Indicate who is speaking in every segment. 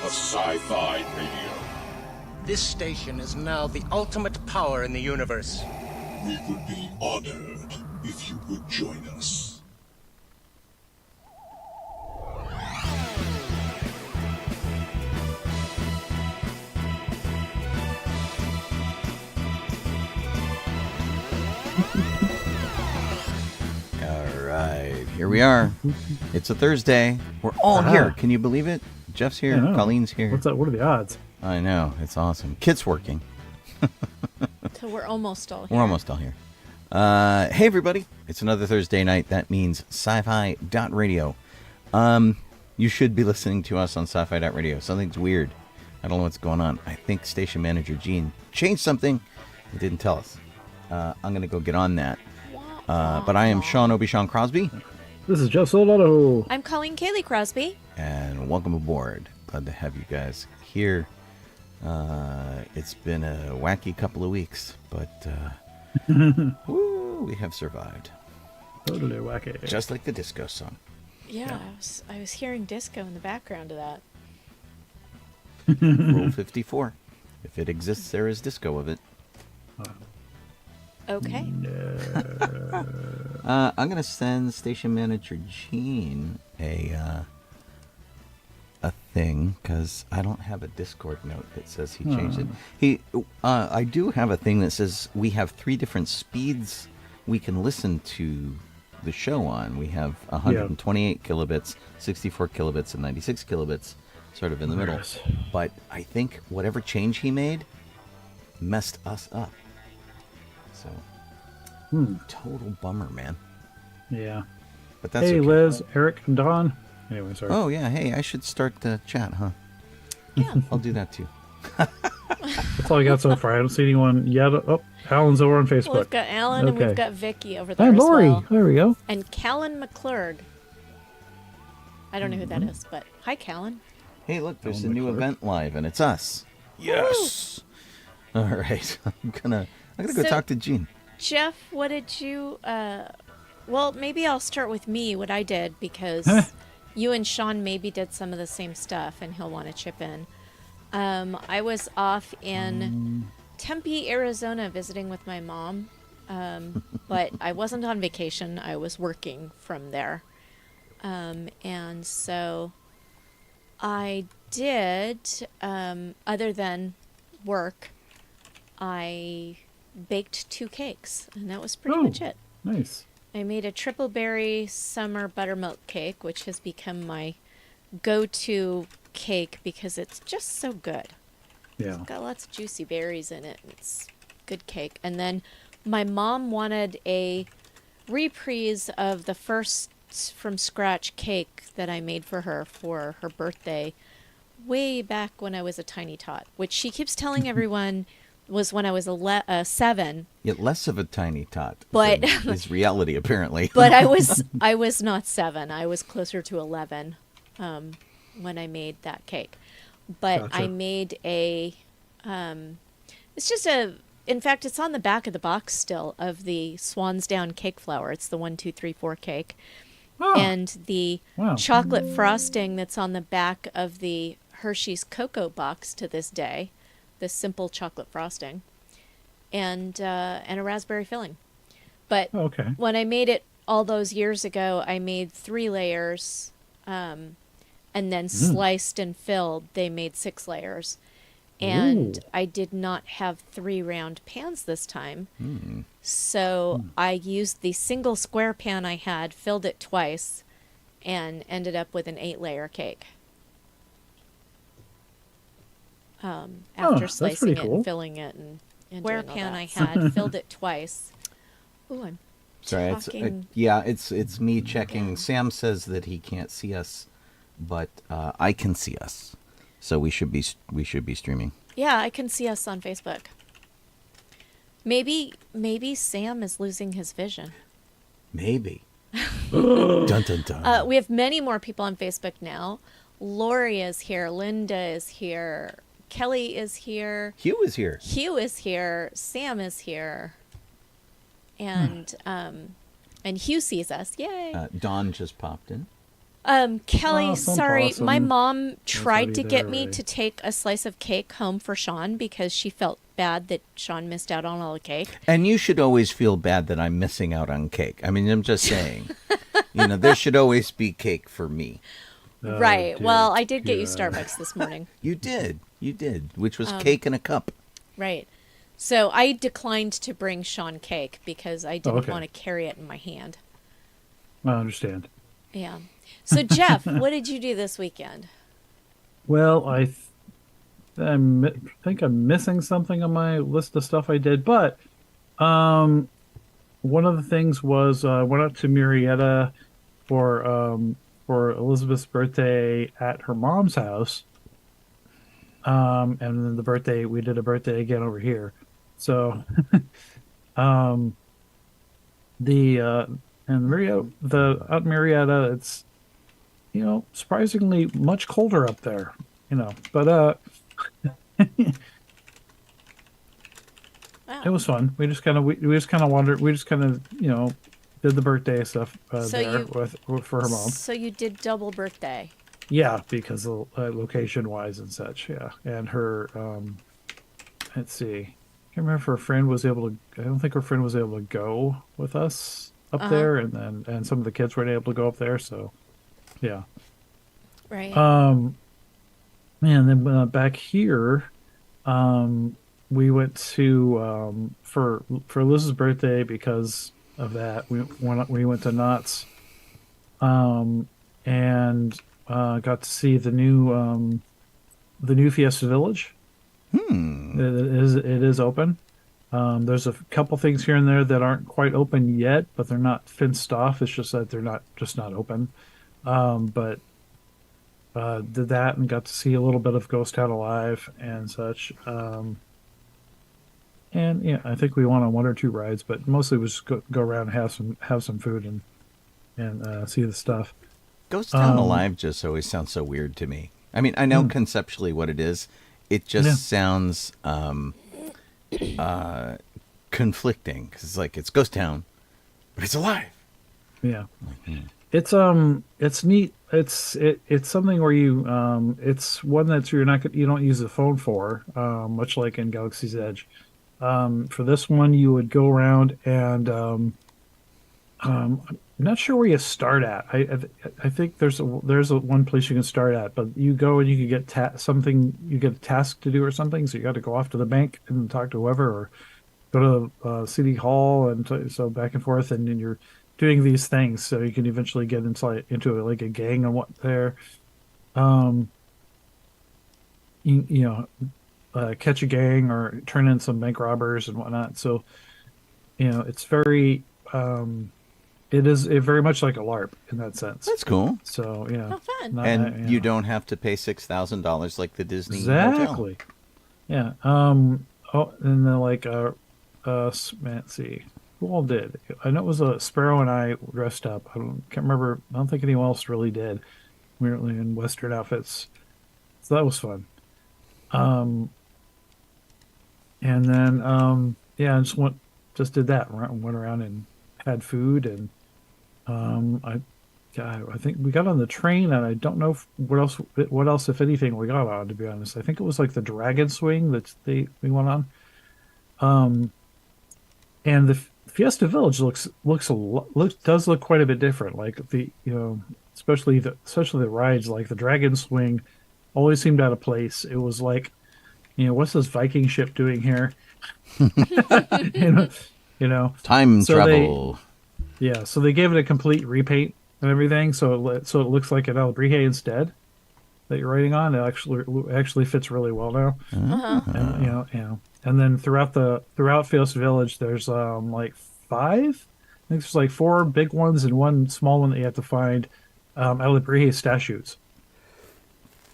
Speaker 1: of Sci-Fi Radio.
Speaker 2: This station is now the ultimate power in the universe.
Speaker 1: We would be honored if you would join us.
Speaker 3: All right, here we are. It's a Thursday. We're all here. Can you believe it? Jeff's here. Colleen's here.
Speaker 4: What's up? What are the odds?
Speaker 3: I know. It's awesome. Kit's working.
Speaker 5: So we're almost all here.
Speaker 3: We're almost all here. Hey, everybody. It's another Thursday night. That means sci-fi.radio. You should be listening to us on sci-fi.radio. Something's weird. I don't know what's going on. I think station manager Gene changed something. He didn't tell us. I'm going to go get on that. But I am Obi-Shawn Crosby.
Speaker 4: This is Jeff Solo Donoho.
Speaker 5: I'm Colleen Kaylee Crosby.
Speaker 3: And welcome aboard. Glad to have you guys here. It's been a wacky couple of weeks, but woo, we have survived.
Speaker 4: Totally wacky.
Speaker 3: Just like the disco song.
Speaker 5: Yeah. I was hearing disco in the background of that.
Speaker 3: Rule 54. If it exists, there is disco of it.
Speaker 5: Okay.
Speaker 3: I'm going to send station manager Gene a thing because I don't have a Discord note that says he changed it. I do have a thing that says we have 3 different speeds we can listen to the show on. We have 128 kilobits, 64 kilobits, and 96 kilobits, sort of in the middle. But I think whatever change he made messed us up. So, total bummer, man.
Speaker 4: Yeah.
Speaker 3: But that's
Speaker 4: hey,
Speaker 3: okay.
Speaker 4: Liz, Eric, and Don. Anyway, sorry.
Speaker 3: Oh, yeah. Hey, I should start the chat, huh?
Speaker 5: Yeah.
Speaker 3: I'll do that, too.
Speaker 4: That's all I got so far. I don't see anyone yet. Oh, Alan's over on Facebook.
Speaker 5: Well, we've got Alan and
Speaker 4: Okay.
Speaker 5: we've got Vicky over there
Speaker 4: And
Speaker 5: as
Speaker 4: Lori.
Speaker 5: well.
Speaker 4: There we go.
Speaker 5: And Callan McClurg. I don't know who that is, but hi, Callan.
Speaker 3: Hey, look, there's a
Speaker 4: Oh,
Speaker 3: new
Speaker 4: McClure.
Speaker 3: event live, and it's us. Yes. All right. I'm gonna go
Speaker 5: So-
Speaker 3: talk to Gene.
Speaker 5: Jeff, what did you... well, maybe I'll start with me, what I did, because you and Sean maybe did some of the same stuff, and he'll want to chip in. I was off in Tempe, Arizona, visiting with my mom, but I wasn't on vacation. I was working from there. And so I did, other than work, I baked 2 cakes, and that was pretty much it.
Speaker 4: Nice.
Speaker 5: I made a triple berry summer buttermilk cake, which has become my go-to cake because it's just so good.
Speaker 4: Yeah.
Speaker 5: It's got lots of juicy berries in it. It's good cake. And then my mom wanted a reprise of the first from scratch cake that I made for her birthday way back when I was a tiny tot, which she keeps telling everyone was when I was 7.
Speaker 3: Yet less of a tiny tot.
Speaker 5: But-
Speaker 3: than is reality, apparently.
Speaker 5: But I was not 7. I was closer to 11 when I made that cake. But
Speaker 4: Gotcha.
Speaker 5: I made a it's just in fact it's on the back of the box still of the Swan's Down cake flour. It's the 1, 2, 3, 4 cake.
Speaker 4: Oh,
Speaker 5: And the
Speaker 4: wow.
Speaker 5: chocolate frosting that's on the back of the Hershey's Cocoa box to this day, the simple chocolate frosting, and a raspberry filling. But
Speaker 4: Okay.
Speaker 5: when I made it all those years ago, I made 3 layers, and then sliced and filled. They made 6 layers. And
Speaker 4: Ooh.
Speaker 5: I did not have 3 round pans this time. So I used the single square pan I had, filled it twice, and ended up with an 8-layer cake. After
Speaker 4: that's
Speaker 5: slicing
Speaker 4: pretty
Speaker 5: it
Speaker 4: cool.
Speaker 5: and filling it and square pan I had, filled it twice. Ooh, I'm
Speaker 3: Sorry,
Speaker 5: talking.
Speaker 3: it's me checking. Sam says that he can't see us, but I can see us, so we should be streaming.
Speaker 5: Yeah, I can see us on Facebook. Maybe Sam is losing his vision.
Speaker 3: Maybe. Dun dun dun.
Speaker 5: We have many more people on Facebook now. Lori is here. Linda is here. Kelly is here.
Speaker 3: Hugh is here.
Speaker 5: Hugh is here. Sam is here. And Hugh sees us. Yay.
Speaker 3: Dawn just popped in.
Speaker 5: Kelly,
Speaker 4: Awesome,
Speaker 5: sorry, my
Speaker 4: awesome.
Speaker 5: mom tried to get me
Speaker 4: Ray.
Speaker 5: to take a slice of cake home for Sean because she felt bad that Sean missed out on all the cake.
Speaker 3: And you should always feel bad that I'm missing out on cake. I mean, I'm just saying. There should always be cake for me.
Speaker 4: Oh,
Speaker 5: Right.
Speaker 4: dear
Speaker 5: Well, I did get you
Speaker 4: God.
Speaker 5: Starbucks this morning.
Speaker 3: You did, which was cake in a cup.
Speaker 5: Right. So I declined to bring Sean cake because I didn't
Speaker 4: okay.
Speaker 5: want to carry it in my hand.
Speaker 4: I understand.
Speaker 5: Yeah. So Jeff, what did you do this weekend?
Speaker 4: Well, think I'm missing something on my list of stuff I did, but one of the things was I went up to Murrieta for Elizabeth's birthday at her mom's house. And then we did a birthday again over here. So, and out in Marietta, it's, surprisingly much colder up there, but,
Speaker 5: Wow.
Speaker 4: it was fun. We just kind of wandered. We just kind of did the birthday stuff
Speaker 5: So
Speaker 4: there
Speaker 5: you-
Speaker 4: for her mom.
Speaker 5: So you did double birthday.
Speaker 4: Yeah, because of location wise and such. Yeah, and her let's see, I can't remember if her friend was able to. I don't think her friend was able to go with us up there, and some of the kids weren't able to go up there. So, yeah.
Speaker 5: Right.
Speaker 4: And then back here, we went to for Liz's birthday because of that. We went to Knott's, and got to see the new Fiesta Village. It is open. There's a couple things here and there that aren't quite open yet, but they're not fenced off. It's just that they're not open. But did that and got to see a little bit of Ghost Town Alive and such. And yeah, I think we went on one or two rides, but mostly was just go around and have some food and see the stuff.
Speaker 3: Ghost Town Alive just always sounds so weird to me. I mean, I know conceptually what it is. It just sounds conflicting because it's like it's Ghost Town, but it's alive.
Speaker 4: Yeah, it's neat. It's something where you it's one that you don't use the phone for, much like in Galaxy's Edge. For this one, you would go around and I'm not sure where you start at. I think there's one place you can start at, but you go and you can get something. You get a task to do or something, so you got to go off to the bank and talk to whoever, or go to City Hall and so back and forth, and then you're doing these things so you can eventually get into like a gang and what there. Catch a gang or turn in some bank robbers and whatnot. So, it's very. It is very much like a LARP in that sense.
Speaker 3: That's cool.
Speaker 4: So yeah,
Speaker 5: Oh, fun.
Speaker 3: And you don't have to pay $6,000 like the Disney
Speaker 4: exactly.
Speaker 3: hotel.
Speaker 4: Yeah. And then let's see, who all did? I know it was Sparrow and I dressed up. Can't remember. I don't think anyone else really did. We were in Western outfits, so that was fun. And then I just did that. Went around and had food, and I think we got on the train, and I don't know what else, if anything, we got on. To be honest, I think it was like the Dragon Swing that we went on. And the Fiesta Village does look quite a bit different. Like especially the rides, like the Dragon Swing, always seemed out of place. It was like, what's this Viking ship doing here?
Speaker 3: Time
Speaker 4: So
Speaker 3: travel.
Speaker 4: So they gave it a complete repaint and everything, so it looks like an Alebrije instead that you're riding on. It actually fits really well now. And, and then throughout Fiesta Village, there's like 5. I think there's like 4 big ones and 1 small one that you have to find Alebrije statues.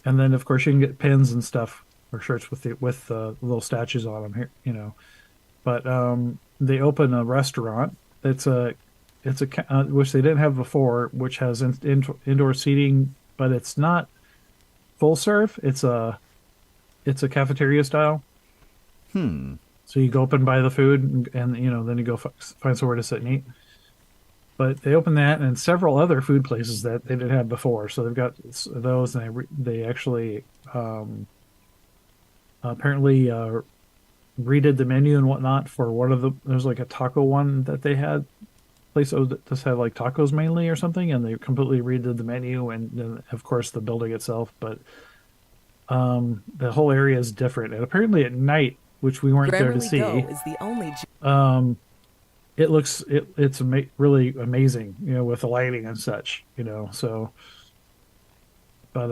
Speaker 4: And then of course you can get pins and stuff or shirts with the little statues on them here, But they open a restaurant. It's a which they didn't have before, which has indoor seating, but it's not full serve. It's a cafeteria style. So you go up and buy the food, and then you go find somewhere to sit and eat. but they opened that and several other food places that they didn't have before. So they've got those, and they actually apparently redid the menu and whatnot for one of the. There's like a taco one that they had. Place that just had like tacos mainly or something, and they completely redid the menu and then of course the building itself. But the whole area is different, and apparently at night, which we weren't there to see,
Speaker 6: is the only
Speaker 4: it looks it's really amazing, with the lighting and such, So, but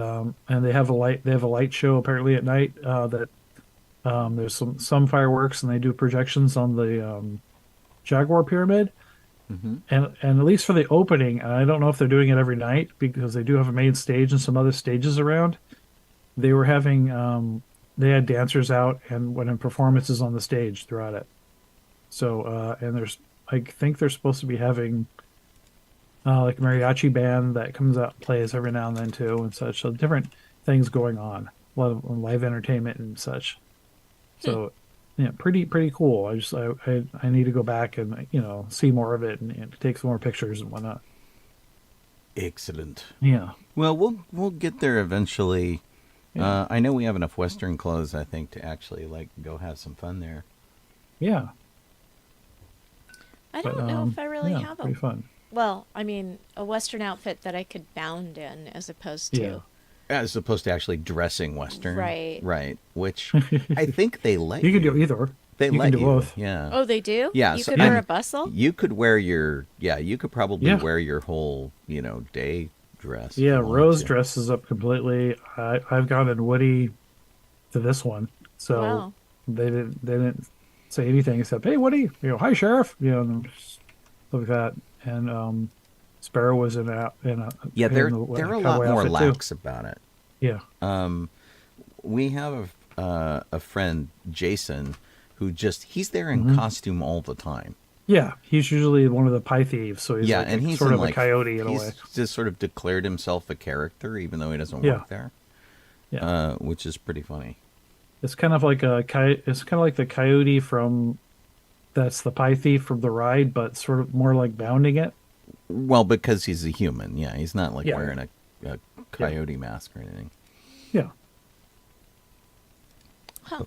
Speaker 4: and they have a light show apparently at night. That there's some fireworks, and they do projections on the Jaguar Pyramid.
Speaker 3: Mm-hmm.
Speaker 4: And at least for the opening, and I don't know if they're doing it every night because they do have a main stage and some other stages around. They were having they had dancers out and in performances on the stage throughout it. So and I think they're supposed to be having like a mariachi band that comes out and plays every now and then too and such. So different things going on, a lot of live entertainment and such. So. Yeah, pretty cool. I need to go back and see more of it and take some more pictures and whatnot.
Speaker 3: Excellent.
Speaker 4: Yeah.
Speaker 3: Well, we'll get there eventually.
Speaker 4: Yeah.
Speaker 3: I know we have enough Western clothes, I think, to actually go have some fun there.
Speaker 4: Yeah.
Speaker 5: I don't know if I really have
Speaker 4: pretty
Speaker 5: them.
Speaker 4: fun.
Speaker 5: Well, I mean, a Western outfit that I could bound in as opposed to.
Speaker 4: Yeah.
Speaker 3: As opposed to actually dressing Western.
Speaker 5: Right.
Speaker 3: Right. Which I think they let
Speaker 4: You can do either.
Speaker 3: They
Speaker 4: you
Speaker 3: let
Speaker 4: can do
Speaker 3: you.
Speaker 4: both.
Speaker 3: Yeah.
Speaker 5: Oh, they do?
Speaker 3: Yeah.
Speaker 5: You
Speaker 3: So-
Speaker 5: could wear
Speaker 3: and
Speaker 5: a bustle?
Speaker 3: You could wear you could probably
Speaker 4: Yeah.
Speaker 3: wear your whole, day dress. if
Speaker 4: Yeah,
Speaker 3: you wanted
Speaker 4: Rose
Speaker 3: to.
Speaker 4: dresses up completely. I've gone in Woody to this one, so
Speaker 5: Wow.
Speaker 4: they didn't say anything except, "Hey, Woody," "Hi, Sheriff," and stuff like that. And Sparrow was in a
Speaker 3: Yeah, they're
Speaker 4: in the
Speaker 3: a lot
Speaker 4: cowboy
Speaker 3: more
Speaker 4: outfit, too.
Speaker 3: lax about it.
Speaker 4: Yeah,
Speaker 3: We have a friend, Jason, who he's there in costume all the time.
Speaker 4: yeah. He's usually one of the pie thieves, so he's
Speaker 3: Yeah,
Speaker 4: like
Speaker 3: and he's
Speaker 4: sort
Speaker 3: in,
Speaker 4: of a coyote in a
Speaker 3: he's
Speaker 4: way.
Speaker 3: just sort of declared himself a character, even though he doesn't
Speaker 4: Yeah.
Speaker 3: work there.
Speaker 4: Yeah.
Speaker 3: Which is pretty funny.
Speaker 4: It's kind of like it's kind of like the coyote from that's the pie thief from the ride, but sort of more like bounding it.
Speaker 3: Well, because he's a human. Yeah, he's not
Speaker 4: Yeah.
Speaker 3: wearing a coyote mask or anything.
Speaker 4: Yeah,
Speaker 5: Huh.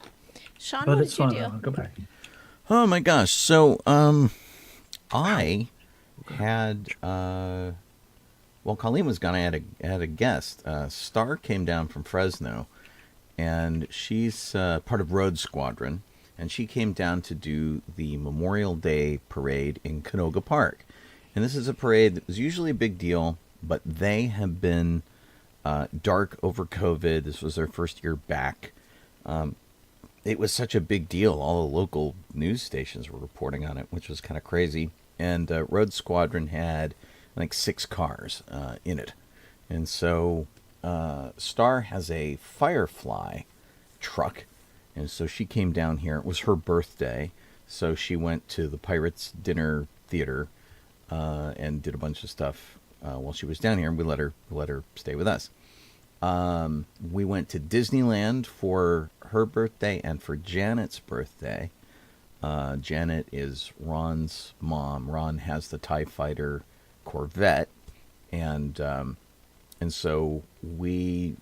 Speaker 5: Sean,
Speaker 4: but
Speaker 5: what
Speaker 4: it's
Speaker 5: did you
Speaker 4: fun.
Speaker 5: do?
Speaker 4: I'll go back.
Speaker 3: Oh my gosh! So, I had well, Colleen was gone. I had a guest. Star came down from Fresno, and she's part of Road Squadron, and she came down to do the Memorial Day parade in Canoga Park. And this is a parade that was usually a big deal, but they have been dark over COVID. This was their first year back. It was such a big deal. All the local news stations were reporting on it, which was kind of crazy. And Road Squadron had like 6 cars in it. And so Star has a Firefly truck. And so she came down here. It was her birthday. So she went to the Pirates Dinner Theater and did a bunch of stuff while she was down here. And we let her stay with us. We went to Disneyland for her birthday and for Janet's birthday. Janet is Ron's mom. Ron has the TIE Fighter Corvette, and so we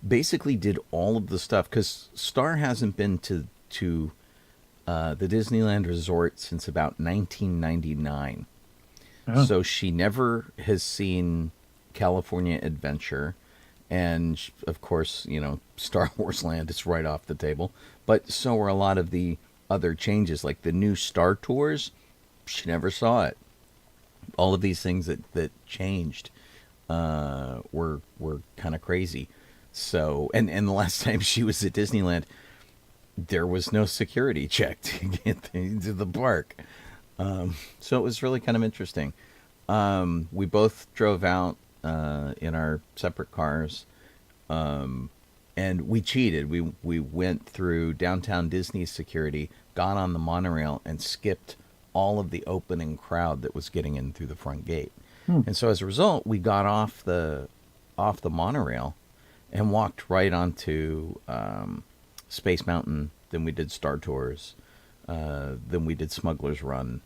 Speaker 3: basically did all of the stuff because Star hasn't been to the Disneyland Resort since about 1999.
Speaker 4: Oh.
Speaker 3: So she never has seen California Adventure. And, of course, Star Wars Land is right off the table. But so are a lot of the other changes, like the new Star Tours. She never saw it. All of these things that changed were kind of crazy. So, and the last time she was at Disneyland, there was no security check to get into the park. So it was really kind of interesting. We both drove out in our separate cars, and we cheated. We went through downtown Disney security, got on the monorail, and skipped all of the opening crowd that was getting in through the front gate. And so as a result, we got off the monorail and walked right onto Space Mountain. Then we did Star Tours. Then we did Smuggler's Run.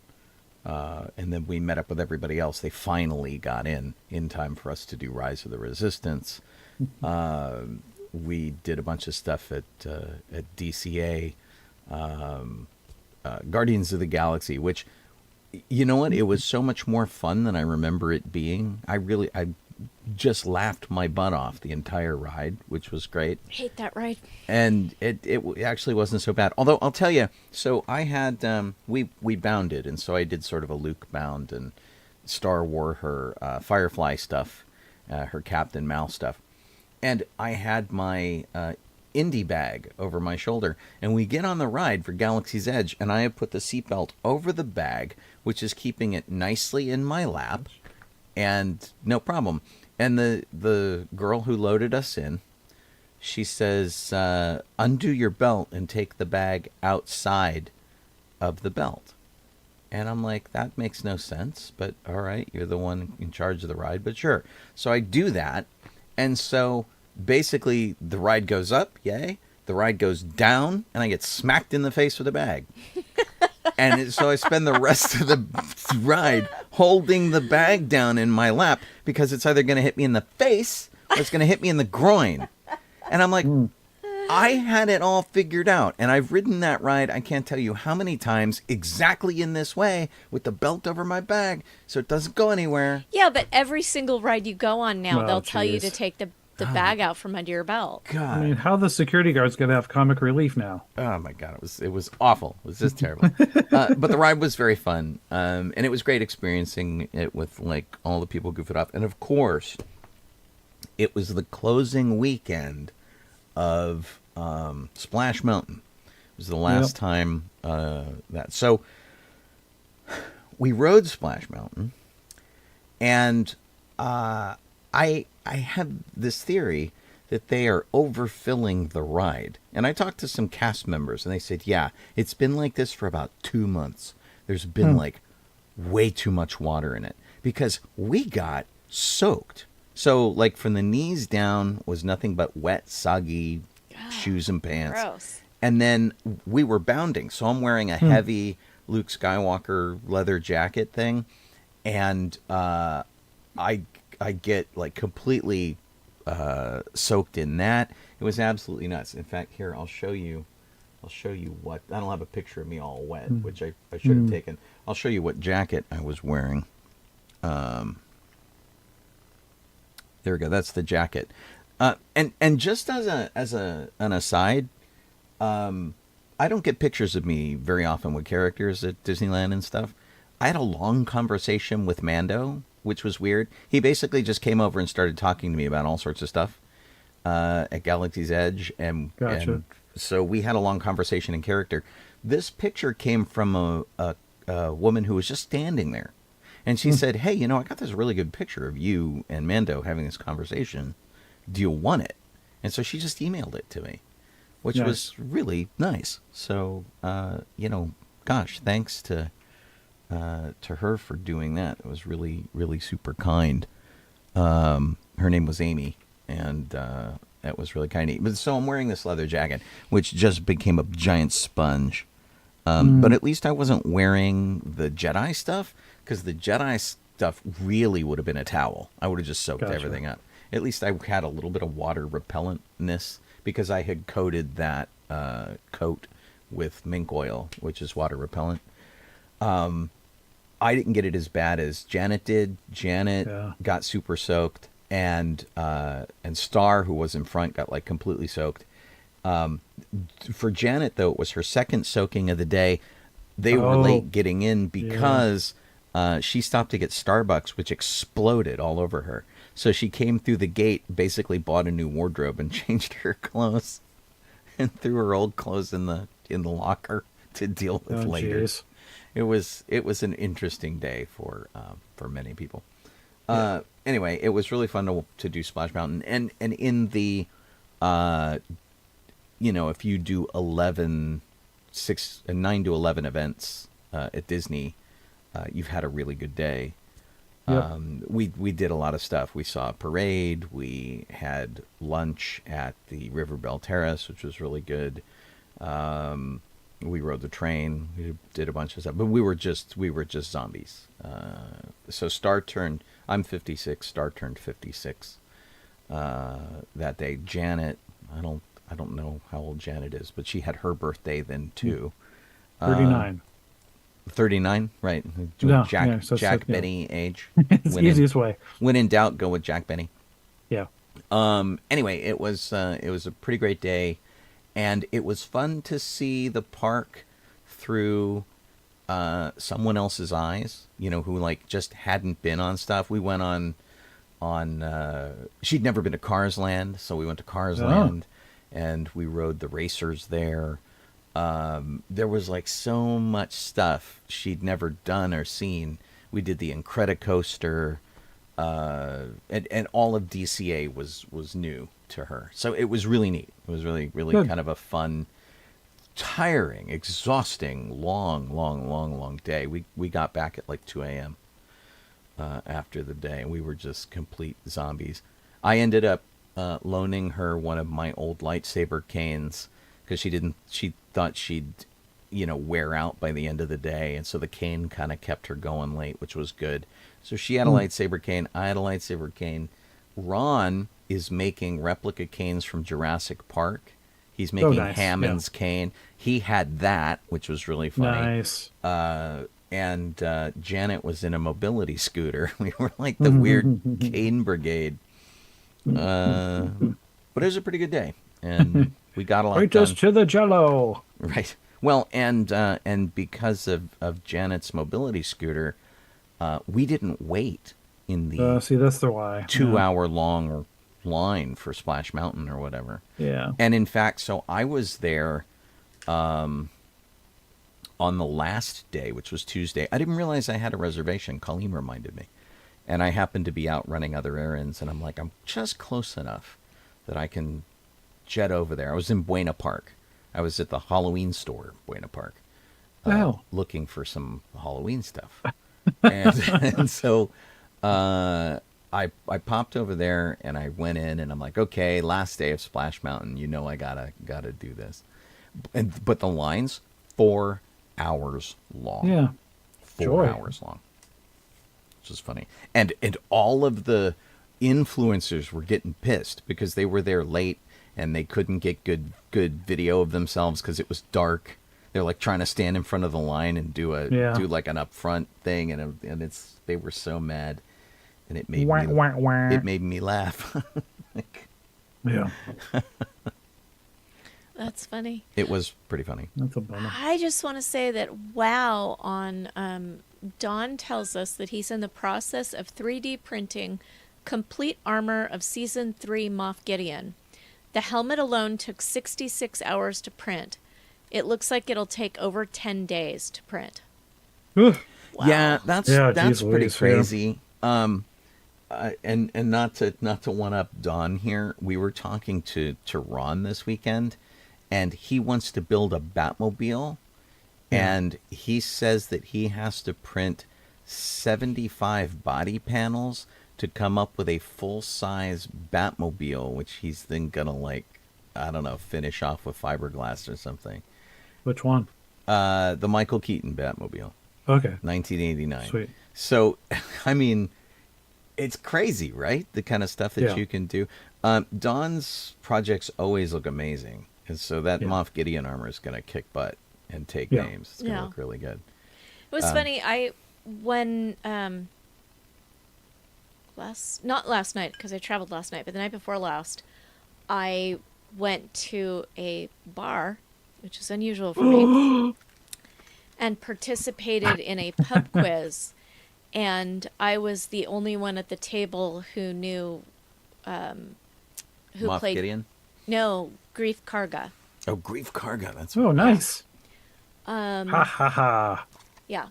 Speaker 3: And then we met up with everybody else. They finally got in time for us to do Rise of the Resistance. We did a bunch of stuff at DCA, Guardians of the Galaxy, which, you know what? It was so much more fun than I remember it being. I just laughed my butt off the entire ride, which was great.
Speaker 5: Hate that ride.
Speaker 3: And it actually wasn't so bad. Although I'll tell you, so I had we bounded, and so I did sort of a Luke bound, and Star wore her Firefly stuff, her Captain Mal stuff, and I had my indie bag over my shoulder, and we get on the ride for Galaxy's Edge, and I have put the seatbelt over the bag, which is keeping it nicely in my lap, and no problem. And the girl who loaded us in, she says, undo your belt and take the bag outside of the belt. And I'm like, that makes no sense, but all right, you're the one in charge of the ride, but sure. So I do that, and so basically the ride goes up, yay. The ride goes down, and I get smacked in the face with a bag. And so I spend the rest of the ride holding the bag down in my lap because it's either going to hit me in the face or it's going to hit me in the groin. And I'm like, I had it all figured out. And I've ridden that ride, I can't tell you how many times, exactly in this way, with the belt over my bag so it doesn't go anywhere.
Speaker 5: Yeah, but every single ride you go on now,
Speaker 4: Oh,
Speaker 5: they'll tell you to
Speaker 4: jeez.
Speaker 5: take the bag out from under your belt.
Speaker 3: God.
Speaker 4: I mean, how the security guard's gonna have comic relief now?
Speaker 3: Oh my God, it was awful. It was just terrible. But the ride was very fun, and it was great experiencing it with like all the people goofing off, and of course, it was the closing weekend of Splash Mountain. It was the last time that. So we rode Splash Mountain, and I had this theory that they are overfilling the ride. And I talked to some cast members, and they said, yeah, it's been like this for about 2 months. There's been like way too much water in it because we got soaked. So like from the knees down was nothing but wet, soggy shoes and pants.
Speaker 5: Gross.
Speaker 3: And then we were bounding. So I'm wearing a heavy Luke Skywalker leather jacket thing. And I get like completely soaked in that. It was absolutely nuts. In fact, here I'll show you what I don't have a picture of me all wet, which I should have taken. I'll show you what jacket I was wearing. There we go. That's the jacket. And just as an aside, I don't get pictures of me very often with characters at Disneyland and stuff. I had a long conversation with Mando, which was weird. He basically just came over and started talking to me about all sorts of stuff at Galaxy's Edge.
Speaker 4: Gotcha.
Speaker 3: And so we had a long conversation in character. This picture came from a woman who was just standing there. And she said, hey, I got this really good picture of you and Mando having this conversation. Do you want it? And so she just emailed it to me, which was really nice. So, gosh, thanks to her for doing that. It was really, really super kind. Her name was Amy, and that was really kind of neat. But so I'm wearing this leather jacket, which just became a giant sponge. But at least I wasn't wearing the Jedi stuff, because the Jedi stuff really would have been a towel. I would have just soaked everything up. At least I had a little bit of water repellentness because I had coated that coat with mink oil, which is water repellent. I didn't get it as bad as Janet did. Janet got super soaked, and Star, who was in front, got like completely soaked. For Janet, though, it was her second soaking of the day. They were late getting in because she stopped to get Starbucks, which exploded all over her. So she came through the gate, basically bought a new wardrobe and changed her clothes, and threw her old clothes in the locker to deal with later.
Speaker 4: Geez.
Speaker 3: It was an interesting day for many people. Anyway, it was really fun to do Splash Mountain, and in the if you do 9 to 11 events at Disney, you've had a really good day.
Speaker 4: Yep.
Speaker 3: We did a lot of stuff. We saw a parade. We had lunch at the River Bell Terrace, which was really good. We rode the train. We did a bunch of stuff, but we were just zombies. So Star turned. I'm 56. Star turned 56 that day. Janet, I don't know how old Janet is, but she had her birthday then too.
Speaker 4: 39.
Speaker 3: 39, right?
Speaker 4: No,
Speaker 3: Jack
Speaker 4: yeah, so
Speaker 3: Jack
Speaker 4: yeah.
Speaker 3: Benny age.
Speaker 4: It's the easiest way.
Speaker 3: When in doubt, go with Jack Benny.
Speaker 4: Yeah.
Speaker 3: Anyway, it was a pretty great day, and it was fun to see the park through someone else's eyes. You know, who like just hadn't been on stuff. We went on. She'd never been to Cars Land, so we went to Cars Land, and we rode the racers there. There was like so much stuff she'd never done or seen. We did the Incredicoaster. And all of DCA was new to her. So it was really neat. It was really
Speaker 4: Good.
Speaker 3: kind of a fun, tiring, exhausting, long day. We got back at like 2 a.m. After the day, and we were just complete zombies. I ended up loaning her one of my old lightsaber canes because she thought she'd, wear out by the end of the day, and so the cane kind of kept her going late, which was good. So she had a lightsaber cane. I had a lightsaber cane. Ron is making replica canes from Jurassic Park. He's making
Speaker 4: nice.
Speaker 3: Hammond's cane. He had that, which was really funny.
Speaker 4: Nice.
Speaker 3: And Janet was in a mobility scooter. We were like the weird cane brigade. But it was a pretty good day, and we got a lot
Speaker 4: Point
Speaker 3: done.
Speaker 4: us to the Jello.
Speaker 3: Right. Well, and because of Janet's mobility scooter, we didn't wait in the
Speaker 4: See, that's the why.
Speaker 3: 2-hour long line for Splash Mountain or whatever.
Speaker 4: Yeah.
Speaker 3: And in fact, so I was there on the last day, which was Tuesday. I didn't realize I had a reservation. Colleen reminded me. And I happened to be out running other errands, and I'm like, I'm just close enough that I can jet over there. I was in Buena Park. I was at the Halloween store, Buena Park, looking for some Halloween stuff. and so I popped over there, and I went in, and I'm like, okay, last day of Splash Mountain. I gotta do this. But the line's 4 hours long.
Speaker 4: Yeah.
Speaker 3: 4 hours long. Which is funny. And all of the influencers were getting pissed because they were there late and they couldn't get good video of themselves because it was dark. They're like trying to stand in front of the line and do like an upfront thing, and they were so mad, and it made it made me laugh.
Speaker 4: Yeah.
Speaker 5: That's funny.
Speaker 3: It was pretty funny.
Speaker 4: That's a bummer.
Speaker 5: I just want to say that wow on Don tells us that he's in the process of 3D printing complete armor of Season 3 Moff Gideon. The helmet alone took 66 hours to print. It looks like it'll take over 10 days to print.
Speaker 4: Ugh.
Speaker 5: Wow.
Speaker 3: Yeah, that's
Speaker 4: geez
Speaker 3: pretty
Speaker 4: Louise,
Speaker 3: crazy. And not to one up Don here. We were talking to Ron this weekend, and he wants to build a Batmobile, and he says that he has to print 75 body panels to come up with a full-size Batmobile, which he's then gonna finish off with fiberglass or something.
Speaker 4: Which one?
Speaker 3: The Michael Keaton Batmobile.
Speaker 4: Okay.
Speaker 3: 1989.
Speaker 4: Sweet.
Speaker 3: So, I mean, it's crazy, right? The kind of stuff that you can do. Don's projects always look amazing. And so that Moff Gideon armor is going to kick butt and take names. It's going to look really good.
Speaker 5: It was funny. Not last night, because I traveled last night, but the night before last, I went to a bar, which is unusual for me, and participated in a pub quiz. And I was the only one at the table who knew who
Speaker 3: Moff
Speaker 5: played
Speaker 3: Gideon?
Speaker 5: No, Grief Karga.
Speaker 3: Oh, Grief Karga. That's
Speaker 4: Oh, nice. Ha ha ha.
Speaker 5: Yeah.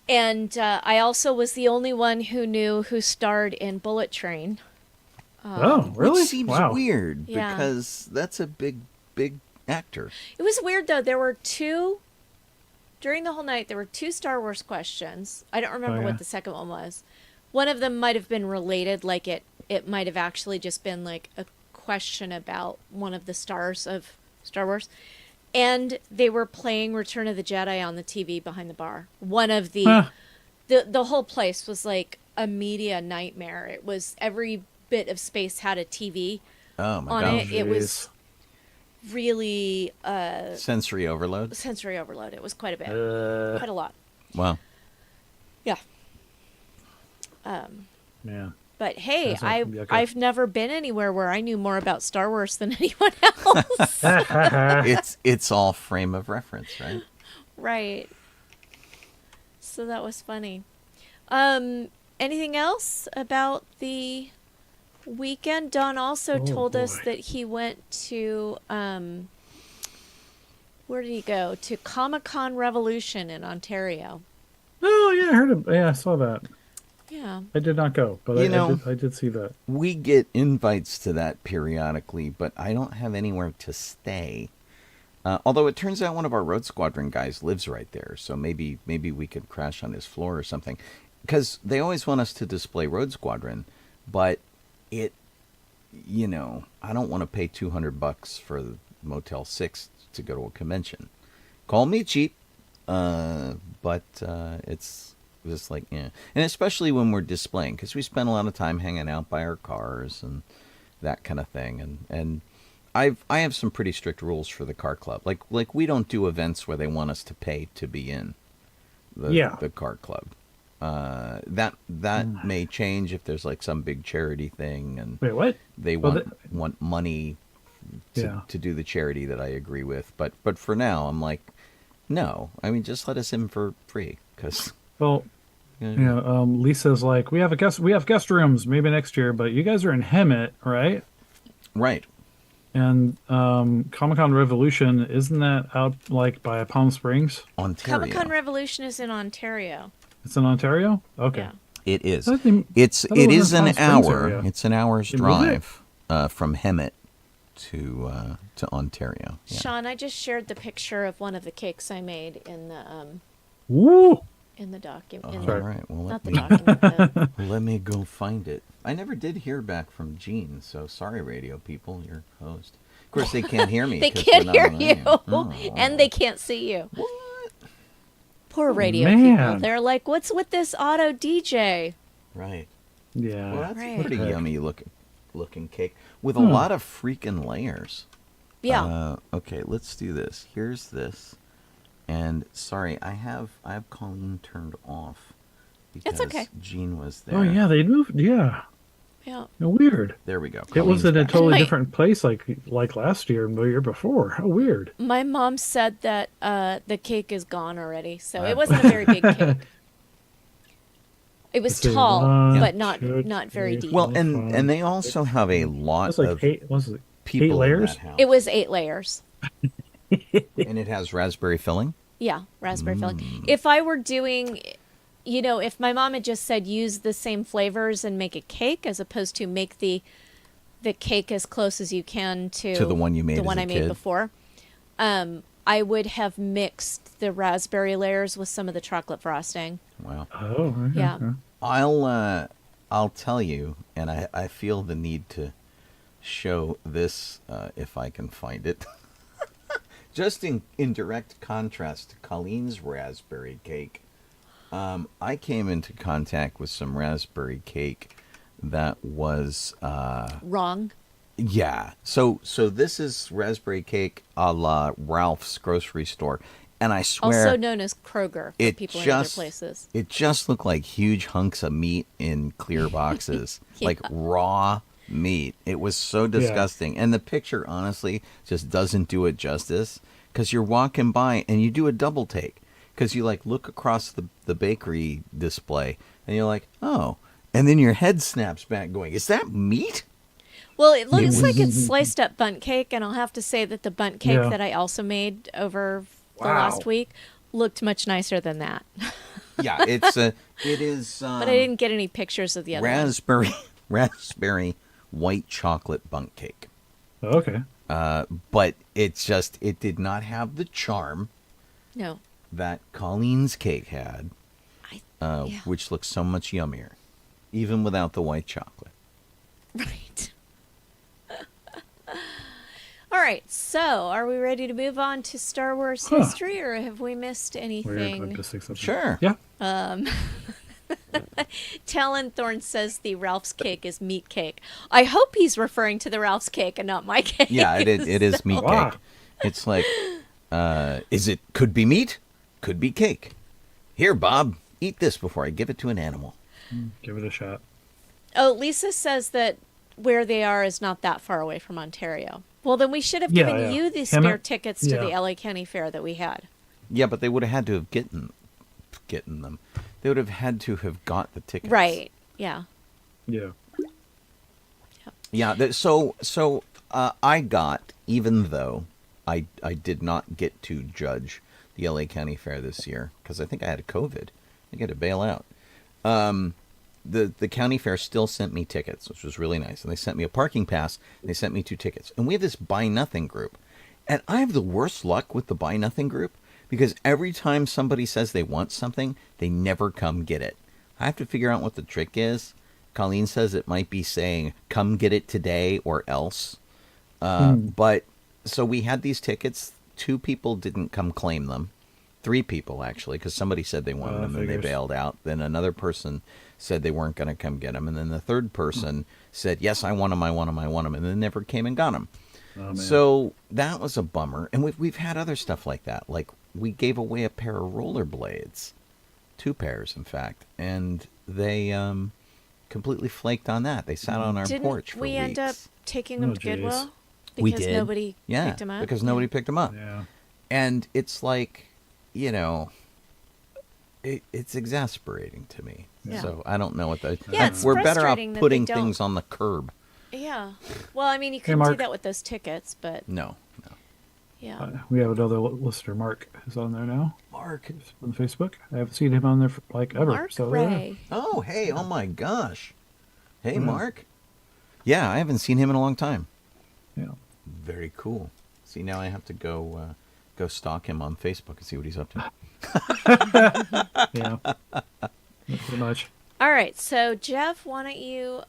Speaker 5: And I also was the only one who knew who starred in Bullet Train.
Speaker 4: Oh, really?
Speaker 3: Which seems weird
Speaker 5: Yeah.
Speaker 3: because that's a big actor.
Speaker 5: It was weird, though. There were during the whole night, there were 2 Star Wars questions. I don't remember what the second one was. One of them might have been related, like it might have actually just been like a question about one of the stars of Star Wars. And they were playing Return of the Jedi on the TV behind the bar. One of the whole place was like a media nightmare. It was every bit of space had a TV
Speaker 3: Oh my
Speaker 5: on
Speaker 3: gosh.
Speaker 5: it. It was really
Speaker 3: Sensory overload.
Speaker 5: sensory overload. It was quite a bit, quite a lot.
Speaker 3: Wow.
Speaker 5: Yeah.
Speaker 4: Yeah.
Speaker 5: But hey,
Speaker 4: That's not gonna be okay.
Speaker 5: I've never been anywhere where I knew more about Star Wars than anyone else.
Speaker 3: It's all frame of reference, right?
Speaker 5: Right. So that was funny. Anything else about the weekend? Don also told us
Speaker 4: boy.
Speaker 5: that he went to where did he go? To Comic-Con Revolution in Ontario.
Speaker 4: Oh yeah, I heard it. Yeah, I saw that.
Speaker 5: Yeah.
Speaker 4: I did not go, but I did see that.
Speaker 3: We get invites to that periodically, but I don't have anywhere to stay. Although it turns out one of our Road Squadron guys lives right there, so maybe we could crash on his floor or something. Because they always want us to display Road Squadron, but I don't want to pay $200 for the Motel 6 to go to a convention. Call me cheap, but it's just like, yeah. And especially when we're displaying, because we spend a lot of time hanging out by our cars and that kind of thing. And I have some pretty strict rules for the car club. Like we don't do events where they want us to pay to be in the car club. That may change if there's like some big charity thing and
Speaker 4: Wait, what?
Speaker 3: they want money to do the charity that I agree with. But for now, I'm like, no. I mean, just let us in for free, because.
Speaker 4: Well, Lisa's like, we have guest rooms maybe next year, but you guys are in Hemet, right?
Speaker 3: Right.
Speaker 4: And Comic-Con Revolution, isn't that out like by Palm Springs?
Speaker 3: Ontario.
Speaker 5: Comic-Con Revolution is in Ontario.
Speaker 4: It's in Ontario? Okay.
Speaker 5: Yeah.
Speaker 3: It is.
Speaker 4: I think-
Speaker 3: It
Speaker 4: I thought it was
Speaker 3: is
Speaker 4: in
Speaker 3: an
Speaker 4: Palm Springs
Speaker 3: hour.
Speaker 4: area.
Speaker 3: It's an hour's
Speaker 4: Is it?
Speaker 3: drive from Hemet to Ontario. Yeah.
Speaker 5: Sean, I just shared the picture of one of the cakes I made in the
Speaker 4: Woo!
Speaker 5: document.
Speaker 3: All right. Well,
Speaker 5: Not the document.
Speaker 3: let me go find it. I never did hear back from Gene, so sorry, radio people, your host. Of course, they can't hear me.
Speaker 5: They
Speaker 3: 'cause
Speaker 5: can't
Speaker 3: we're not
Speaker 5: hear
Speaker 3: on
Speaker 5: you,
Speaker 3: radio. Oh.
Speaker 5: and they can't see you.
Speaker 3: What?
Speaker 5: Poor radio
Speaker 4: man.
Speaker 5: people. They're like, "What's with this auto DJ?"
Speaker 3: Right.
Speaker 4: Yeah.
Speaker 3: Well, that's
Speaker 5: Right.
Speaker 3: a pretty yummy looking cake with a lot of freaking layers.
Speaker 5: Yeah.
Speaker 3: Okay, let's do this. Here's this. And sorry, I have Colleen turned off because
Speaker 5: okay.
Speaker 3: Gene was there.
Speaker 4: Oh yeah, they moved. Yeah.
Speaker 5: Yeah.
Speaker 4: Weird.
Speaker 3: There we go.
Speaker 4: It
Speaker 3: Colleen's
Speaker 4: was in a
Speaker 3: back.
Speaker 4: totally
Speaker 5: My-
Speaker 4: different place, like last year and the year before. How weird.
Speaker 5: My mom said that the cake is gone already, so it wasn't a very big cake. It was
Speaker 4: Let's see,
Speaker 5: tall,
Speaker 4: one,
Speaker 5: but not
Speaker 4: two,
Speaker 5: very
Speaker 4: three,
Speaker 5: deep.
Speaker 3: Well, and they also have a lot
Speaker 4: It's like
Speaker 3: of
Speaker 4: eight. Was it
Speaker 3: people
Speaker 4: 8 layers?
Speaker 3: in that house.
Speaker 5: It was 8 layers.
Speaker 3: And it has raspberry filling.
Speaker 5: Yeah, raspberry filling. If I were doing, if my mom had just said use the same flavors and make a cake, as opposed to make the cake as close as you can to
Speaker 3: the one you made
Speaker 5: the
Speaker 3: as
Speaker 5: one
Speaker 3: a
Speaker 5: I made
Speaker 3: kid.
Speaker 5: before, I would have mixed the raspberry layers with some of the chocolate frosting.
Speaker 3: Wow.
Speaker 4: Oh. Okay.
Speaker 5: Yeah.
Speaker 3: I'll tell you, and I feel the need to show this if I can find it. Just in direct contrast to Colleen's raspberry cake, I came into contact with some raspberry cake that was
Speaker 5: Wrong.
Speaker 3: yeah. So this is raspberry cake a la Ralph's grocery store, and I swear
Speaker 5: Also known as Kroger for
Speaker 3: it
Speaker 5: people in other
Speaker 3: just
Speaker 5: places.
Speaker 3: it just looked like huge hunks of meat in clear boxes, like raw meat. It was so disgusting. And the picture honestly just doesn't do it justice, because you're walking by and you do a double take, because you like look across the bakery display and you're like, oh, and then your head snaps back going, is that meat?
Speaker 5: Well, it looks like it's sliced up bundt cake, and I'll have to say that the bundt cake
Speaker 4: Yeah.
Speaker 5: that I also made over the last week looked much nicer than that.
Speaker 3: Yeah, it is
Speaker 5: But I didn't get any pictures of the other one.
Speaker 3: raspberry white chocolate bundt cake.
Speaker 4: Okay.
Speaker 3: But it did not have the charm
Speaker 5: No.
Speaker 3: that Colleen's cake had,
Speaker 5: Yeah.
Speaker 3: which looks so much yummier, even without the white chocolate.
Speaker 5: Right. All right, so are we ready to move on to Star Wars history, or have we missed anything?
Speaker 3: Sure.
Speaker 4: Yeah.
Speaker 5: Talonthorn says the Ralph's cake is meat cake. I hope he's referring to the Ralph's cake and not my cake.
Speaker 3: Yeah, it is meat cake. It's like, could be meat, could be cake. Here, Bob, eat this before I give it to an animal.
Speaker 4: Give it a shot.
Speaker 5: Oh, Lisa says that where they are is not that far away from Ontario. Well, then we should have given you the spare tickets to the LA County Fair that we had.
Speaker 3: Yeah, but they would have had to have gotten them. They would have had to have got the tickets.
Speaker 5: Right. Yeah.
Speaker 4: Yeah.
Speaker 3: Yeah. So I got, even though I did not get to judge the LA County Fair this year because I think I had COVID. I had to bail out. The county fair still sent me tickets, which was really nice. And they sent me a parking pass. And they sent me 2 tickets. And we have this Buy Nothing group. And I have the worst luck with the Buy Nothing group because every time somebody says they want something, they never come get it. I have to figure out what the trick is. Colleen says it might be saying, come get it today or else. But so we had these tickets. 2 people didn't come claim them. 3 people, actually, because somebody said they wanted them and they bailed out. Then another person said they weren't going to come get them. And then the third person said, yes, I want them. And then never came and got them. Oh, so that was a bummer. And we've had other stuff like that. Like we gave away a pair of rollerblades, 2 pairs, in fact. And they completely flaked on that. They sat on our porch for weeks.
Speaker 5: We end up taking them to Goodwill? Because
Speaker 3: we did.
Speaker 5: Nobody picked them up?
Speaker 3: Because nobody picked them up.
Speaker 4: Yeah.
Speaker 3: And it's like, it's exasperating to me.
Speaker 5: Yeah.
Speaker 3: So I don't know what that.
Speaker 5: Yeah, it's
Speaker 3: we're better off
Speaker 5: frustrating that
Speaker 3: putting
Speaker 5: they don't-
Speaker 3: things on the curb.
Speaker 5: Yeah. Well, I mean, you couldn't do that with those tickets, but
Speaker 3: No.
Speaker 5: yeah.
Speaker 4: We have another listener, Mark, is on there now.
Speaker 3: Mark.
Speaker 4: On Facebook. I haven't seen him on there for, ever.
Speaker 5: Mark Ray.
Speaker 3: Oh, hey. Oh, my gosh. Hey, Mark. Yeah, I haven't seen him in a long time.
Speaker 4: Yeah.
Speaker 3: Very cool. See, now I have to go stalk him on Facebook and see what he's up to.
Speaker 4: Yeah. Pretty much.
Speaker 5: All right, so Jeff, why don't you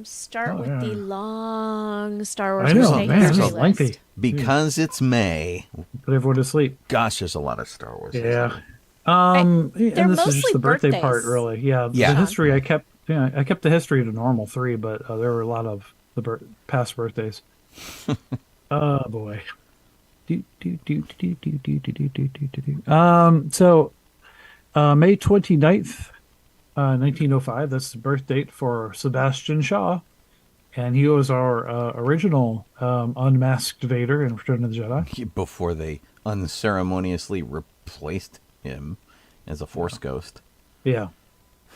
Speaker 5: start with the long Star Wars
Speaker 4: I know,
Speaker 5: Mistake
Speaker 4: man, this
Speaker 5: history
Speaker 4: is lengthy.
Speaker 5: list?
Speaker 3: Because it's May.
Speaker 4: Put everyone to sleep.
Speaker 3: Gosh, there's a lot of Star Wars.
Speaker 4: Yeah.
Speaker 5: they're
Speaker 4: And this is
Speaker 5: mostly
Speaker 4: just the birthday
Speaker 5: birthdays.
Speaker 4: part, really. Yeah.
Speaker 3: Yeah.
Speaker 4: The history, I kept the history to normal 3, but there were a lot of the past birthdays. Oh, boy. So, May 29th, 1905, that's the birth date for Sebastian Shaw. And he was our original unmasked Vader in Return of the Jedi.
Speaker 3: Before they unceremoniously replaced him as a Force ghost.
Speaker 4: Yeah.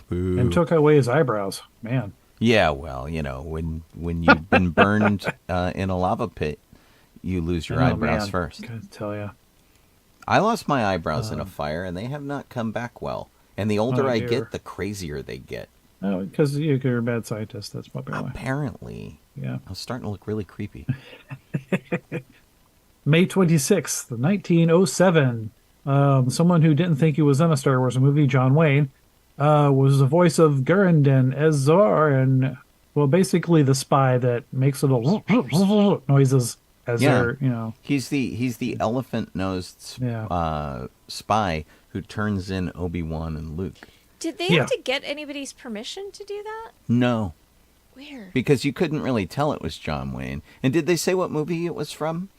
Speaker 3: Boo.
Speaker 4: And took away his eyebrows. Man.
Speaker 3: Yeah, well, when you've been burned in a lava pit, you lose your eyebrows first.
Speaker 4: I gotta tell you.
Speaker 3: I lost my eyebrows in a fire, and they have not come back well. And the older I get, the crazier they get.
Speaker 4: Oh, because you're a bad scientist. That's probably
Speaker 3: Apparently.
Speaker 4: Yeah.
Speaker 3: I was starting to look really creepy.
Speaker 4: May 26th, 1907. Someone who didn't think he was in a Star Wars movie, John Wayne, was the voice of Gurren as Zor, and well, basically the spy that makes little noises as they're,
Speaker 3: He's the elephant-nosed spy who turns in Obi-Wan and Luke.
Speaker 5: Did they have to get anybody's permission to do that?
Speaker 3: No.
Speaker 5: Weird.
Speaker 3: Because you couldn't really tell it was John Wayne. And did they say what movie it was from?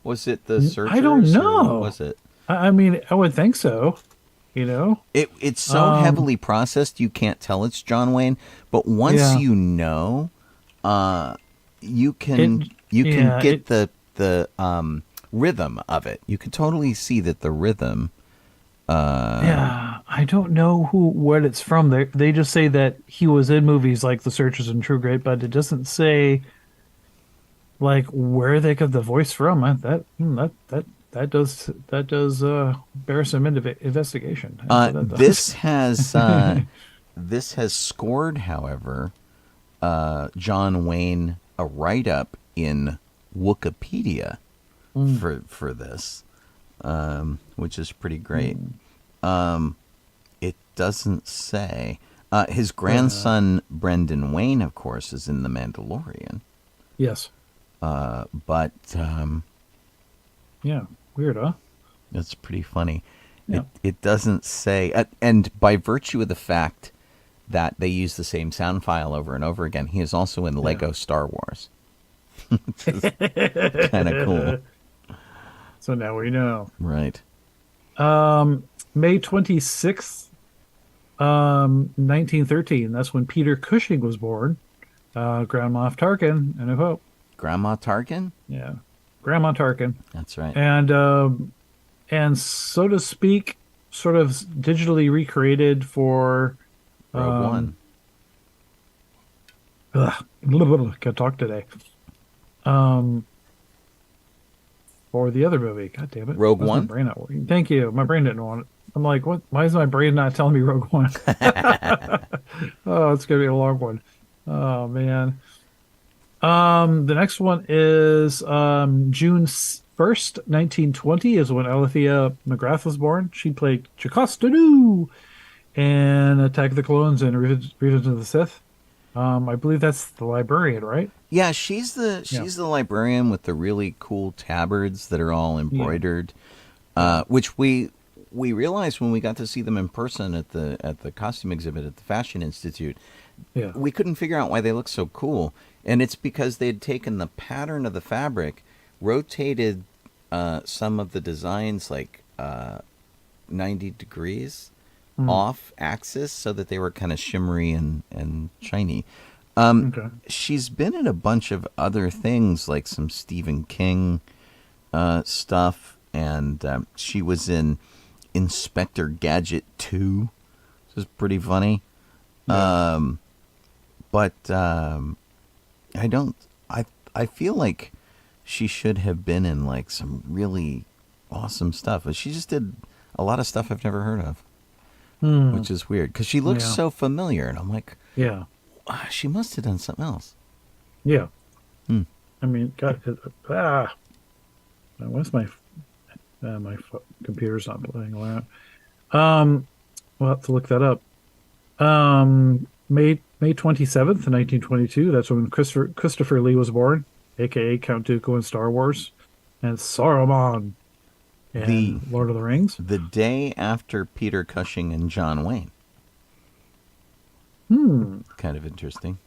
Speaker 3: Was it The Searchers?
Speaker 4: I don't know.
Speaker 3: Or was it?
Speaker 4: I mean, I would think so.
Speaker 3: It's so heavily processed you can't tell it's John Wayne. But once you know, you can get the rhythm of it. You can totally see that the rhythm.
Speaker 4: I don't know what it's from. They just say that he was in movies like The Searchers and True Grit, but it doesn't say like where they got the voice from. That does bear some investigation.
Speaker 3: This has scored, however, John Wayne a write-up in Wikipedia for this, which is pretty great. It doesn't say. His grandson, Brendan Wayne, of course, is in The Mandalorian.
Speaker 4: Yes.
Speaker 3: But
Speaker 4: Yeah. Weird, huh?
Speaker 3: That's pretty funny.
Speaker 4: Yeah.
Speaker 3: It doesn't say, and by virtue of the fact that they use the same sound file over and over again, he is also in Lego Star Wars. Which is kind of cool.
Speaker 4: So now we know.
Speaker 3: Right.
Speaker 4: May 26th, 1913. That's when Peter Cushing was born. Grand Moff Tarkin, and I hope.
Speaker 3: Grandma Tarkin?
Speaker 4: Yeah. Grandma Tarkin.
Speaker 3: That's right.
Speaker 4: And so to speak, sort of digitally recreated for
Speaker 3: Rogue One.
Speaker 4: Can't talk today. For the other movie. God damn it.
Speaker 3: Rogue
Speaker 4: Why's
Speaker 3: One?
Speaker 4: My brain not working? Thank you. My brain didn't want it. I'm like, what? Why is my brain not telling me Rogue One? Oh, it's gonna be a long one. Oh man. The next one is June 1st, 1920 is when Alethea McGrath was born. She played Jocasta Nu in Attack of the Clones and Revenge of the Sith. I believe that's the librarian, right?
Speaker 3: Yeah, she's the librarian with the really cool tabards that are all embroidered, which we realized when we got to see them in person at the costume exhibit at the Fashion Institute.
Speaker 4: Yeah.
Speaker 3: We couldn't figure out why they looked so cool, and it's because they had taken the pattern of the fabric, rotated some of the designs like 90 degrees off axis so that they were kind of shimmery and shiny.
Speaker 4: Okay.
Speaker 3: She's been in a bunch of other things, like some Stephen King stuff, and she was in Inspector Gadget 2, which is pretty funny.
Speaker 4: Yeah.
Speaker 3: But I feel like she should have been in like some really awesome stuff, but she just did a lot of stuff I've never heard of, which is weird because she looks so familiar, and I'm like,
Speaker 4: Yeah.
Speaker 3: She must have done something else.
Speaker 4: Yeah. I mean, God, what's my computer's not playing around. We'll have to look that up. May 27th, 1922. That's when Christopher Lee was born, aka Count Dooku in Star Wars, and Saruman in Lord of the Rings.
Speaker 3: The day after Peter Cushing and John Wayne. Kind of interesting.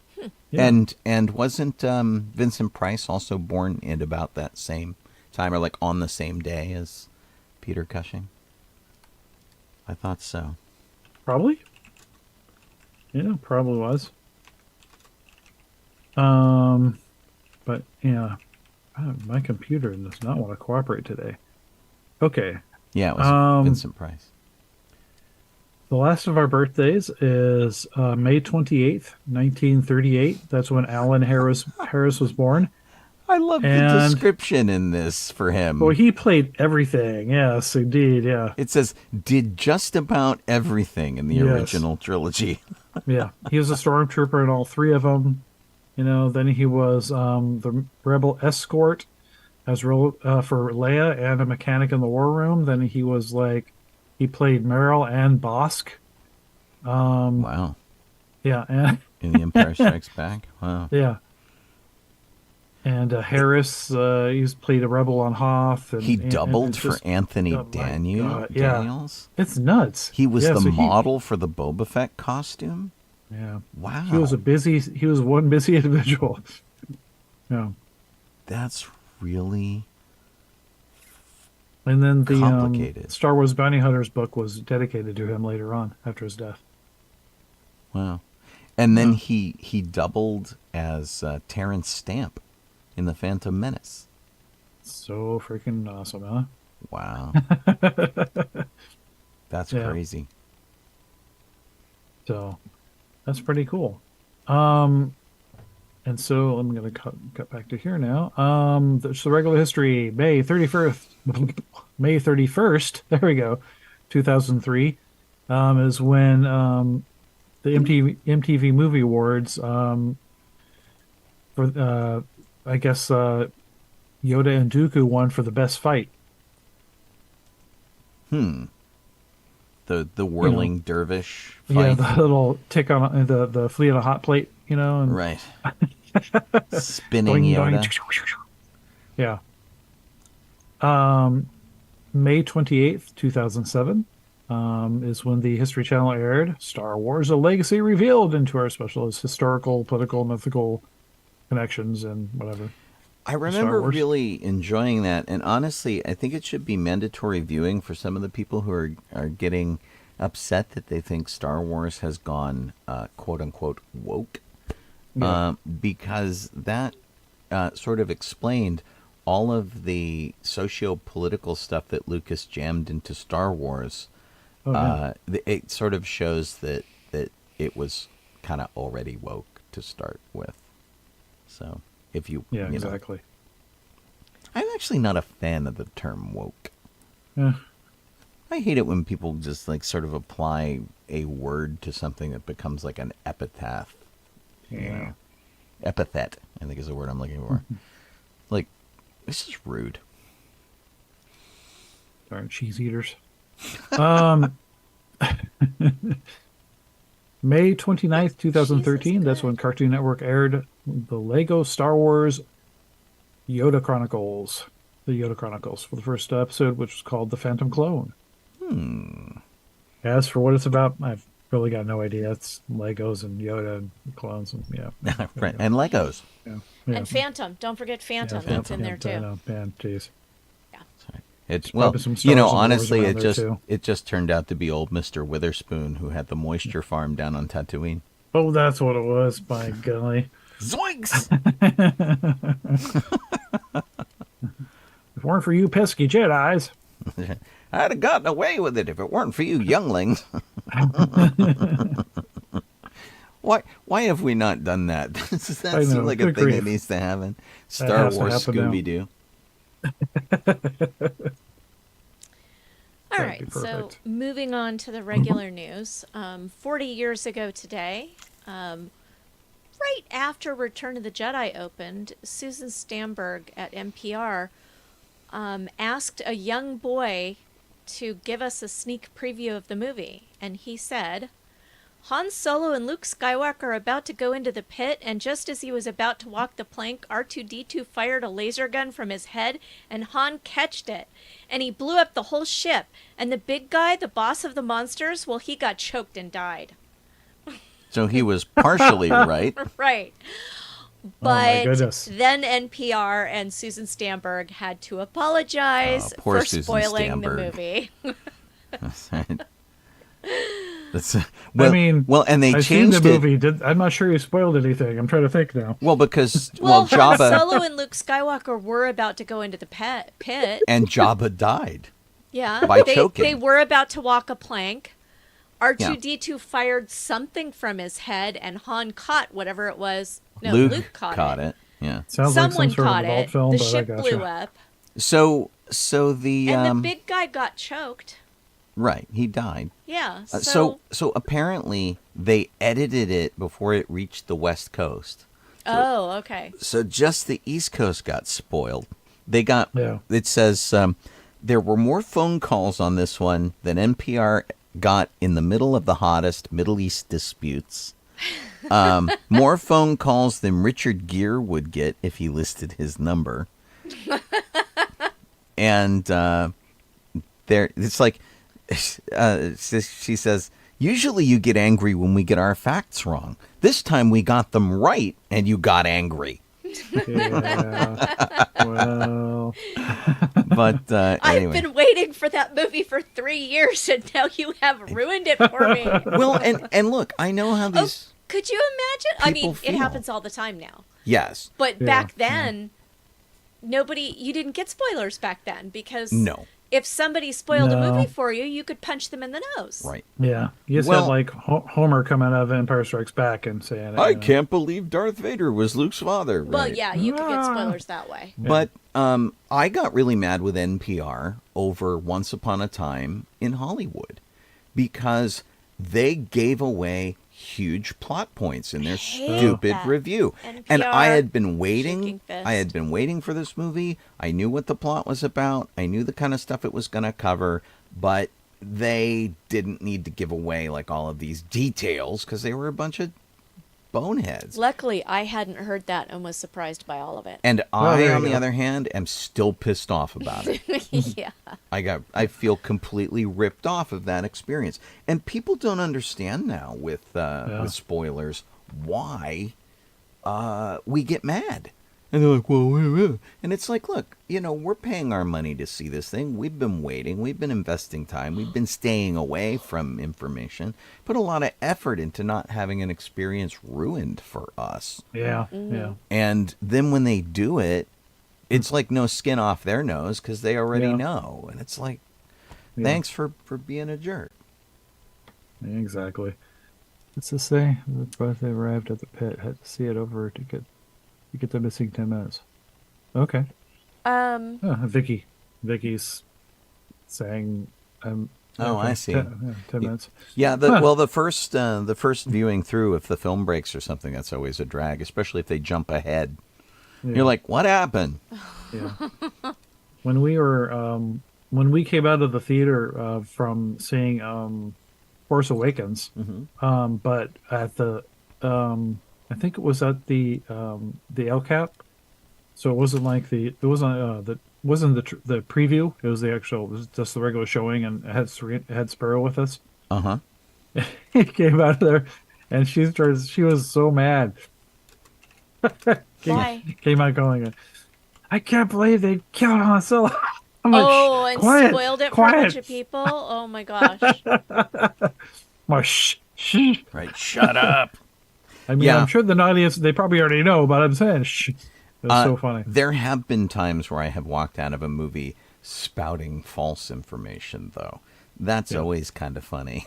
Speaker 4: Yeah.
Speaker 3: And wasn't Vincent Price also born in about that same time, or like on the same day as Peter Cushing? I thought so.
Speaker 4: Probably. Yeah, probably was. But yeah, my computer does not want to cooperate today. Okay.
Speaker 3: Yeah, it was Vincent Price.
Speaker 4: The last of our birthdays is May 28th, 1938. That's when Alan Harris was born.
Speaker 3: I love the description in this for him.
Speaker 4: Well, he played everything. Yes, indeed. Yeah.
Speaker 3: It says, did just about everything in the original trilogy.
Speaker 4: Yeah. He was a stormtrooper in all three of them. You know, then he was the rebel escort for Leia and a mechanic in the war room. Then he was he played Meryl and Bosk.
Speaker 3: Wow.
Speaker 4: Yeah. And
Speaker 3: in The Empire Strikes Back. Wow.
Speaker 4: Yeah. And Harris, he's played a rebel on Hoth. And,
Speaker 3: he doubled for Anthony Daniels.
Speaker 4: Yeah. It's nuts.
Speaker 3: He was the model for the Boba Fett costume.
Speaker 4: Yeah.
Speaker 3: Wow.
Speaker 4: He was one busy individual. Yeah.
Speaker 3: That's really
Speaker 4: And then the
Speaker 3: complicated.
Speaker 4: Star Wars Bounty Hunters book was dedicated to him later on after his death.
Speaker 3: Wow. And then he doubled as Terrence Stamp in The Phantom Menace.
Speaker 4: So freaking awesome, huh?
Speaker 3: Wow. That's crazy.
Speaker 4: So that's pretty cool. And so I'm going to cut back to here now. There's the regular history. May 31st, there we go, 2003, is when the MTV Movie Awards for I guess Yoda and Dooku won for the best fight.
Speaker 3: The whirling dervish fight.
Speaker 4: Yeah, the little tick on the flea on a hot plate, and
Speaker 3: right. Spinning Yoda.
Speaker 4: Yeah. May 28th, 2007 is when the History Channel aired Star Wars: A Legacy Revealed into our specialist historical, political, mythical connections and whatever.
Speaker 3: I remember really enjoying that, and honestly, I think it should be mandatory viewing for some of the people who are getting upset that they think Star Wars has gone quote-unquote woke, because that sort of explained all of the socio-political stuff that Lucas jammed into Star Wars. It sort of shows that it was kind of already woke to start with. So if you
Speaker 4: exactly.
Speaker 3: I'm actually not a fan of the term woke.
Speaker 4: Yeah.
Speaker 3: I hate it when people just like sort of apply a word to something that becomes like an epithet.
Speaker 4: Yeah.
Speaker 3: Epithet, I think is the word I'm looking for. Like, this is rude.
Speaker 4: Darn cheese eaters. May 29th, 2013, that's when Cartoon Network aired the Lego Star Wars Yoda Chronicles. The Yoda Chronicles for the first episode, which was called The Phantom Clone. As for what it's about, I've really got no idea. It's Legos and Yoda and clones and
Speaker 3: and Legos.
Speaker 4: Yeah.
Speaker 5: And Phantom. Don't forget Phantom. That's in there too.
Speaker 4: Jeez.
Speaker 3: It's
Speaker 4: well,
Speaker 3: honestly, it just turned out to be old Mr. Witherspoon who had the moisture farm down on Tatooine.
Speaker 4: Oh, that's what it was. By golly,
Speaker 3: zoinks!
Speaker 4: If it weren't for you pesky Jedi's,
Speaker 3: I'd have gotten away with it if it weren't for you younglings. Why have we not done that? Does that seem like a thing that needs to happen? Star Wars Scooby-Doo.
Speaker 5: All right, so moving on to the regular news. 40 years ago today, right after Return of the Jedi opened, Susan Stamberg at NPR asked a young boy to give us a sneak preview of the movie. And he said, Han Solo and Luke Skywalker are about to go into the pit, and just as he was about to walk the plank, R2-D2 fired a laser gun from his head, and Han catched it. And he blew up the whole ship. And the big guy, the boss of the monsters, well, he got choked and died.
Speaker 3: So he was partially right.
Speaker 5: Right. But then NPR and Susan Stamberg had to apologize for spoiling the movie.
Speaker 3: That's right.
Speaker 4: And they
Speaker 3: changed
Speaker 4: seen the movie. I'm not sure you spoiled anything. I'm trying to think now.
Speaker 3: Well, because
Speaker 5: Jabba, Han Solo and Luke Skywalker were about to go into the pit,
Speaker 3: and Jabba died.
Speaker 5: Yeah,
Speaker 3: by choking.
Speaker 5: They were about to walk a plank. R2-D2 fired something from his head, and Han caught whatever it was. No, Luke caught it.
Speaker 3: Yeah,
Speaker 4: sounds
Speaker 5: someone
Speaker 4: like some
Speaker 5: caught
Speaker 4: sort of
Speaker 5: it.
Speaker 4: Film,
Speaker 5: the ship blew up.
Speaker 3: So the
Speaker 5: and the big guy got choked.
Speaker 3: Right, he died.
Speaker 5: Yeah.
Speaker 3: So apparently they edited it before it reached the West Coast.
Speaker 5: Okay.
Speaker 3: So just the East Coast got spoiled. They got. It says there were more phone calls on this one than NPR got in the middle of the hottest Middle East disputes. More phone calls than Richard Gere would get if he listed his number. And it's like. She says, usually you get angry when we get our facts wrong. This time we got them right, and you got angry.
Speaker 4: Yeah. Well.
Speaker 3: But anyway.
Speaker 5: I've been waiting for that movie for 3 years, and now you have ruined it for me.
Speaker 3: Well, and look, I know how these.
Speaker 5: Could you imagine? I mean,
Speaker 3: feel.
Speaker 5: It happens all the time now.
Speaker 3: Yes.
Speaker 5: But back then, you didn't get spoilers back then because.
Speaker 3: No.
Speaker 5: If somebody spoiled a movie for you, you could punch them in the nose.
Speaker 3: Right.
Speaker 4: Yeah. You just had like Homer coming out of Empire Strikes Back and saying,
Speaker 3: I can't believe Darth Vader was Luke's father.
Speaker 5: Well,
Speaker 3: right.
Speaker 5: yeah, you could get spoilers that way.
Speaker 3: But I got really mad with NPR over Once Upon a Time in Hollywood because they gave away huge plot points in their stupid review. NPR, and I had been waiting. For this movie. I knew what the plot was about. I knew the kind of stuff it was going to cover, but they didn't need to give away like all of these details because they were a bunch of boneheads.
Speaker 5: Luckily, I hadn't heard that and was surprised by all of it.
Speaker 3: And
Speaker 4: there
Speaker 3: I,
Speaker 4: you
Speaker 3: on the
Speaker 4: go.
Speaker 3: other hand, am still pissed off about it.
Speaker 5: Yeah.
Speaker 3: I feel completely ripped off of that experience. And people don't understand now with spoilers why we get mad. And they're like, well, wait. And it's like, look, we're paying our money to see this thing. We've been waiting. We've been investing time. We've been staying away from information. Put a lot of effort into not having an experience ruined for us.
Speaker 4: Yeah, yeah.
Speaker 3: And then when they do it, it's like no skin off their nose because they already know. And it's like, thanks for being a jerk.
Speaker 4: Yeah, exactly. What's this say? Both they arrived at the pit, had to see it over to get the missing 10 minutes. Okay. Vicky's saying
Speaker 3: I see.
Speaker 4: 10 minutes.
Speaker 3: Yeah, the first viewing through, if the film breaks or something, that's always a drag, especially if they jump ahead.
Speaker 4: Yeah.
Speaker 3: You're like, what happened?
Speaker 4: Yeah. When we came out of the theater from seeing Force Awakens, but at the I think it was at the El Cap, so it wasn't like the preview. It was the actual, it was just the regular showing, and it had Sparrow with us. He came out of there, and she was so mad.
Speaker 5: Why?
Speaker 4: Came out going, I can't believe they killed Han Solo. I'm like,
Speaker 5: And
Speaker 4: quiet,
Speaker 5: spoiled it for
Speaker 4: quiet.
Speaker 5: a bunch of people? Oh my gosh.
Speaker 4: Shh.
Speaker 3: Right, shut up.
Speaker 4: I mean, I'm sure the audience, they probably already know, but I'm saying, shh. It was so funny.
Speaker 3: There have been times where I have walked out of a movie spouting false information, though. That's always kind of funny.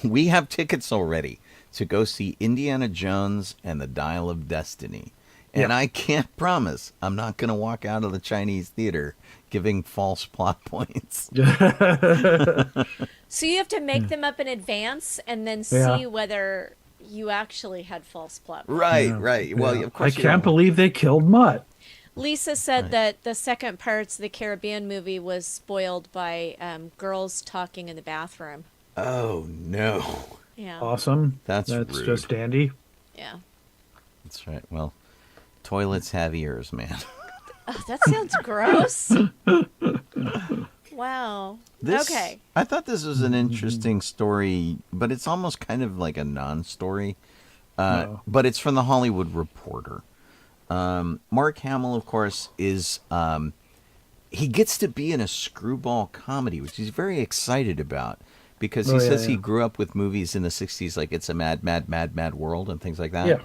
Speaker 3: We have tickets already to go see Indiana Jones and the Dial of Destiny. And I can't promise I'm not going to walk out of the Chinese theater giving false plot points.
Speaker 5: So you have to make them up in advance and then see whether you actually had false plot.
Speaker 3: Right. Well, of course.
Speaker 4: I can't believe they killed Mutt.
Speaker 5: Lisa said that the second Pirates of the Caribbean movie was spoiled by girls talking in the bathroom.
Speaker 3: Oh, no.
Speaker 5: Yeah.
Speaker 4: Awesome.
Speaker 3: That's rude.
Speaker 4: Just dandy.
Speaker 5: Yeah.
Speaker 3: That's right. Well, toilets have ears, man.
Speaker 5: Oh, that sounds gross. Wow. Okay.
Speaker 3: I thought this was an interesting story, but it's almost kind of like a non-story. But it's from the Hollywood Reporter. Mark Hamill, of course, is he gets to be in a screwball comedy, which he's very excited about because he says he grew up with movies in the 60s like It's a Mad, Mad, Mad, Mad World and things like that.
Speaker 4: Yeah.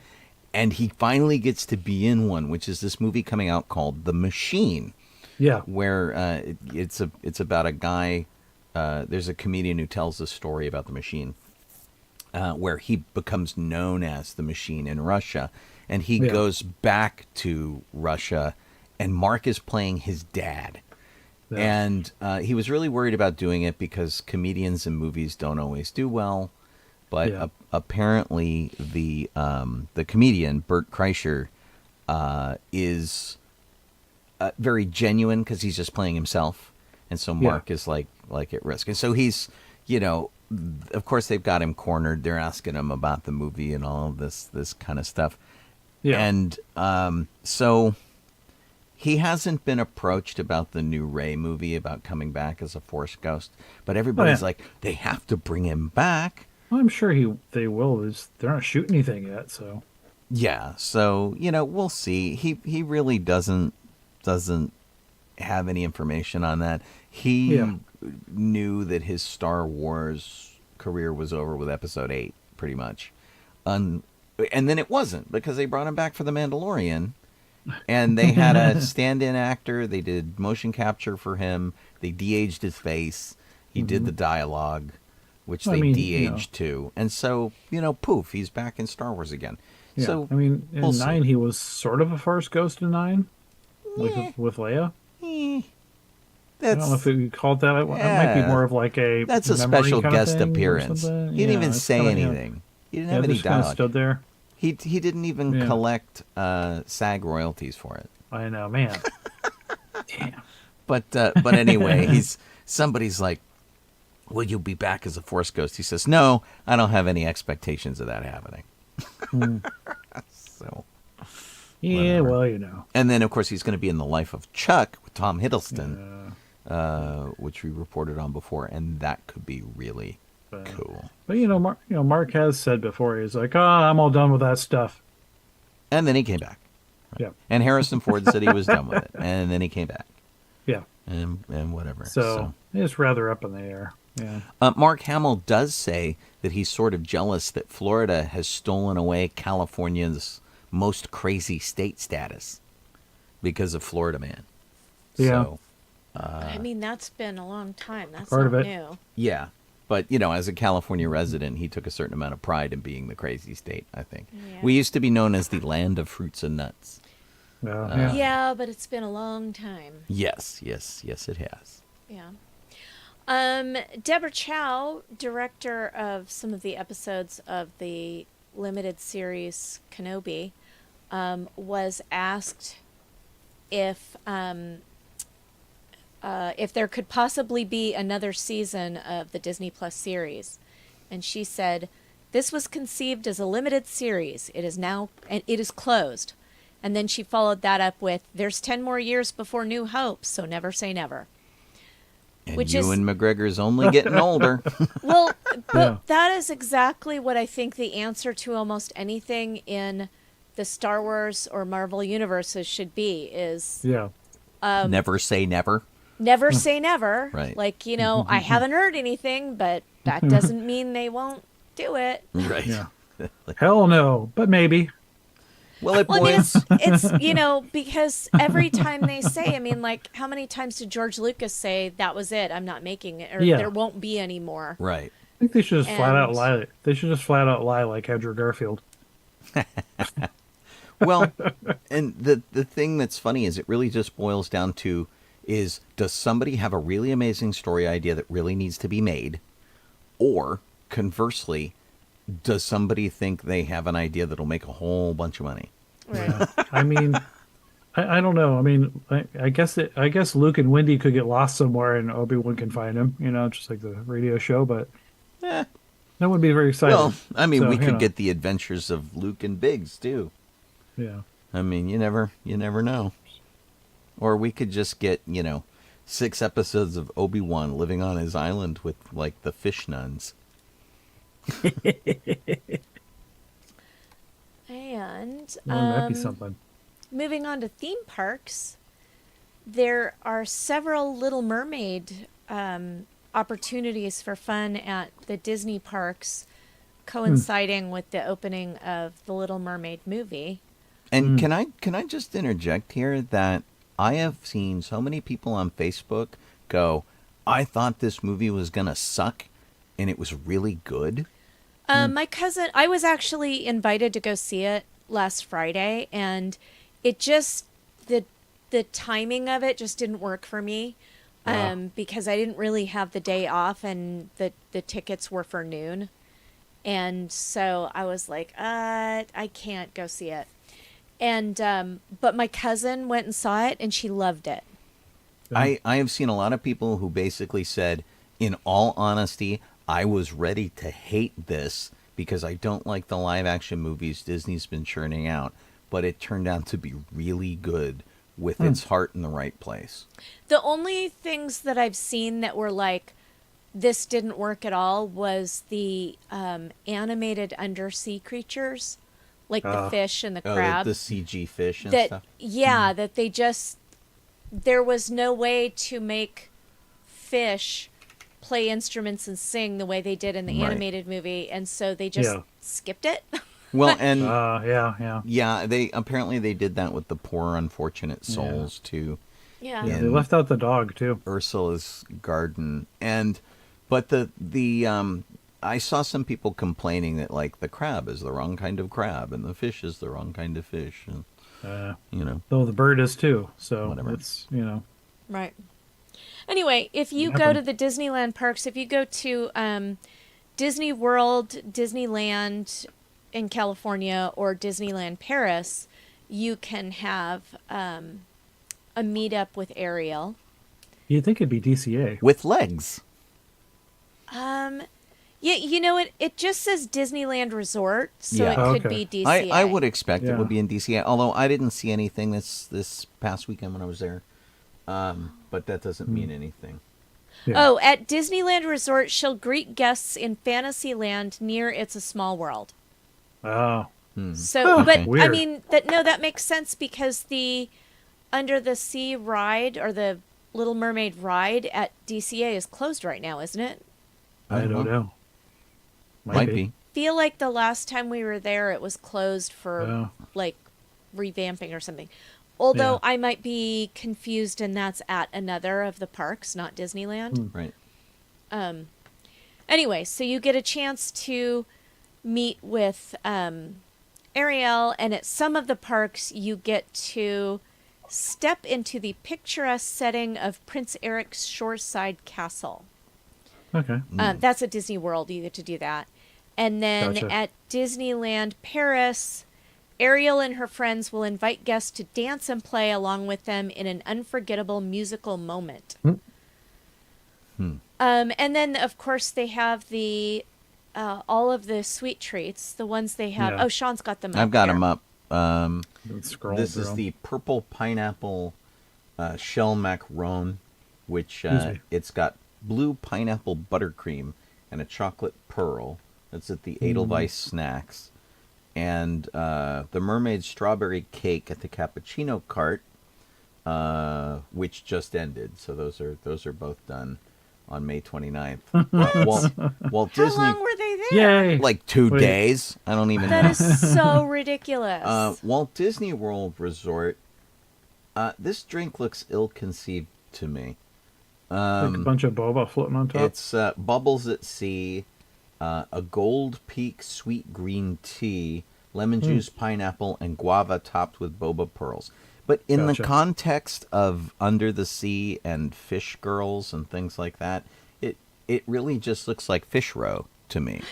Speaker 3: And he finally gets to be in one, which is this movie coming out called The Machine.
Speaker 4: Yeah.
Speaker 3: Where it's about a guy, there's a comedian who tells a story about the Machine, where he becomes known as the Machine in Russia, and he goes back to Russia, and Mark is playing his dad. Yeah. And he was really worried about doing it because comedians in movies don't always do well. But apparently the comedian, Bert Kreischer, is very genuine because he's just playing himself. And so Mark is like at risk. And so he's, of course they've got him cornered. They're asking him about the movie and all of this kind of stuff. Yeah. And so he hasn't been approached about the new Rey movie about coming back as a Force ghost. But everybody's like, they have to bring him back.
Speaker 4: Well, I'm sure they will. They're not shooting anything yet, so.
Speaker 3: Yeah, so we'll see. He really doesn't have any information on that. He knew that his Star Wars career was over with Episode 8, pretty much, and then it wasn't because they brought him back for The Mandalorian, and they had a stand-in actor. They did motion capture for him. They de-aged his face. He did the dialogue, which they de-aged too. And so, poof, he's back in Star Wars again.
Speaker 4: Yeah.
Speaker 3: So
Speaker 4: in 9, he was sort of a Force ghost in 9, with Leia. I don't know if you called that. It might be more of like a.
Speaker 3: That's a special guest appearance. He didn't even say anything. He didn't have any dialogue.
Speaker 4: Kind of stood there.
Speaker 3: He didn't even collect SAG royalties for it.
Speaker 4: I know, man. Damn.
Speaker 3: But anyway, somebody's like, will you be back as a Force ghost? He says, no, I don't have any expectations of that happening. So,
Speaker 4: Yeah,
Speaker 3: whatever.
Speaker 4: well, you know.
Speaker 3: And then, of course, he's going to be in The Life of Chuck with Tom Hiddleston, which we reported on before, and that could be really cool.
Speaker 4: But Mark has said before, he's like, I'm all done with that stuff.
Speaker 3: And then he came back.
Speaker 4: Yeah.
Speaker 3: And Harrison Ford said he was done with it, and then he came back.
Speaker 4: Yeah.
Speaker 3: And whatever.
Speaker 4: So it's rather up in the air. Yeah.
Speaker 3: Mark Hamill does say that he's sort of jealous that Florida has stolen away
Speaker 4: Yeah.
Speaker 3: California's most crazy state status because of Florida Man. So,
Speaker 5: I mean, that's been a long time. That's
Speaker 4: Part
Speaker 5: not
Speaker 4: of it.
Speaker 5: new.
Speaker 3: yeah. But, as a California resident, he took a certain amount of pride in being the crazy state, I think.
Speaker 5: Yeah.
Speaker 3: We used to be known as the land of fruits and nuts.
Speaker 4: Yeah.
Speaker 5: Yeah, but it's been a long time.
Speaker 3: Yes, it has.
Speaker 5: Yeah. Deborah Chow, director of some of the episodes of the limited series Kenobi, was asked if there could possibly be another season of the Disney Plus series, and she said, "This was conceived as a limited series. It is now, and it is closed." And then she followed that up with, "There's 10 more years before New Hope, so never say never."
Speaker 3: And
Speaker 5: Which is-
Speaker 3: Ewan McGregor's only getting older.
Speaker 5: Well, but
Speaker 4: Yeah.
Speaker 5: that is exactly what I think the answer to almost anything in the Star Wars or Marvel universes should be is
Speaker 4: Yeah.
Speaker 3: Never say never.
Speaker 5: never say never.
Speaker 3: Right.
Speaker 5: Like, I haven't heard anything, but that doesn't mean they won't do it.
Speaker 3: Right.
Speaker 4: Yeah. Hell no, but maybe.
Speaker 3: Well, it
Speaker 5: Well, I mean,
Speaker 3: boils.
Speaker 5: it's because every time they say, I mean, like, how many times did George Lucas say, that was it, I'm not making it, or
Speaker 4: Yeah.
Speaker 5: there won't be any more?
Speaker 3: Right.
Speaker 4: I think they should just flat out
Speaker 5: And-
Speaker 4: lie. They should just flat out lie like Andrew Garfield.
Speaker 3: Well, and the thing that's funny is it really just boils down to is, does somebody have a really amazing story idea that really needs to be made? Or conversely, does somebody think they have an idea that'll make a whole bunch of money?
Speaker 5: Right.
Speaker 4: I mean, I don't know. I mean, I guess Luke and Wendy could get lost somewhere, and Obi-Wan can find him. Just like the radio show. But that would be very exciting.
Speaker 3: Well, I mean,
Speaker 4: So,
Speaker 3: we could get the adventures of Luke and Biggs too.
Speaker 4: Yeah.
Speaker 3: I mean, you never know. Or we could just get, 6 episodes of Obi-Wan living on his island with, like, the fish nuns.
Speaker 5: And
Speaker 4: Well, that'd be something.
Speaker 5: moving on to theme parks, there are several Little Mermaid opportunities for fun at the Disney parks, coinciding with the opening of the Little Mermaid movie.
Speaker 3: And can I just interject here that I have seen so many people on Facebook go, I thought this movie was going to suck, and it was really good.
Speaker 5: My cousin, I was actually invited to go see it last Friday, and it just, the timing of it just didn't work for me, because I didn't really have the day off, and the tickets were for noon. And so I was like, I can't go see it. And, but my cousin went and saw it, and she loved it.
Speaker 3: I have seen a lot of people who basically said, in all honesty, I was ready to hate this because I don't like the live action movies Disney's been churning out, but it turned out to be really good with its heart in the right place.
Speaker 5: The only things that I've seen that were like, this didn't work at all was the animated undersea creatures, like the fish and the crab.
Speaker 3: The CG fish and
Speaker 5: that
Speaker 3: stuff.
Speaker 5: yeah, that they just, there was no way to make fish play instruments and sing the way they did in the
Speaker 3: Right.
Speaker 5: animated movie, and so they just skipped it.
Speaker 3: Well, and
Speaker 4: Yeah.
Speaker 3: they apparently they did that with the Poor Unfortunate Souls too.
Speaker 5: Yeah.
Speaker 4: Yeah,
Speaker 3: And
Speaker 4: they left out the dog too.
Speaker 3: Ursula's Garden, but I saw some people complaining that like the crab is the wrong kind of crab and the fish is the wrong kind of fish, and
Speaker 4: Though the bird is too. So
Speaker 3: Whatever.
Speaker 4: it's
Speaker 5: Right. Anyway, if you go to the Disneyland parks, if you go to Disney World, Disneyland in California, or Disneyland Paris, you can have a meetup with Ariel.
Speaker 4: you'd think it'd be DCA.
Speaker 3: with legs.
Speaker 5: Yeah, you know, it just says Disneyland Resort, so
Speaker 3: Yeah.
Speaker 5: it
Speaker 4: Oh,
Speaker 5: could
Speaker 4: okay.
Speaker 5: be DCA.
Speaker 3: I would expect it
Speaker 4: Yeah.
Speaker 3: would be in DCA, although I didn't see anything this past weekend when I was there. But that doesn't mean anything.
Speaker 4: Yeah.
Speaker 5: Oh, at Disneyland Resort, she'll greet guests in Fantasyland near It's a Small World.
Speaker 4: Oh.
Speaker 5: So,
Speaker 3: Okay.
Speaker 5: but I
Speaker 4: Weird.
Speaker 5: mean, that makes sense because the Under the Sea ride or the Little Mermaid ride at DCA is closed right now, isn't it?
Speaker 4: I don't know.
Speaker 3: Might be.
Speaker 5: Feel like the last time we were there, it was closed for
Speaker 4: Oh.
Speaker 5: like revamping or something. Although
Speaker 4: Yeah.
Speaker 5: I might be confused, and that's at another of the parks, not Disneyland.
Speaker 3: Right.
Speaker 5: Anyway, so you get a chance to meet with Ariel, and at some of the parks, you get to step into the picturesque setting of Prince Eric's shoreside castle.
Speaker 4: Okay.
Speaker 5: That's at Disney World. You get to do that. And then
Speaker 4: Gotcha.
Speaker 5: at Disneyland Paris, Ariel and her friends will invite guests to dance and play along with them in an unforgettable musical moment. And then, of course, they have the all of the sweet treats, the ones they have.
Speaker 4: Yeah.
Speaker 5: Oh, Sean's got them up
Speaker 3: I've got
Speaker 5: here.
Speaker 3: them up.
Speaker 4: Let's scroll
Speaker 3: This
Speaker 4: through
Speaker 3: is
Speaker 4: 'em.
Speaker 3: the purple pineapple shell macaron, which
Speaker 4: Excuse me.
Speaker 3: it's got blue pineapple buttercream and a chocolate pearl. That's at the Edelweiss Snacks. And the mermaid strawberry cake at the cappuccino cart, which just ended. So those are both done on May 29th. Walt
Speaker 5: How
Speaker 3: Disney,
Speaker 5: long were they there?
Speaker 4: Yay!
Speaker 3: like 2
Speaker 4: Wait.
Speaker 3: days. I don't even
Speaker 5: That
Speaker 3: know.
Speaker 5: is so ridiculous.
Speaker 3: Walt Disney World Resort. This drink looks ill-conceived to me.
Speaker 4: Like a bunch of boba floating on top.
Speaker 3: It's bubbles at sea, a Gold Peak sweet green tea, lemon juice, pineapple, and guava topped with boba pearls. But in
Speaker 4: Gotcha.
Speaker 3: the context of Under the Sea and Fish Girls and things like that, it really just looks like fish roe to me.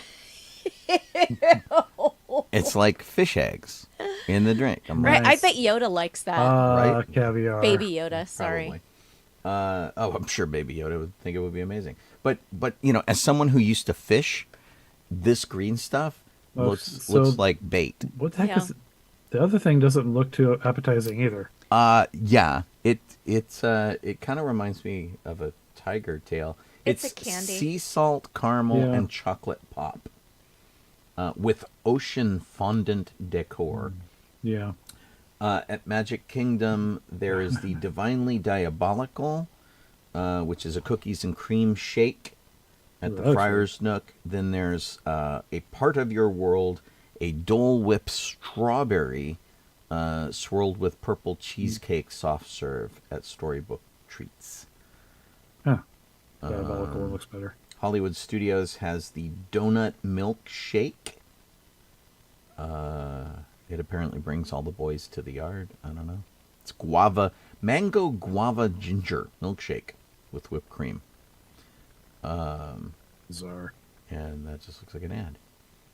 Speaker 3: It's like fish eggs in the drink. I'm
Speaker 5: Right?
Speaker 3: like,
Speaker 5: I bet Yoda likes that.
Speaker 3: Right?
Speaker 4: Caviar.
Speaker 5: Baby Yoda, sorry.
Speaker 3: Probably. I'm sure Baby Yoda would think it would be amazing. But you know, as someone who used to fish, this green stuff
Speaker 4: Oh,
Speaker 3: looks
Speaker 4: so-
Speaker 3: like bait.
Speaker 4: What the heck
Speaker 5: Yeah.
Speaker 4: is it? The other thing doesn't look too appetizing either.
Speaker 3: Yeah, it kind of reminds me of a tiger tail.
Speaker 5: It's a candy.
Speaker 3: Sea salt, caramel,
Speaker 4: Yeah.
Speaker 3: and chocolate pop, with ocean fondant decor.
Speaker 4: Yeah.
Speaker 3: At Magic Kingdom, there is the Divinely Diabolical, which is a cookies and cream shake at the
Speaker 4: That's
Speaker 3: Friar's Nook. Then there's a Part of Your World, a Dole Whip strawberry swirled with purple cheesecake soft serve at Storybook Treats.
Speaker 4: Huh. Diabolical looks better.
Speaker 3: Hollywood Studios has the Donut Milkshake. It apparently brings all the boys to the yard. I don't know. It's mango guava ginger milkshake with whipped cream.
Speaker 4: Bizarre.
Speaker 3: And that just looks like an ad.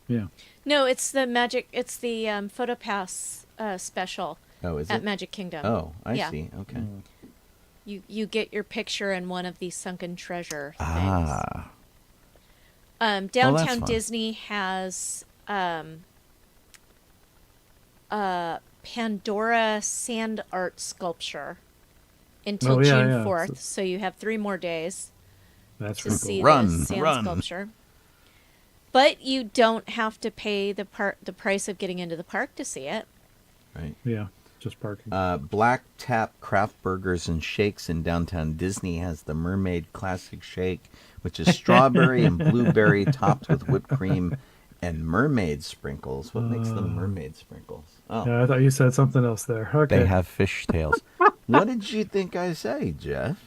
Speaker 4: Yeah.
Speaker 5: No, it's the PhotoPass special
Speaker 3: Oh, is
Speaker 5: at
Speaker 3: it?
Speaker 5: Magic Kingdom.
Speaker 3: Oh, I
Speaker 5: Yeah.
Speaker 3: see. Okay.
Speaker 5: You get your picture in one of these sunken treasure things.
Speaker 3: Ah.
Speaker 5: Downtown
Speaker 3: fun.
Speaker 5: Disney has Pandora sand art sculpture until
Speaker 4: Oh, yeah,
Speaker 5: June
Speaker 4: yeah.
Speaker 5: 4th. So you have 3 more days
Speaker 4: That's
Speaker 5: to
Speaker 4: pretty
Speaker 5: see
Speaker 4: cool.
Speaker 3: Run,
Speaker 5: the sand
Speaker 3: run.
Speaker 5: sculpture. But you don't have to pay the price of getting into the park to see it.
Speaker 3: Right.
Speaker 4: Yeah. Just parking.
Speaker 3: Black Tap Craft Burgers and Shakes in downtown Disney has the Mermaid Classic Shake, which is strawberry and blueberry topped with whipped cream and mermaid sprinkles. What makes them mermaid sprinkles? Oh,
Speaker 4: Yeah, I thought you said something else there. Okay.
Speaker 3: they have fish tails. What did you think I say, Jeff?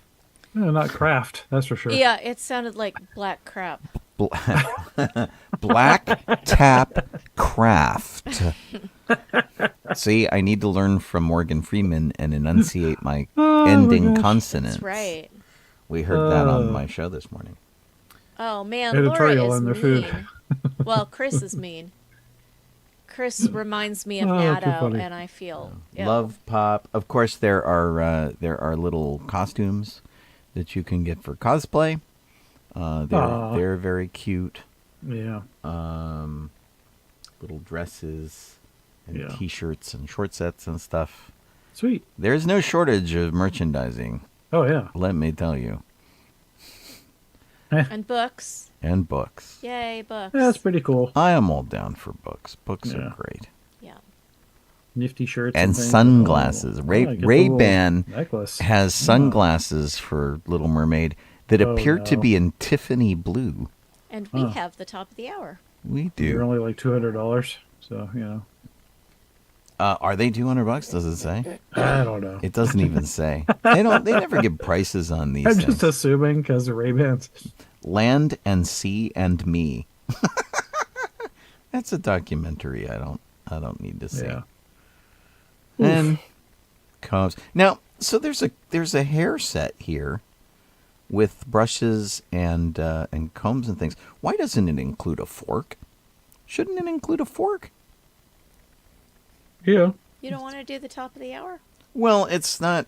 Speaker 4: No, not craft, that's for sure.
Speaker 5: Yeah, it sounded like black crap.
Speaker 3: Black Tap Craft. See, I need to learn from Morgan Freeman and enunciate my ending consonants.
Speaker 5: That's right.
Speaker 3: We heard that on my show this morning.
Speaker 5: Oh man,
Speaker 4: Editorial
Speaker 5: Laura is
Speaker 4: on their
Speaker 5: mean.
Speaker 4: food.
Speaker 5: Well, Chris is mean. Chris reminds me of
Speaker 4: Oh, too
Speaker 5: Natto,
Speaker 4: funny.
Speaker 5: and I feel ill.
Speaker 3: Love Pop. Of course, there are little costumes that you can get for cosplay.
Speaker 4: Aw.
Speaker 3: They're very cute.
Speaker 4: Yeah.
Speaker 3: Little dresses and
Speaker 4: Yeah.
Speaker 3: T-shirts and short sets and stuff.
Speaker 4: Sweet.
Speaker 3: There's no shortage of merchandising,
Speaker 4: Oh yeah.
Speaker 3: let me tell you.
Speaker 5: And books.
Speaker 3: And books.
Speaker 5: Yay, books.
Speaker 4: Yeah, that's pretty cool.
Speaker 3: I am all down for books. Books
Speaker 4: Yeah.
Speaker 3: are great.
Speaker 5: Yeah.
Speaker 4: Nifty shirts
Speaker 3: And
Speaker 4: things.
Speaker 3: sunglasses.
Speaker 4: Oh,
Speaker 3: Ray
Speaker 4: get the
Speaker 3: Ray-Ban
Speaker 4: little necklace.
Speaker 3: has sunglasses for Little Mermaid that
Speaker 4: Oh,
Speaker 3: appear to
Speaker 4: no.
Speaker 3: be in Tiffany blue.
Speaker 5: And we have the top of the hour.
Speaker 3: We
Speaker 4: They're
Speaker 3: do.
Speaker 4: only like $200, so you know.
Speaker 3: Are they $200? Does it say?
Speaker 4: I don't know.
Speaker 3: It doesn't even say. They don't. They never give prices on these
Speaker 4: I'm
Speaker 3: things.
Speaker 4: just assuming because the Ray-Bans.
Speaker 3: Land and Sea and Me. That's a documentary. I don't need to see.
Speaker 4: Yeah.
Speaker 3: And combs. Now, so there's a hair set here with brushes and combs and things. Why doesn't it include a fork? Shouldn't it include a fork?
Speaker 4: Yeah.
Speaker 5: You don't want to do the top of the hour?
Speaker 3: Well, it's not.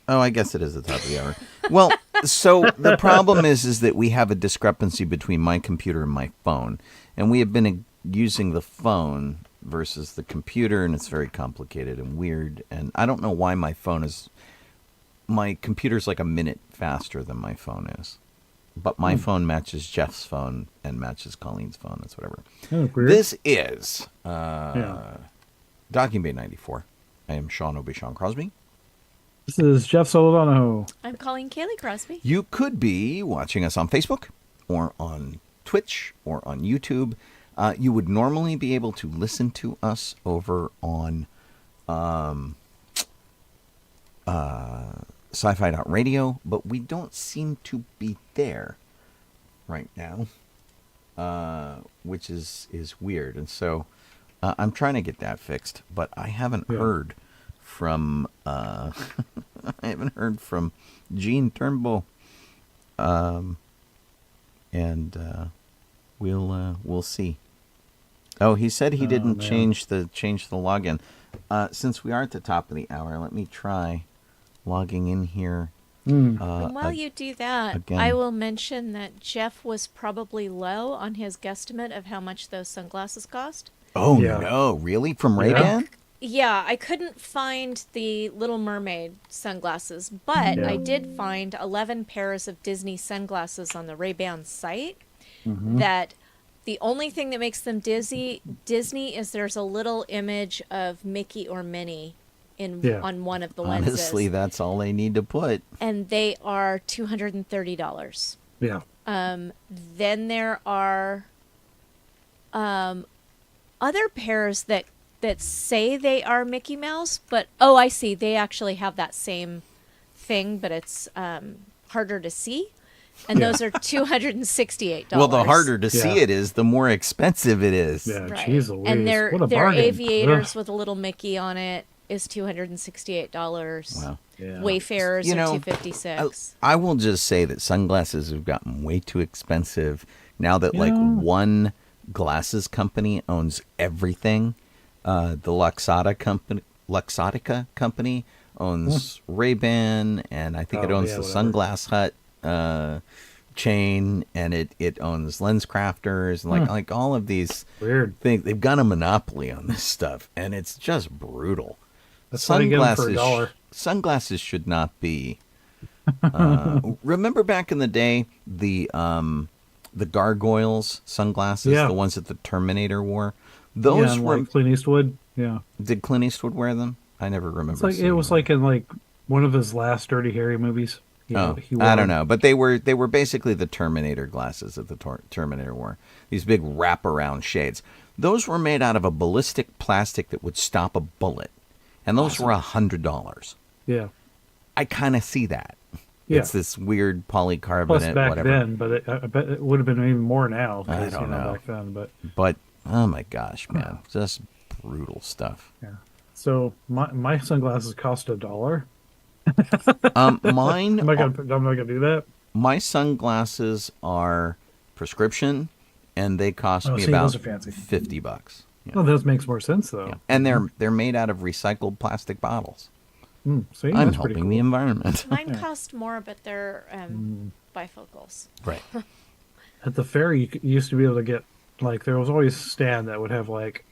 Speaker 3: Oh, I guess it is the top of the hour. Well, so the problem is that we have a discrepancy between my computer and my phone, and we have been using the phone versus the computer, and it's very complicated and weird. And I don't know why my computer's like a minute faster than my phone is, but my phone matches Jeff's phone and matches Colleen's phone. That's whatever.
Speaker 4: Oh, weird.
Speaker 3: This is
Speaker 4: Yeah.
Speaker 3: DB94. I am Sean Obi-Shawn Crosby.
Speaker 4: This is Jeff Solo Donoho.
Speaker 5: I'm calling Kaylee Crosby.
Speaker 3: You could be watching us on Facebook or on Twitch or on YouTube. You would normally be able to listen to us over on sci-fi.radio, but we don't seem to be there right now, which is weird. And so I'm trying to get that fixed, but I haven't heard from I haven't heard from Gene Turnbull, and we'll see. Oh, he said he didn't change the login. Since we are at the top of the hour, let me try logging in here.
Speaker 5: And while you do that,
Speaker 3: again.
Speaker 5: I will mention that Jeff was probably low on his guesstimate of how much those sunglasses cost.
Speaker 3: Oh
Speaker 4: Yeah.
Speaker 3: no, really? From Ray-Ban?
Speaker 5: Yeah, I couldn't find the Little Mermaid sunglasses, but I did find 11 pairs of Disney sunglasses on the Ray-Ban site. That the only thing that makes them Disney is there's a little image of Mickey or Minnie on one of the lenses.
Speaker 3: Honestly, that's all they need to put.
Speaker 5: And they are $230.
Speaker 4: Yeah.
Speaker 5: Then there are other pairs that say they are Mickey Mouse, but I see. They actually have that same thing, but it's harder to see. And those are $268.
Speaker 3: Well, the harder to see
Speaker 4: Yeah.
Speaker 3: it is, the more expensive it is.
Speaker 4: Yeah.
Speaker 5: Right.
Speaker 4: Jeez Louise.
Speaker 5: And their
Speaker 4: What a bargain.
Speaker 5: aviators
Speaker 4: Ugh.
Speaker 5: with a little Mickey on it is $268.
Speaker 3: Wow.
Speaker 4: Yeah.
Speaker 5: Wayfarers
Speaker 3: You
Speaker 5: are
Speaker 3: know,
Speaker 5: $256.
Speaker 3: I will just say that sunglasses have gotten way too expensive now that like
Speaker 4: Yeah.
Speaker 3: one glasses company owns everything. The Luxottica company owns Ray-Ban, and I think it
Speaker 4: Oh,
Speaker 3: owns
Speaker 4: yeah,
Speaker 3: the
Speaker 4: whatever.
Speaker 3: Sunglass Hut chain, and it owns Lens Crafters, and like all of these
Speaker 4: Weird.
Speaker 3: things. They've got a monopoly on this stuff, and it's just brutal.
Speaker 4: That's why you get them for $1.
Speaker 3: Sunglasses should not be. Remember back in the day, the gargoyles sunglasses,
Speaker 4: Yeah.
Speaker 3: the ones that the Terminator wore. Those
Speaker 4: yeah,
Speaker 3: were.
Speaker 4: like Clint Eastwood. Yeah.
Speaker 3: Did Clint Eastwood wear them? I never remember.
Speaker 4: It's like it
Speaker 3: seeing
Speaker 4: was
Speaker 3: them.
Speaker 4: like in like one of his last Dirty Harry movies. You know, he wore
Speaker 3: I don't
Speaker 4: them.
Speaker 3: know, but they were basically the Terminator glasses that the Terminator wore. These big wraparound shades. Those were made out of a ballistic plastic that would stop a bullet, and those were $100.
Speaker 4: Yeah.
Speaker 3: I kind of see that.
Speaker 4: Yeah.
Speaker 3: It's this weird polycarbonate,
Speaker 4: Plus back
Speaker 3: whatever.
Speaker 4: then, but I bet it would have been even more now. 'Cause,
Speaker 3: I don't know.
Speaker 4: Back then, but
Speaker 3: But oh my gosh, man, just brutal stuff.
Speaker 4: yeah. So my sunglasses cost $1.
Speaker 3: Mine,
Speaker 4: I'm not gonna do that.
Speaker 3: my sunglasses are prescription, and they cost me
Speaker 4: see,
Speaker 3: about
Speaker 4: those are fancy.
Speaker 3: $50. Yeah.
Speaker 4: Well, this makes more sense though.
Speaker 3: Yeah. And they're made out of recycled plastic bottles.
Speaker 4: See,
Speaker 3: I'm
Speaker 4: that's pretty
Speaker 3: helping
Speaker 4: cool.
Speaker 3: the environment.
Speaker 5: Mine cost more, but they're bifocals.
Speaker 3: Right.
Speaker 4: at the fair, you used to be able to get, like, there was always a stand that would have, like,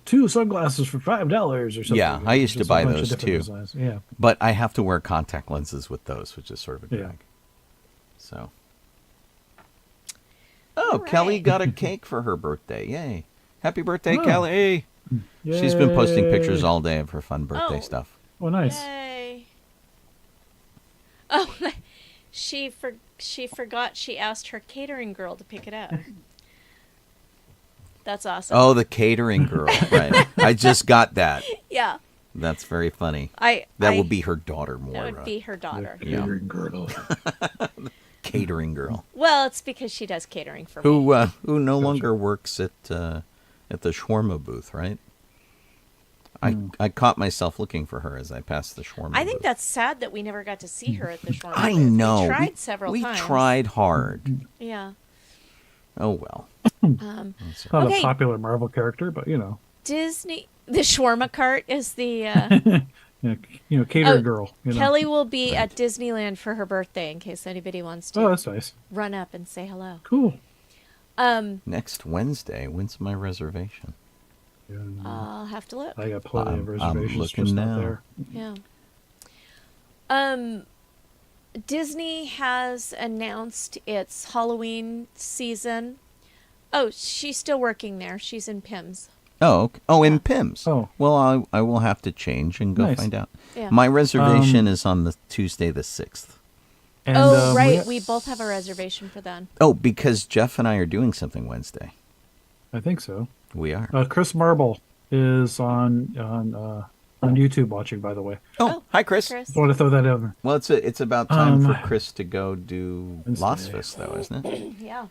Speaker 4: 2 sunglasses for $5 or something.
Speaker 3: Yeah, I used to
Speaker 4: Just a
Speaker 3: buy
Speaker 4: bunch of
Speaker 3: those
Speaker 4: different
Speaker 3: too.
Speaker 4: designs. Yeah.
Speaker 3: But I have to wear contact lenses with those, which is sort of a
Speaker 4: Yeah.
Speaker 3: drag. So. Oh,
Speaker 5: All
Speaker 3: Kelly
Speaker 5: right.
Speaker 3: got a cake for her birthday. Yay. Happy birthday,
Speaker 4: Oh.
Speaker 3: Kelly. She's been posting pictures
Speaker 4: Yay.
Speaker 3: all day of her fun birthday
Speaker 5: Oh.
Speaker 3: stuff.
Speaker 4: Oh, nice.
Speaker 5: Yay. Oh, she forgot she asked her catering girl to pick it up. That's awesome.
Speaker 3: Oh, the catering girl. Right. I just got that.
Speaker 5: Yeah.
Speaker 3: That's very funny.
Speaker 5: That
Speaker 3: That will be her daughter,
Speaker 5: That
Speaker 3: Moira.
Speaker 5: would be her daughter.
Speaker 3: Yeah.
Speaker 4: Catering girdle.
Speaker 3: Catering girl.
Speaker 5: Well, it's because she does catering for me.
Speaker 3: Who no longer works at the shawarma booth, right? I caught myself looking for her as I passed the shawarma
Speaker 5: I think
Speaker 3: booth.
Speaker 5: that's sad that we never got to see her at the shawarma
Speaker 3: I
Speaker 5: booth.
Speaker 3: know.
Speaker 5: We tried several
Speaker 3: we
Speaker 5: times.
Speaker 3: tried hard.
Speaker 5: Yeah.
Speaker 3: Oh well.
Speaker 4: It's not
Speaker 5: Okay.
Speaker 4: a popular Marvel character, but
Speaker 5: Disney. The shawarma cart is the.
Speaker 4: cater girl.
Speaker 5: Kelly will be at Disneyland for her birthday in case anybody wants to
Speaker 4: Oh, that's nice.
Speaker 5: run up and say hello.
Speaker 4: Cool.
Speaker 3: Next Wednesday. When's my reservation?
Speaker 5: I'll have to look.
Speaker 4: I got plenty of
Speaker 3: I'm
Speaker 4: reservations
Speaker 3: looking
Speaker 4: just
Speaker 3: now.
Speaker 4: out there.
Speaker 5: Yeah. Disney has announced its Halloween season. Oh, she's still working there. She's in PIMS.
Speaker 3: Oh, okay. Oh, in Pims.
Speaker 4: Oh.
Speaker 3: Well, I will have to change and go
Speaker 4: Nice.
Speaker 3: find out.
Speaker 5: Yeah.
Speaker 3: My reservation is on the Tuesday the 6th.
Speaker 4: And,
Speaker 5: Right. We both have a reservation for then.
Speaker 3: Oh, because Jeff and I are doing something Wednesday.
Speaker 4: I think so.
Speaker 3: We are.
Speaker 4: Chris Marble is on YouTube watching, by the way.
Speaker 3: Oh, hi, Chris.
Speaker 5: Chris.
Speaker 4: I want to throw that in there.
Speaker 3: Well, it's about time for
Speaker 4: Um,
Speaker 3: Chris to go do
Speaker 4: Wednesday.
Speaker 3: Lost Fist, though, isn't it?
Speaker 5: Yeah.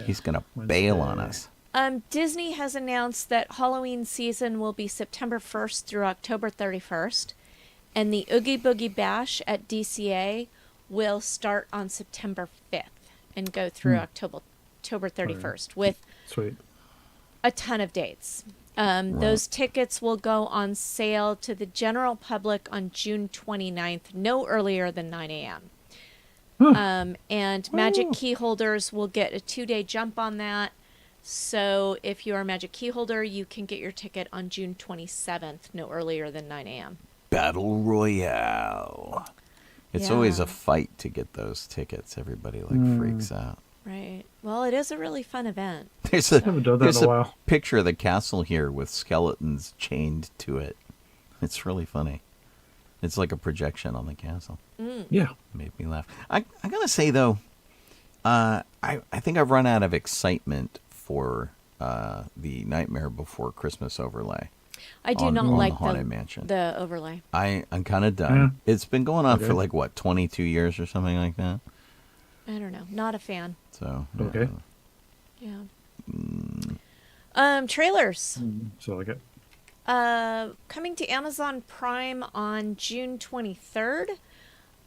Speaker 3: He's going to bail on
Speaker 4: Wednesday.
Speaker 3: us.
Speaker 5: Disney has announced that Halloween season will be September 1st through October 31st, and the Oogie Boogie Bash at DCA will start on September 5th and go through October 31st with
Speaker 4: Sweet.
Speaker 5: a ton of dates. Those tickets will go on sale to the general public on June 29th, no earlier than 9 a.m. And Magic Key holders will get a 2-day jump on that. So if you're a Magic Key holder, you can get your ticket on June 27th, no earlier than 9 a.m.
Speaker 3: Battle Royale. It's
Speaker 5: Yeah.
Speaker 3: always a fight to get those tickets. Everybody freaks out.
Speaker 5: Right. Well, it is a really fun event.
Speaker 3: There's a,
Speaker 4: haven't done that
Speaker 3: there's
Speaker 4: in a while.
Speaker 3: picture of the castle here with skeletons chained to it. It's really funny. It's like a projection on the castle.
Speaker 4: Yeah.
Speaker 3: Made me laugh. I gotta say though, I think I've run out of excitement for the Nightmare Before Christmas overlay.
Speaker 5: I do
Speaker 3: on
Speaker 5: not
Speaker 3: the
Speaker 5: like
Speaker 3: Haunted Mansion.
Speaker 5: the overlay.
Speaker 3: I'm kind of done. It's been going on for
Speaker 4: Okay.
Speaker 3: like what 22 years or something like that.
Speaker 5: I don't know. Not a fan.
Speaker 3: So
Speaker 4: Okay.
Speaker 5: Yeah. Trailers.
Speaker 4: So like it.
Speaker 5: Coming to Amazon Prime on June 23rd.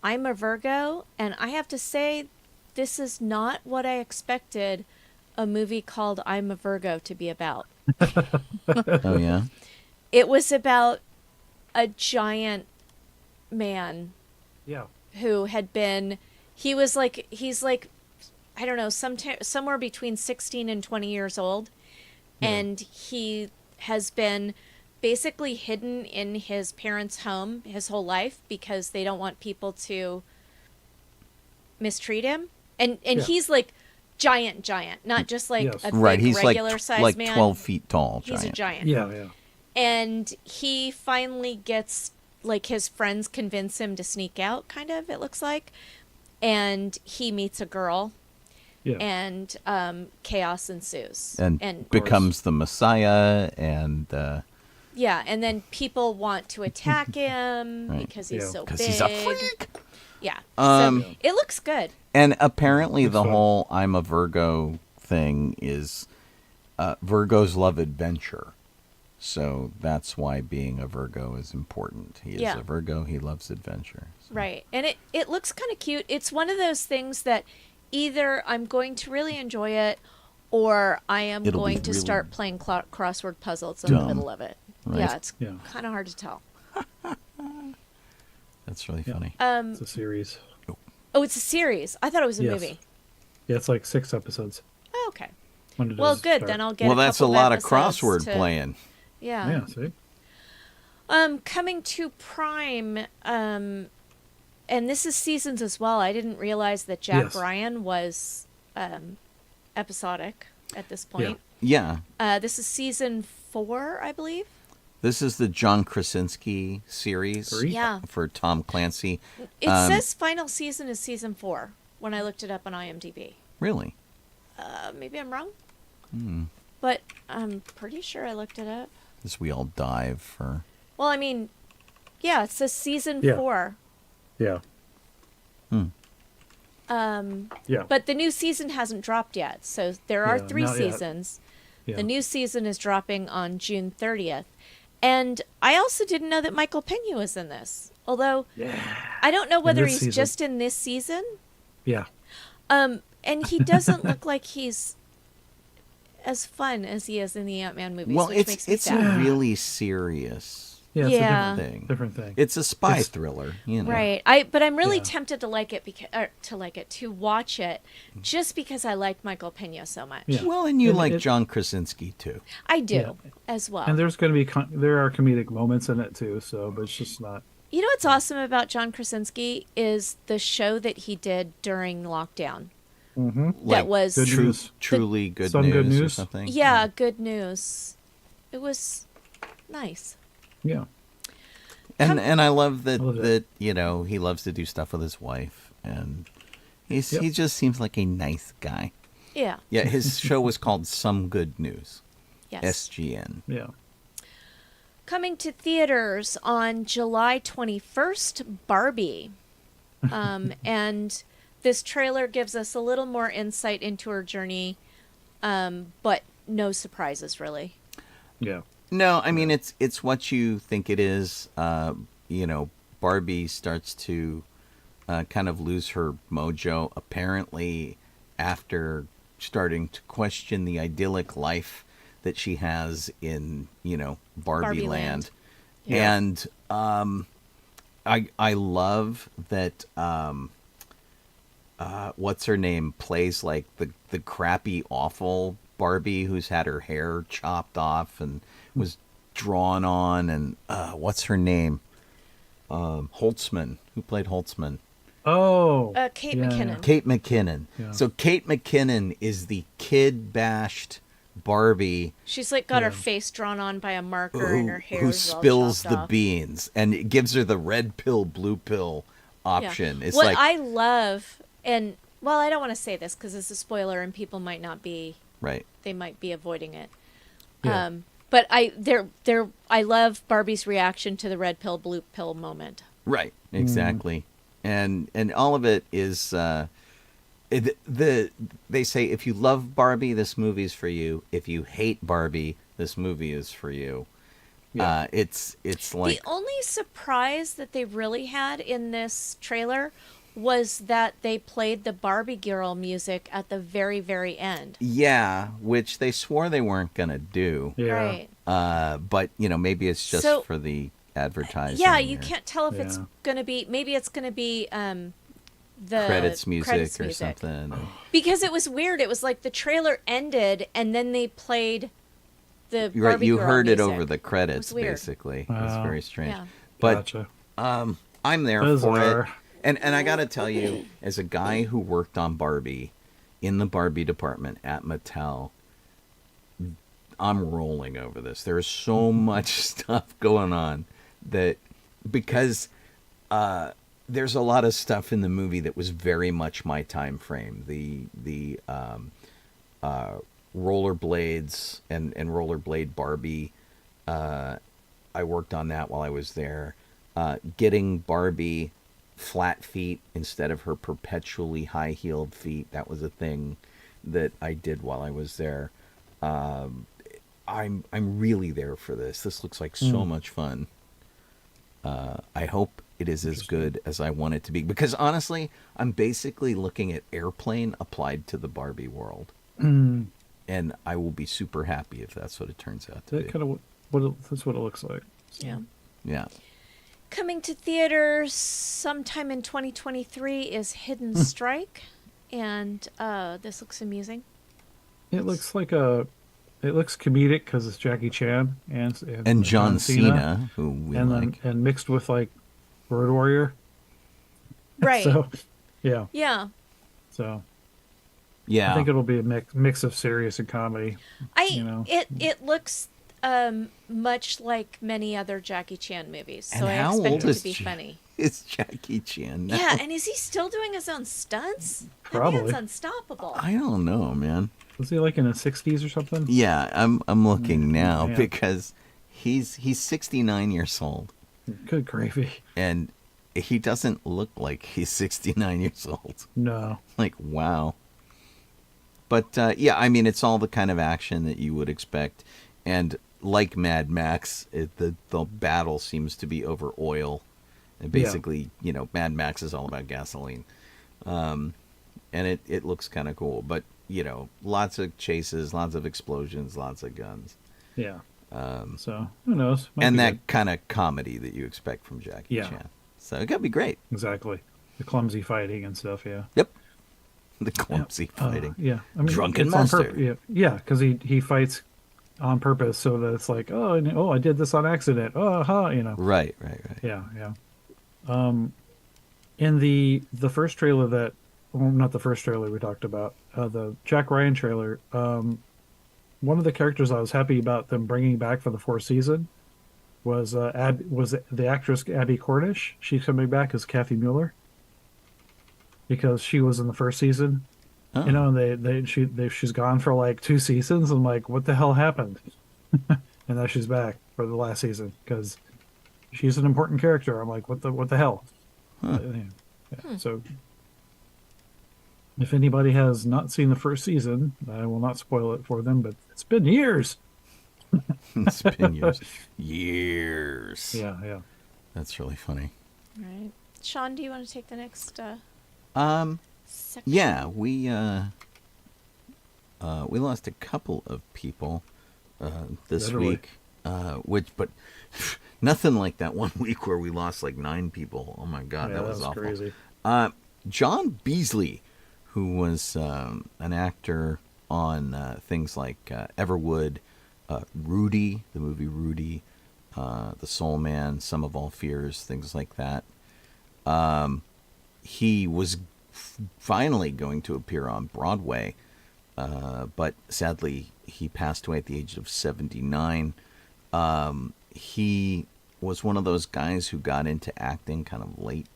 Speaker 5: I'm a Virgo, and I have to say, this is not what I expected a movie called I'm a Virgo to be about.
Speaker 3: Oh yeah.
Speaker 5: It was about a giant man
Speaker 4: Yeah.
Speaker 5: who had been, he's like, I don't know, somewhere between 16 and 20 years old. And he has been basically hidden in his parents' home his whole life because they don't want people to mistreat him. And he's like giant, not just like
Speaker 4: Yes.
Speaker 5: a
Speaker 3: Right.
Speaker 5: big
Speaker 3: He's
Speaker 5: regular
Speaker 3: like
Speaker 5: size
Speaker 3: like
Speaker 5: man.
Speaker 3: 12 feet tall.
Speaker 5: He's a giant.
Speaker 4: Yeah.
Speaker 5: And he finally gets, like, his friends convince him to sneak out, kind of, it looks like. And he meets a girl,
Speaker 4: Yeah.
Speaker 5: and chaos ensues.
Speaker 3: and becomes the Messiah, and
Speaker 5: yeah, and then people want to attack him
Speaker 3: Right.
Speaker 5: because he's
Speaker 4: Yeah.
Speaker 5: so
Speaker 3: because
Speaker 5: big.
Speaker 3: he's a freak.
Speaker 5: Yeah. So it looks good.
Speaker 3: And apparently, the
Speaker 4: fun.
Speaker 3: whole "I'm a Virgo" thing is Virgos love adventure. So that's why being a Virgo is important. He is
Speaker 5: Yeah.
Speaker 3: a Virgo. He loves adventure. So.
Speaker 5: Right. And it looks kind of cute. It's one of those things that either I'm going to really enjoy it or I am
Speaker 3: It'll be
Speaker 5: going to
Speaker 3: really
Speaker 5: start playing crossword puzzles in the
Speaker 3: dumb.
Speaker 5: middle of it.
Speaker 3: Right.
Speaker 5: Yeah, it's
Speaker 4: Yeah.
Speaker 5: kind of hard to tell.
Speaker 3: That's really funny.
Speaker 4: It's a series.
Speaker 5: Oh, it's a series. I thought it was a
Speaker 4: Yes.
Speaker 5: movie.
Speaker 4: Yeah, it's like 6 episodes.
Speaker 5: Oh, okay.
Speaker 4: When it
Speaker 5: Well,
Speaker 4: does
Speaker 5: good.
Speaker 4: start.
Speaker 5: Then I'll get.
Speaker 3: Well,
Speaker 5: a
Speaker 3: that's a
Speaker 5: couple
Speaker 3: lot of
Speaker 5: episodes
Speaker 3: crossword
Speaker 5: to-
Speaker 3: playing.
Speaker 5: Yeah.
Speaker 4: Yeah, see?
Speaker 5: Coming to Prime, and this is seasons as well. I didn't realize that Jack
Speaker 4: Yes.
Speaker 5: Ryan was episodic at this point.
Speaker 3: Yeah.
Speaker 5: This is season 4, I believe.
Speaker 3: This is the John Krasinski series
Speaker 4: 3?
Speaker 5: Yeah.
Speaker 3: for Tom Clancy.
Speaker 5: It says final season is season 4 when I looked it up on IMDb.
Speaker 3: Really?
Speaker 5: Maybe I'm wrong.
Speaker 3: Hmm.
Speaker 5: But I'm pretty sure I looked it up.
Speaker 3: As we all dive for...
Speaker 5: Well, I mean, yeah, it says season
Speaker 4: Yeah.
Speaker 5: 4.
Speaker 4: Yeah. Yeah.
Speaker 5: But the new season hasn't dropped yet. So there are
Speaker 4: Yeah,
Speaker 5: 3
Speaker 4: not yet.
Speaker 5: seasons.
Speaker 4: Yeah.
Speaker 5: The new season is dropping on June 30th. And I also didn't know that Michael Pena was in this. Although I don't know whether
Speaker 4: this
Speaker 5: he's
Speaker 4: season.
Speaker 5: just in this season.
Speaker 4: Yeah.
Speaker 5: And he doesn't look like he's as fun as he is in the Ant-Man movies,
Speaker 3: Well,
Speaker 5: which makes me
Speaker 3: it's
Speaker 5: sad.
Speaker 3: really serious
Speaker 4: Yeah, it's
Speaker 5: Yeah.
Speaker 4: a
Speaker 3: thing.
Speaker 4: different thing.
Speaker 3: It's a spy
Speaker 4: It's-
Speaker 3: thriller, you know.
Speaker 5: Right. But I'm really
Speaker 4: Yeah.
Speaker 5: tempted to like it to watch it just because I like Michael Pena so much.
Speaker 4: Yeah.
Speaker 3: Well, and you
Speaker 4: And
Speaker 3: like
Speaker 4: it-
Speaker 3: John Krasinski, too.
Speaker 5: I do
Speaker 4: Yeah.
Speaker 5: as well.
Speaker 4: And there's going to be there are comedic moments in it too, so but it's just not.
Speaker 5: You know what's awesome about John Krasinski is the show that he did during lockdown.
Speaker 3: Like
Speaker 5: was
Speaker 4: Good
Speaker 3: true,
Speaker 4: news.
Speaker 3: truly good
Speaker 4: Some
Speaker 3: news,
Speaker 4: good
Speaker 3: or
Speaker 4: news.
Speaker 3: something.
Speaker 5: Yeah, good news. It was nice.
Speaker 4: Yeah.
Speaker 3: And I love that,
Speaker 4: I love that.
Speaker 3: that, you know, he loves to do stuff with his wife. And he
Speaker 4: Yep.
Speaker 3: just seems like a nice guy.
Speaker 5: Yeah.
Speaker 3: Yeah, his show was called Some Good News.
Speaker 5: Yes.
Speaker 3: SGN.
Speaker 4: Yeah.
Speaker 5: Coming to theaters on July 21st, Barbie. And this trailer gives us a little more insight into her journey, but no surprises, really.
Speaker 4: Yeah.
Speaker 3: No, I mean it's what you think it is. You know, Barbie starts to kind of lose her mojo apparently after starting to question the idyllic life that she has in, you know, Barbie Land.
Speaker 5: Yeah.
Speaker 3: And I love that what's her name plays like the crappy awful Barbie who's had her hair chopped off and was drawn on, and what's her name? Holtzman, who played Holtzman.
Speaker 4: Oh.
Speaker 5: Kate
Speaker 4: yeah,
Speaker 5: McKinnon.
Speaker 3: Kate McKinnon.
Speaker 4: Yeah.
Speaker 3: So Kate McKinnon is the kid bashed Barbie
Speaker 5: She's like got her
Speaker 4: Yeah.
Speaker 5: face drawn on by a marker and her hair
Speaker 3: who
Speaker 5: is all
Speaker 3: spills
Speaker 5: chopped
Speaker 3: the
Speaker 5: off.
Speaker 3: beans, and it gives her the red pill, blue pill option.
Speaker 5: Yeah.
Speaker 3: It's
Speaker 5: what
Speaker 3: like
Speaker 5: I love, and well, I don't want to say this because it's a spoiler and people might not be,
Speaker 3: right.
Speaker 5: they might be avoiding it.
Speaker 4: Yeah.
Speaker 5: But I love Barbie's reaction to the red pill, blue pill moment.
Speaker 3: Right, exactly, and all of it is they say if you love Barbie, this movie's for you. If you hate Barbie, this movie is for you.
Speaker 4: Yeah.
Speaker 3: It's like
Speaker 5: The only surprise that they really had in this trailer was that they played the Barbie girl music at the very, very end.
Speaker 3: yeah, which they swore they weren't gonna do.
Speaker 4: Yeah.
Speaker 5: Right.
Speaker 3: But you know maybe it's just
Speaker 5: So-
Speaker 3: for the advertising.
Speaker 5: Yeah, you
Speaker 3: or
Speaker 5: can't tell if it's
Speaker 4: Yeah.
Speaker 5: gonna be. Maybe it's gonna be the
Speaker 3: credits music
Speaker 5: credits
Speaker 3: or
Speaker 5: music.
Speaker 3: something.
Speaker 5: Because it was weird. It was like the trailer ended and then they played the
Speaker 3: You're right.
Speaker 5: Barbie
Speaker 3: You
Speaker 5: girl
Speaker 3: heard it
Speaker 5: music.
Speaker 3: over the credits,
Speaker 5: weird.
Speaker 3: basically. It's
Speaker 4: Wow.
Speaker 3: very strange.
Speaker 5: Yeah.
Speaker 3: But
Speaker 4: Gotcha.
Speaker 3: I'm there for
Speaker 4: Bizarre.
Speaker 3: it. And I got to tell you, as a guy who worked on Barbie in the Barbie department at Mattel, I'm rolling over this. There is so much stuff going on that because there's a lot of stuff in the movie that was very much my time frame. The rollerblades and rollerblade Barbie. I worked on that while I was there. Getting Barbie flat feet instead of her perpetually high-heeled feet. That was a thing that I did while I was there. I'm really there for this. This looks like so much fun. I hope it is as good as I want it to be. Because honestly, I'm basically looking at Airplane applied to the Barbie world. And I will be super happy if that's what it turns out to
Speaker 4: That
Speaker 3: be.
Speaker 4: kind of that's what it looks like.
Speaker 5: Yeah.
Speaker 3: Yeah.
Speaker 5: Coming to theaters sometime in 2023 is Hidden Strike, and this looks amusing.
Speaker 4: It looks like a. It looks comedic because it's Jackie Chan
Speaker 3: And
Speaker 4: John
Speaker 3: John Cena, who we
Speaker 4: and
Speaker 3: like.
Speaker 4: then and mixed with like Road Warrior.
Speaker 5: Right.
Speaker 4: So, yeah.
Speaker 5: Yeah.
Speaker 4: So I
Speaker 3: Yeah.
Speaker 4: think it'll be a mix of serious and comedy. You know.
Speaker 5: It looks much like many other Jackie Chan movies, so
Speaker 3: And
Speaker 5: I
Speaker 3: how
Speaker 5: expect
Speaker 3: old
Speaker 5: it
Speaker 3: is
Speaker 5: to be funny.
Speaker 3: It's Jackie Chan now.
Speaker 5: Yeah, and is he still doing his own stunts? That
Speaker 4: Probably.
Speaker 5: man's unstoppable.
Speaker 3: I don't know, man.
Speaker 4: Was he like in his 60s or something?
Speaker 3: Yeah, I'm looking now
Speaker 4: yeah.
Speaker 3: because he's 69 years old,
Speaker 4: Good gravy.
Speaker 3: and he doesn't look like he's 69 years old.
Speaker 4: No.
Speaker 3: Like, wow. But yeah, I mean, it's all the kind of action that you would expect, and like Mad Max, the battle seems to be over oil, and basically, you know, Mad Max is all about gasoline, and it looks kind of cool. But you know, lots of chases, lots of explosions, lots of guns.
Speaker 4: Yeah. So who knows? Might
Speaker 3: And
Speaker 4: be
Speaker 3: that
Speaker 4: good.
Speaker 3: kind of comedy that you expect from Jackie
Speaker 4: Yeah.
Speaker 3: Chan. So it could be great.
Speaker 4: Exactly. The clumsy fighting and stuff. Yeah.
Speaker 3: Yep. The clumsy fighting.
Speaker 4: Yeah. I mean,
Speaker 3: Drunken
Speaker 4: it's on
Speaker 3: master.
Speaker 4: Yeah. Yeah. Because he fights on purpose so that it's like, I did this on accident. Oh, you know.
Speaker 3: Right.
Speaker 4: Yeah. Yeah. In the first trailer that, well, not the first trailer we talked about, the Jack Ryan trailer, one of the characters I was happy about them bringing back for the fourth season was the actress Abby Cornish. She's coming back as Kathy Mueller because she was in the first season.
Speaker 3: Oh.
Speaker 4: You know, and she's gone for like 2 seasons. I'm like, what the hell happened? And now she's back for the last season because she's an important character. I'm like, what the hell? Yeah. So if anybody has not seen the first season, I will not spoil it for them, but it's been years.
Speaker 3: It's been years.
Speaker 4: Yeah.
Speaker 3: That's really funny.
Speaker 5: Right. Sean, do you want to take the next section?
Speaker 3: Yeah, we lost a couple of people this
Speaker 4: Literally.
Speaker 3: week, but nothing like that one week where we lost like 9 people. Oh my God,
Speaker 4: Yeah,
Speaker 3: that was awful.
Speaker 4: crazy.
Speaker 3: John Beasley, who was an actor on things like Everwood, Rudy, the movie Rudy, The Soul Man, Sum of All Fears, things like that. He was finally going to appear on Broadway, but sadly he passed away at the age of 79. He was one of those guys who got into acting kind of late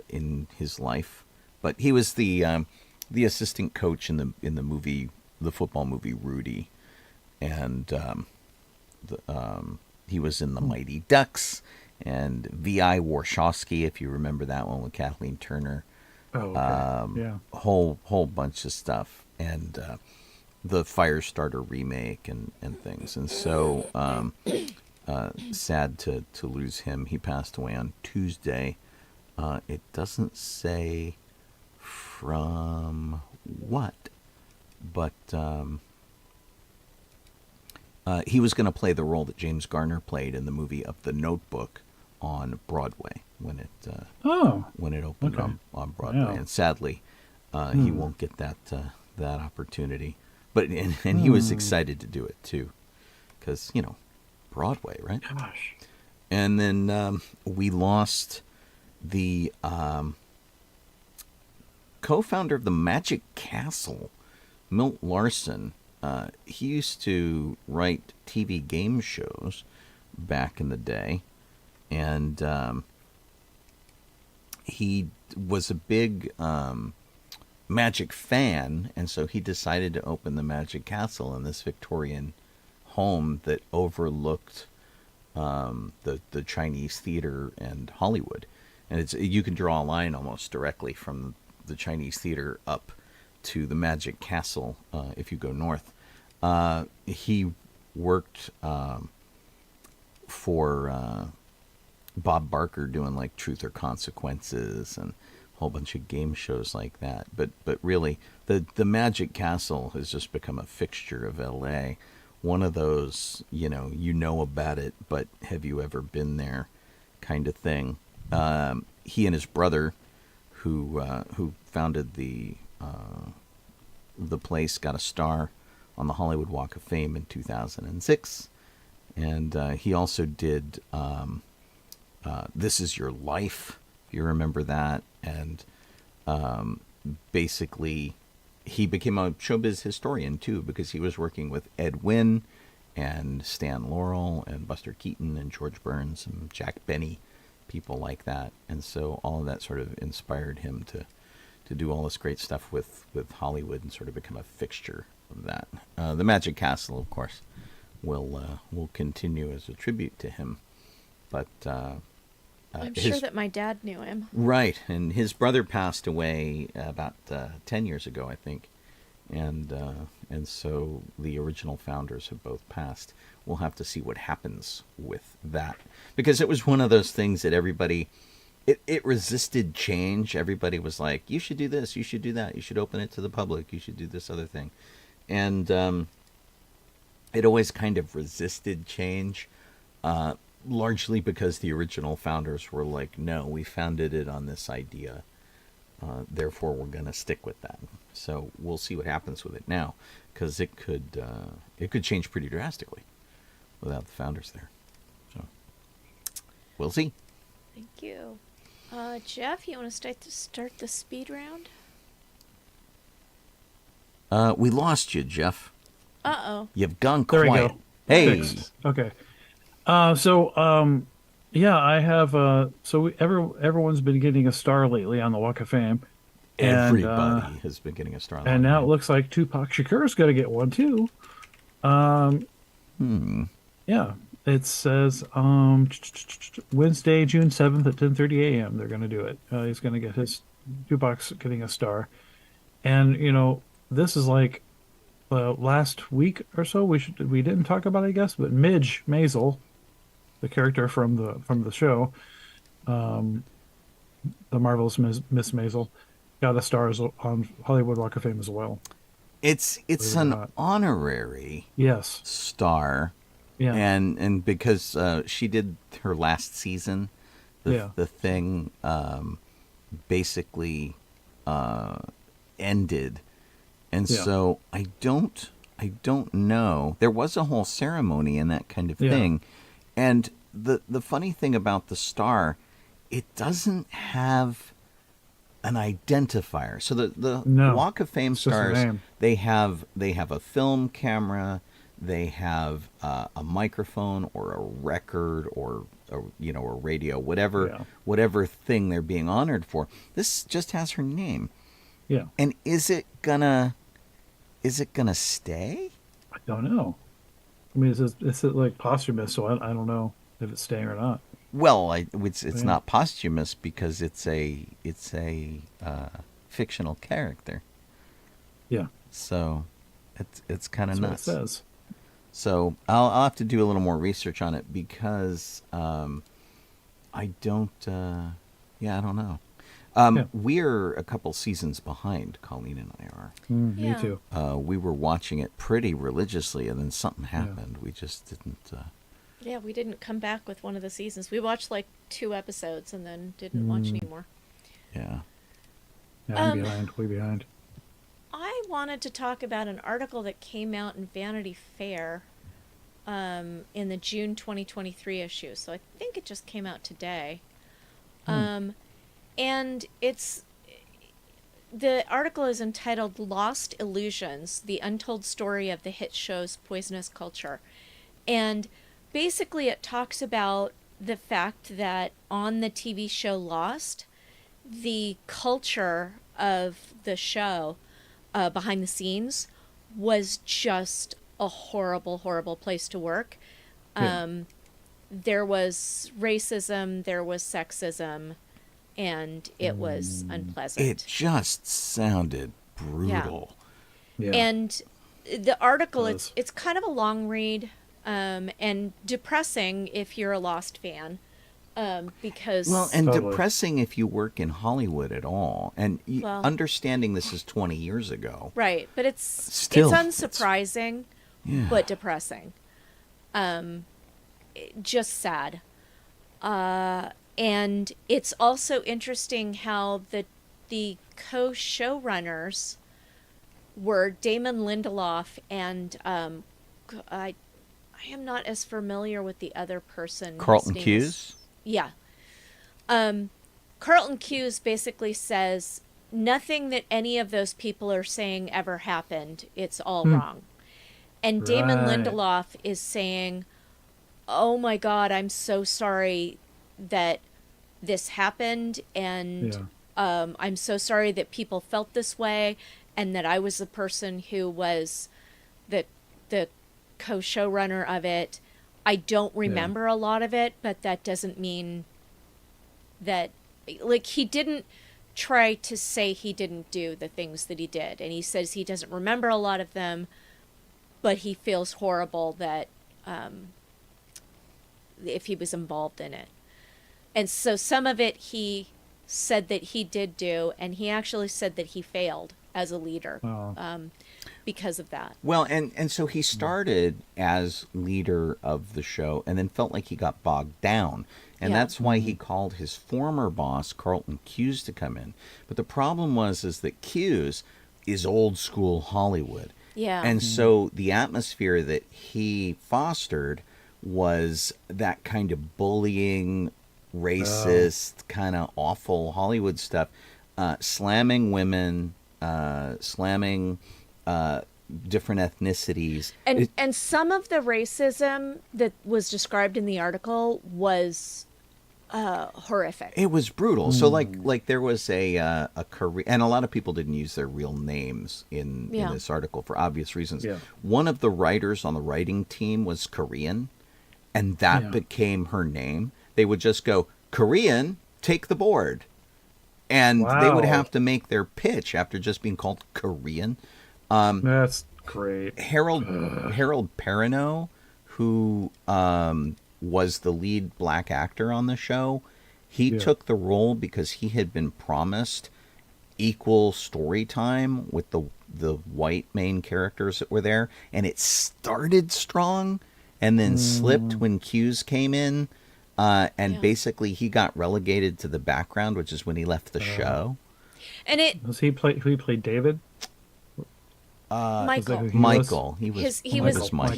Speaker 3: in his life, but he was the assistant coach in the football movie Rudy, and he was in the Mighty Ducks and V.I. Warshawski, if you remember that one with Kathleen Turner.
Speaker 4: Oh, okay. Yeah.
Speaker 3: Whole bunch of stuff, and the Firestarter remake and things. And so sad to lose him. He passed away on Tuesday. It doesn't say from what, but he was going to play the role that James Garner played in the movie of The Notebook on Broadway when it opened
Speaker 4: Okay.
Speaker 3: on Broadway.
Speaker 4: Yeah.
Speaker 3: And sadly, he won't get that opportunity. But and he was excited to do it too, because Broadway, right?
Speaker 4: Gosh.
Speaker 3: And then we lost the co-founder of the Magic Castle, Milt Larson. He used to write TV game shows back in the day, and he was a big Magic fan, and so he decided to open the Magic Castle in this Victorian home that overlooked the Chinese theater and Hollywood. And you can draw a line almost directly from the Chinese theater up to the Magic Castle if you go north. He worked for Bob Barker doing like Truth or Consequences and a whole bunch of game shows like that. But really, the Magic Castle has just become a fixture of L.A. One of those, you know about it, but have you ever been there kind of thing. He and his brother, who founded the the place, got a star on the Hollywood Walk of Fame in 2006. And he also did This Is Your Life, if you remember that. And basically, he became a showbiz historian, too, because he was working with Ed Wynn and Stan Laurel and Buster Keaton and George Burns and Jack Benny, people like that. And so all of that sort of inspired him to do all this great stuff with Hollywood and sort of become a fixture of that. The Magic Castle, of course, will continue as a tribute to him. But
Speaker 5: I'm sure that my dad knew him.
Speaker 3: Right, and his brother passed away about 10 years ago, I think. And so the original founders have both passed. We'll have to see what happens with that. Because it was one of those things that everybody, it resisted change. Everybody was like, you should do this, you should do that, you should open it to the public, you should do this other thing. And it always kind of resisted change, largely because the original founders were like, no, we founded it on this idea. Therefore, we're going to stick with that. So we'll see what happens with it now, because it could change pretty drastically without the founders there. So we'll see.
Speaker 5: Thank you. Jeff, you want to start the speed round?
Speaker 3: We lost you, Jeff.
Speaker 5: Uh-oh.
Speaker 3: You've gone
Speaker 4: There
Speaker 3: quiet.
Speaker 4: we go.
Speaker 3: Hey.
Speaker 4: Fixed. Okay. Yeah, I have. Everyone's been getting a star lately on the Walk of Fame.
Speaker 3: Everybody has been getting a star.
Speaker 4: And now it looks like Tupac Shakur's going to get one too. Yeah, it says Wednesday, June 7th at 10:30 a.m. They're going to do it. He's going to get Tupac's getting a star, and this is like last week or so. We didn't talk about it, I guess, but Midge Maisel, the character from the show, the Marvelous Miss Maisel, got a star on Hollywood Walk of Fame as well.
Speaker 3: It's an honorary star.
Speaker 4: Yeah.
Speaker 3: And because she did her last season, the thing basically ended. And so I don't know. There was a whole ceremony and that kind of thing. And the funny thing about the star, it doesn't have an identifier. So the Walk of Fame stars, they have a film camera, they have a microphone or a record or a radio, whatever thing they're being honored for. This just has her name.
Speaker 4: Yeah.
Speaker 3: And is it gonna stay?
Speaker 4: I don't know. I mean, it's like posthumous, so I don't know if it's staying or not.
Speaker 3: Well, it's not posthumous because it's a fictional character.
Speaker 4: Yeah.
Speaker 3: So it's kind of nuts.
Speaker 4: What it says.
Speaker 3: So I'll have to do a little more research on it because I don't. I don't know. We're a couple seasons behind. Colleen and I are.
Speaker 4: Me too.
Speaker 3: We were watching it pretty religiously, and then something happened. We just didn't.
Speaker 5: Yeah, we didn't come back with one of the seasons. We watched like 2 episodes and then didn't watch anymore.
Speaker 3: Yeah.
Speaker 4: Yeah, I'm behind. Way behind.
Speaker 5: I wanted to talk about an article that came out in Vanity Fair in the June 2023 issue. So I think it just came out today. And the article is entitled Lost Illusions, The Untold Story of the Hit Show's Poisonous Culture. And basically it talks about the fact that on the TV show Lost, the culture of the show behind the scenes was just a horrible, horrible place to work. There was racism, there was sexism, and it was unpleasant.
Speaker 3: It just sounded brutal.
Speaker 5: Yeah. And the article, it's kind of a long read and depressing if you're a Lost fan. Because
Speaker 3: depressing if you work in Hollywood at all, and understanding this is 20 years ago,
Speaker 5: right? But it's unsurprising, but depressing, just sad, and it's also interesting how the co-showrunners were Damon Lindelof and I am not as familiar with the other person.
Speaker 3: Carlton Cuse?
Speaker 5: Yeah. Carlton Cuse basically says nothing that any of those people are saying ever happened. It's all wrong. And Damon
Speaker 4: Right.
Speaker 5: Lindelof is saying, "Oh my God, I'm so sorry that this happened, and I'm so sorry that people felt this way, and that I was the person who was the co-showrunner of it. I don't remember a lot of it, but that doesn't mean that, like, he didn't try to say he didn't do the things that he did, and he says he doesn't remember a lot of them, but he feels horrible that if he was involved in it. And so some of it he said that he did do, and he actually said that he failed as a leader because of that.
Speaker 3: Well, and so he started as leader of the show and then felt like he got bogged down. And that's why he called his former boss, Carlton Cuse, to come in. But the problem is that Cuse is old school Hollywood.
Speaker 5: Yeah.
Speaker 3: And so the atmosphere that he fostered was that kind of bullying, racist, kind of awful Hollywood stuff, slamming women, slamming different ethnicities.
Speaker 5: And some of the racism that was described in the article was horrific.
Speaker 3: It was brutal. So like there was a Korean, and a lot of people didn't use their real names in this article for obvious reasons.
Speaker 4: Yeah.
Speaker 3: One of the writers on the writing team was Korean, and that became her name. They would just go, "Korean, take the board." And they would have to make their pitch after just being called Korean.
Speaker 4: That's great.
Speaker 3: Harold Perrineau, who was the lead black actor on the show, he took the role because he had been promised equal story time with the white main characters that were there, and it started strong and then slipped when Cuse came in, and basically he got relegated to the background, which is when he left the show.
Speaker 5: And it
Speaker 4: Was he played David?
Speaker 5: Michael.
Speaker 4: He
Speaker 3: Michael.
Speaker 4: was?
Speaker 5: He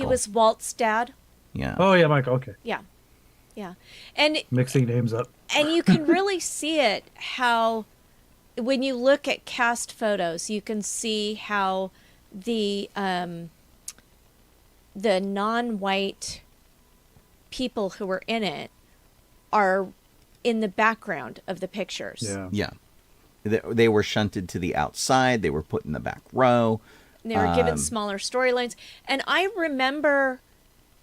Speaker 5: was Walt's dad.
Speaker 3: Yeah.
Speaker 4: Oh yeah, Michael. Okay,
Speaker 5: Yeah. And
Speaker 4: mixing names up.
Speaker 5: and you can really see it how when you look at cast photos, you can see how the non-white people who were in it are in the background of the pictures.
Speaker 4: Yeah.
Speaker 3: Yeah. They were shunted to the outside. They were put in the back row.
Speaker 5: They were given smaller storylines. And I remember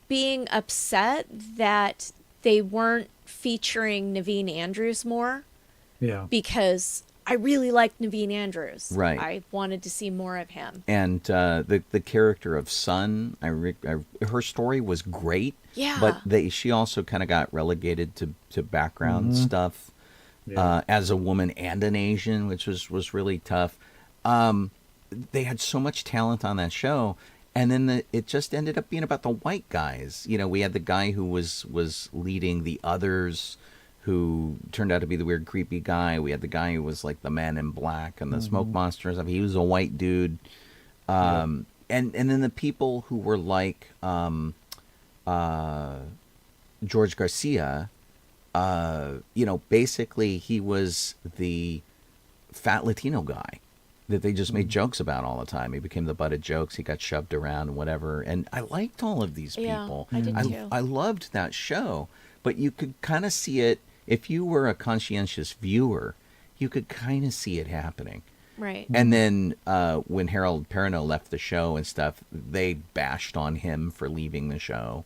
Speaker 5: being upset that they weren't featuring Naveen Andrews more,
Speaker 4: Yeah.
Speaker 5: because I really liked Naveen Andrews.
Speaker 3: Right.
Speaker 5: I wanted to see more of him.
Speaker 3: And the character of Sun, her story was great.
Speaker 5: Yeah.
Speaker 3: But she also kind of got relegated to background stuff as a woman and an Asian, which was really tough. They had so much talent on that show. And then it just ended up being about the white guys. You know, we had the guy who was leading the others, who turned out to be the weird, creepy guy. We had the guy who was like the man in black and the smoke monster and stuff. He was a white dude. And then the people who were like George Garcia, basically he was the fat Latino guy that they just made jokes about all the time. He became the butt of jokes. He got shoved around and whatever. And I liked all of these people.
Speaker 5: I did too.
Speaker 3: I loved that show. But you could kind of see it, if you were a conscientious viewer, you could kind of see it happening.
Speaker 5: Right.
Speaker 3: And then when Harold Perrineau left the show and stuff, they bashed on him for leaving the show.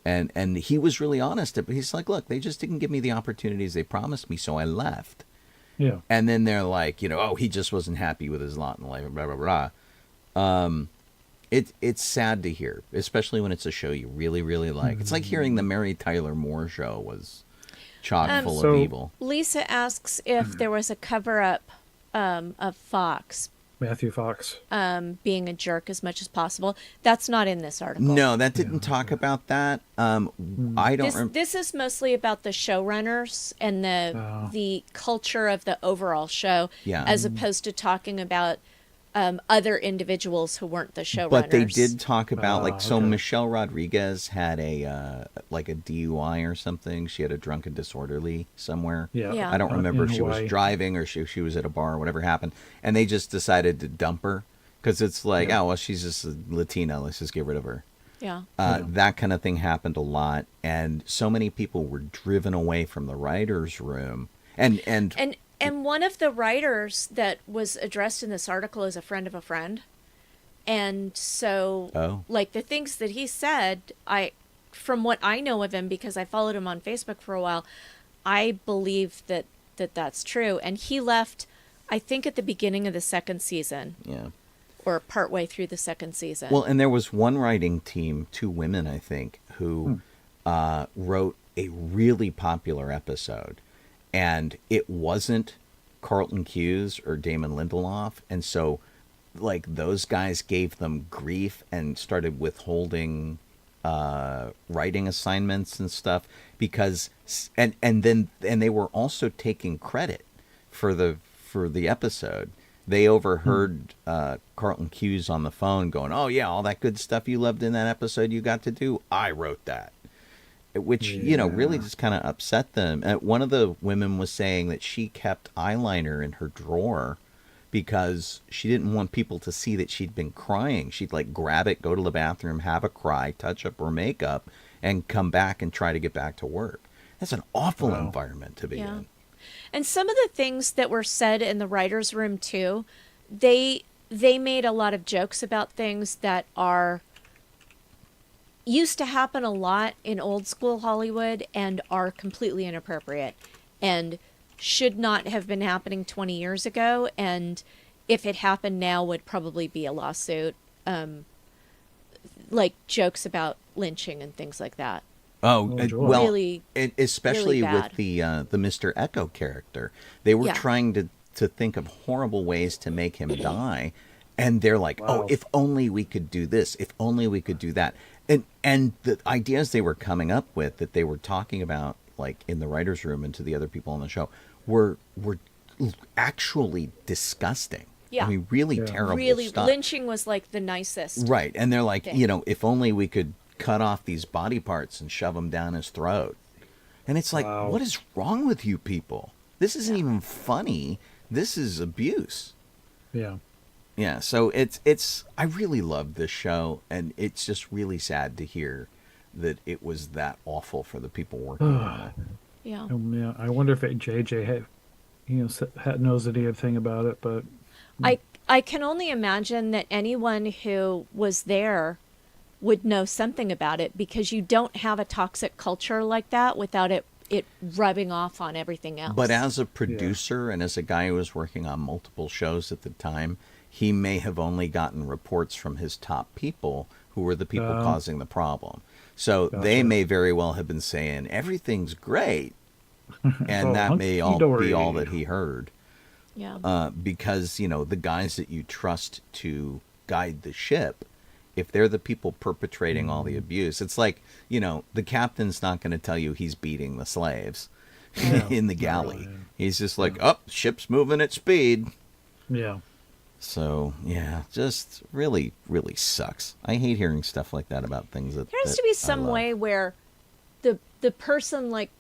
Speaker 3: And he was really honest. He's like, look, they just didn't give me the opportunities they promised me, so I left.
Speaker 4: Yeah.
Speaker 3: And then they're like, oh, he just wasn't happy with his lot in life, blah, blah, blah. It's sad to hear, especially when it's a show you really, really like. It's like hearing the Mary Tyler Moore Show was chock full of evil.
Speaker 5: Lisa asks if there was a cover-up of Fox
Speaker 4: Matthew Fox.
Speaker 5: being a jerk as much as possible. That's not in this article.
Speaker 3: No, that didn't talk about that. I don't.
Speaker 5: This is mostly about the showrunners and the culture of the overall show,
Speaker 3: Yeah.
Speaker 5: as opposed to talking about other individuals who weren't the showrunners.
Speaker 3: But they did talk about so
Speaker 4: okay.
Speaker 3: Michelle Rodriguez had a like a DUI or something. She had a drunken disorderly somewhere.
Speaker 5: Yeah.
Speaker 3: I don't remember
Speaker 4: in
Speaker 3: if she was
Speaker 4: Hawaii.
Speaker 3: driving or she was at a bar or whatever happened. And they just decided to dump her because it's like, oh, well, she's just a Latina. Let's just get rid of her.
Speaker 5: Yeah.
Speaker 3: That kind of thing happened a lot. And so many people were driven away from the writer's room.
Speaker 5: And one of the writers that was addressed in this article is a friend of a friend. And so, like, the things that he said, from what I know of him, because I followed him on Facebook for a while, I believe that's true. And he left, I think, at the beginning of the second season.
Speaker 3: Yeah.
Speaker 5: Or partway through the second season.
Speaker 3: Well, and there was one writing team, 2 women, I think, who wrote a really popular episode. And it wasn't Carlton Cuse or Damon Lindelof. And so, like, those guys gave them grief and started withholding writing assignments and stuff because and they were also taking credit for the episode. They overheard Carlton Cuse on the phone going, "Oh yeah, all that good stuff you loved in that episode you got to do, I wrote that." Which, really just kind of upset them. One of the women was saying that she kept eyeliner in her drawer because she didn't want people to see that she'd been crying. She'd like grab it, go to the bathroom, have a cry, touch up her makeup, and come back and try to get back to work. That's an awful environment to be in.
Speaker 5: And some of the things that were said in the writer's room too, they made a lot of jokes about things that are used to happen a lot in old school Hollywood and are completely inappropriate and should not have been happening 20 years ago. And if it happened now would probably be a lawsuit. Like jokes about lynching and things like that.
Speaker 3: Oh, well,
Speaker 5: really,
Speaker 3: especially
Speaker 5: really
Speaker 3: with the Mr. Echo character. They were trying to think of horrible ways to make him die. And they're like, oh, if only we could do this, if only we could do that. And the ideas they were coming up with that they were talking about, like in the writer's room and to the other people on the show, were actually disgusting.
Speaker 5: Yeah.
Speaker 3: I mean, really terrible
Speaker 5: really,
Speaker 3: stuff.
Speaker 5: lynching was like the nicest.
Speaker 3: Right. And they're like,
Speaker 5: thing.
Speaker 3: If only we could cut off these body parts and shove them down his throat. And it's like, what is wrong with you people? This isn't even funny. This is abuse.
Speaker 4: Yeah.
Speaker 3: Yeah, so it's I really love this show, and it's just really sad to hear that it was that awful for the people working on it.
Speaker 5: Yeah.
Speaker 4: Yeah. I wonder if JJ knows anything about it, but
Speaker 5: I can only imagine that anyone who was there would know something about it, because you don't have a toxic culture like that without it rubbing off on everything else.
Speaker 3: But as a producer and as a guy who was working on multiple shows at the time, he may have only gotten reports from his top people who were the people causing the problem. So they may very well have been saying, everything's great. And that may all be all that he heard.
Speaker 5: Yeah.
Speaker 3: Because, the guys that you trust to guide the ship, if they're the people perpetrating all the abuse, it's like, the captain's not going to tell you he's beating the slaves in the galley. He's just like, ship's moving at speed.
Speaker 4: Yeah.
Speaker 3: So, yeah, just really, really sucks. I hate hearing stuff like that about things that
Speaker 5: there has to be some way where the person, like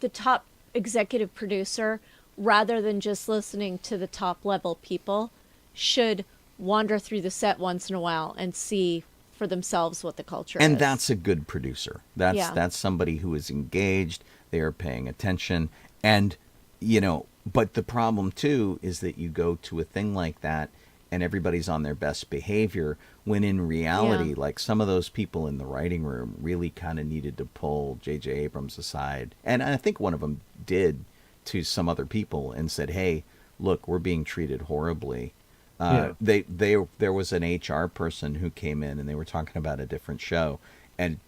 Speaker 5: the top executive producer, rather than just listening to the top level people, should wander through the set once in a while and see for themselves what the culture is.
Speaker 3: And that's a good producer. That's somebody who is engaged. They are paying attention. And, but the problem, too, is that you go to a thing like that and everybody's on their best behavior, when in reality, like some of those people in the writing room really kind of needed to pull J.J. Abrams aside. And I think one of them did to some other people and said, hey, look, we're being treated horribly. There was an HR person who came in and they were talking about a different show. And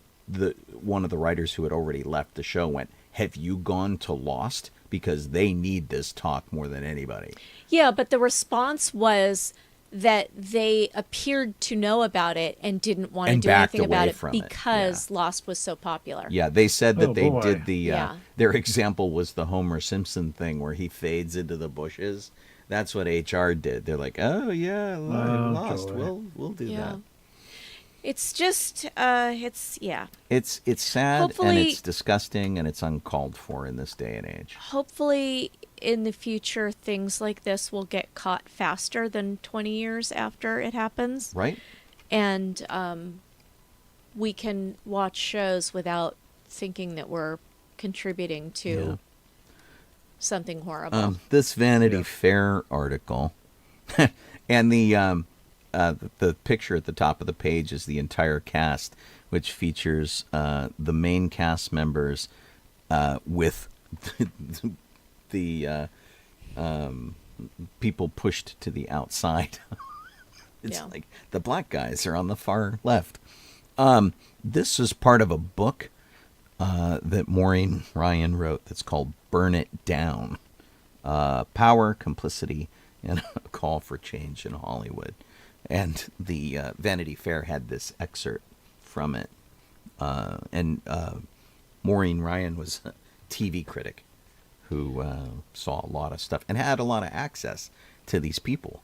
Speaker 3: one of the writers who had already left the show went, have you gone to Lost? Because they need this talk more than anybody. Yeah,
Speaker 5: but the response was that they appeared to know about it and didn't want to do anything about it because Lost was so popular.
Speaker 3: Yeah, they said that did the their example was the Homer Simpson thing where he fades into the bushes. That's what HR did. They're like, oh yeah, I lost.
Speaker 4: joy.
Speaker 3: We'll do
Speaker 5: Yeah.
Speaker 3: that.
Speaker 5: It's just, yeah.
Speaker 3: It's sad and
Speaker 5: Hopefully-
Speaker 3: it's disgusting and it's uncalled for in this day and age.
Speaker 5: Hopefully, in the future, things like this will get caught faster than 20 years after it happens.
Speaker 3: Right?
Speaker 5: And we can watch shows without thinking that we're contributing to
Speaker 3: Yeah.
Speaker 5: something horrible.
Speaker 3: This Vanity Fair article, and the picture at the top of the page is the entire cast, which features the main cast members with the people pushed to the outside. It's
Speaker 5: Yeah.
Speaker 3: like the black guys are on the far left. This is part of a book that Maureen Ryan wrote that's called Burn It Down. Power, Complicity, and a Call for Change in Hollywood. And the Vanity Fair had this excerpt from it. And Maureen Ryan was a TV critic who saw a lot of stuff and had a lot of access to these people.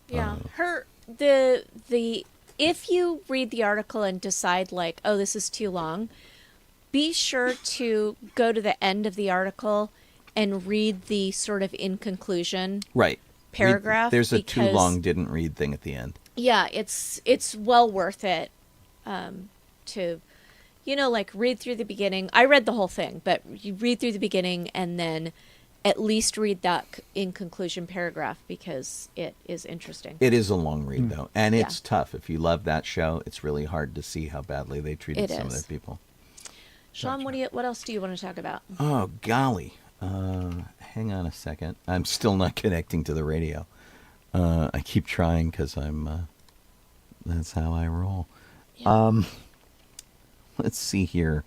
Speaker 5: Yeah, the if you read the article and decide like, oh, this is too long, be sure to go to the end of the article and read the sort of in conclusion.
Speaker 3: Right.
Speaker 5: Paragraph.
Speaker 3: There's a too
Speaker 5: because-
Speaker 3: long didn't read thing at the end.
Speaker 5: Yeah, it's well worth it to, like read through the beginning. I read the whole thing, but you read through the beginning and then at least read that in conclusion paragraph because it is interesting.
Speaker 3: It is a long read, though, and
Speaker 5: Yeah.
Speaker 3: it's tough. If you love that show, it's really hard to see how badly they treated
Speaker 5: It
Speaker 3: some of
Speaker 5: is.
Speaker 3: their people.
Speaker 5: Sean, what else do you want to talk about?
Speaker 3: Oh, golly. Hang on a second. I'm still not connecting to the radio. I keep trying because that's how I roll.
Speaker 5: Yeah.
Speaker 3: Let's see here.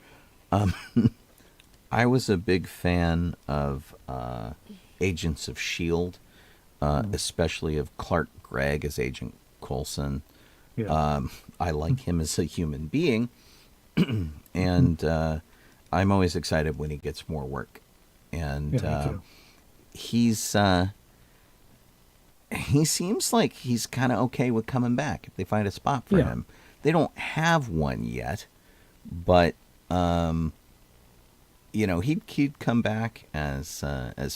Speaker 3: I was a big fan of Agents of S.H.I.E.L.D., especially of Clark Gregg as Agent Coulson.
Speaker 4: Yeah.
Speaker 3: I like him as a human being, and I'm always excited when he gets more work. And
Speaker 4: Yeah, me too.
Speaker 3: he seems like he's kind of okay with coming back if they find a spot for
Speaker 4: Yeah.
Speaker 3: him. They don't have one yet, but he'd come back as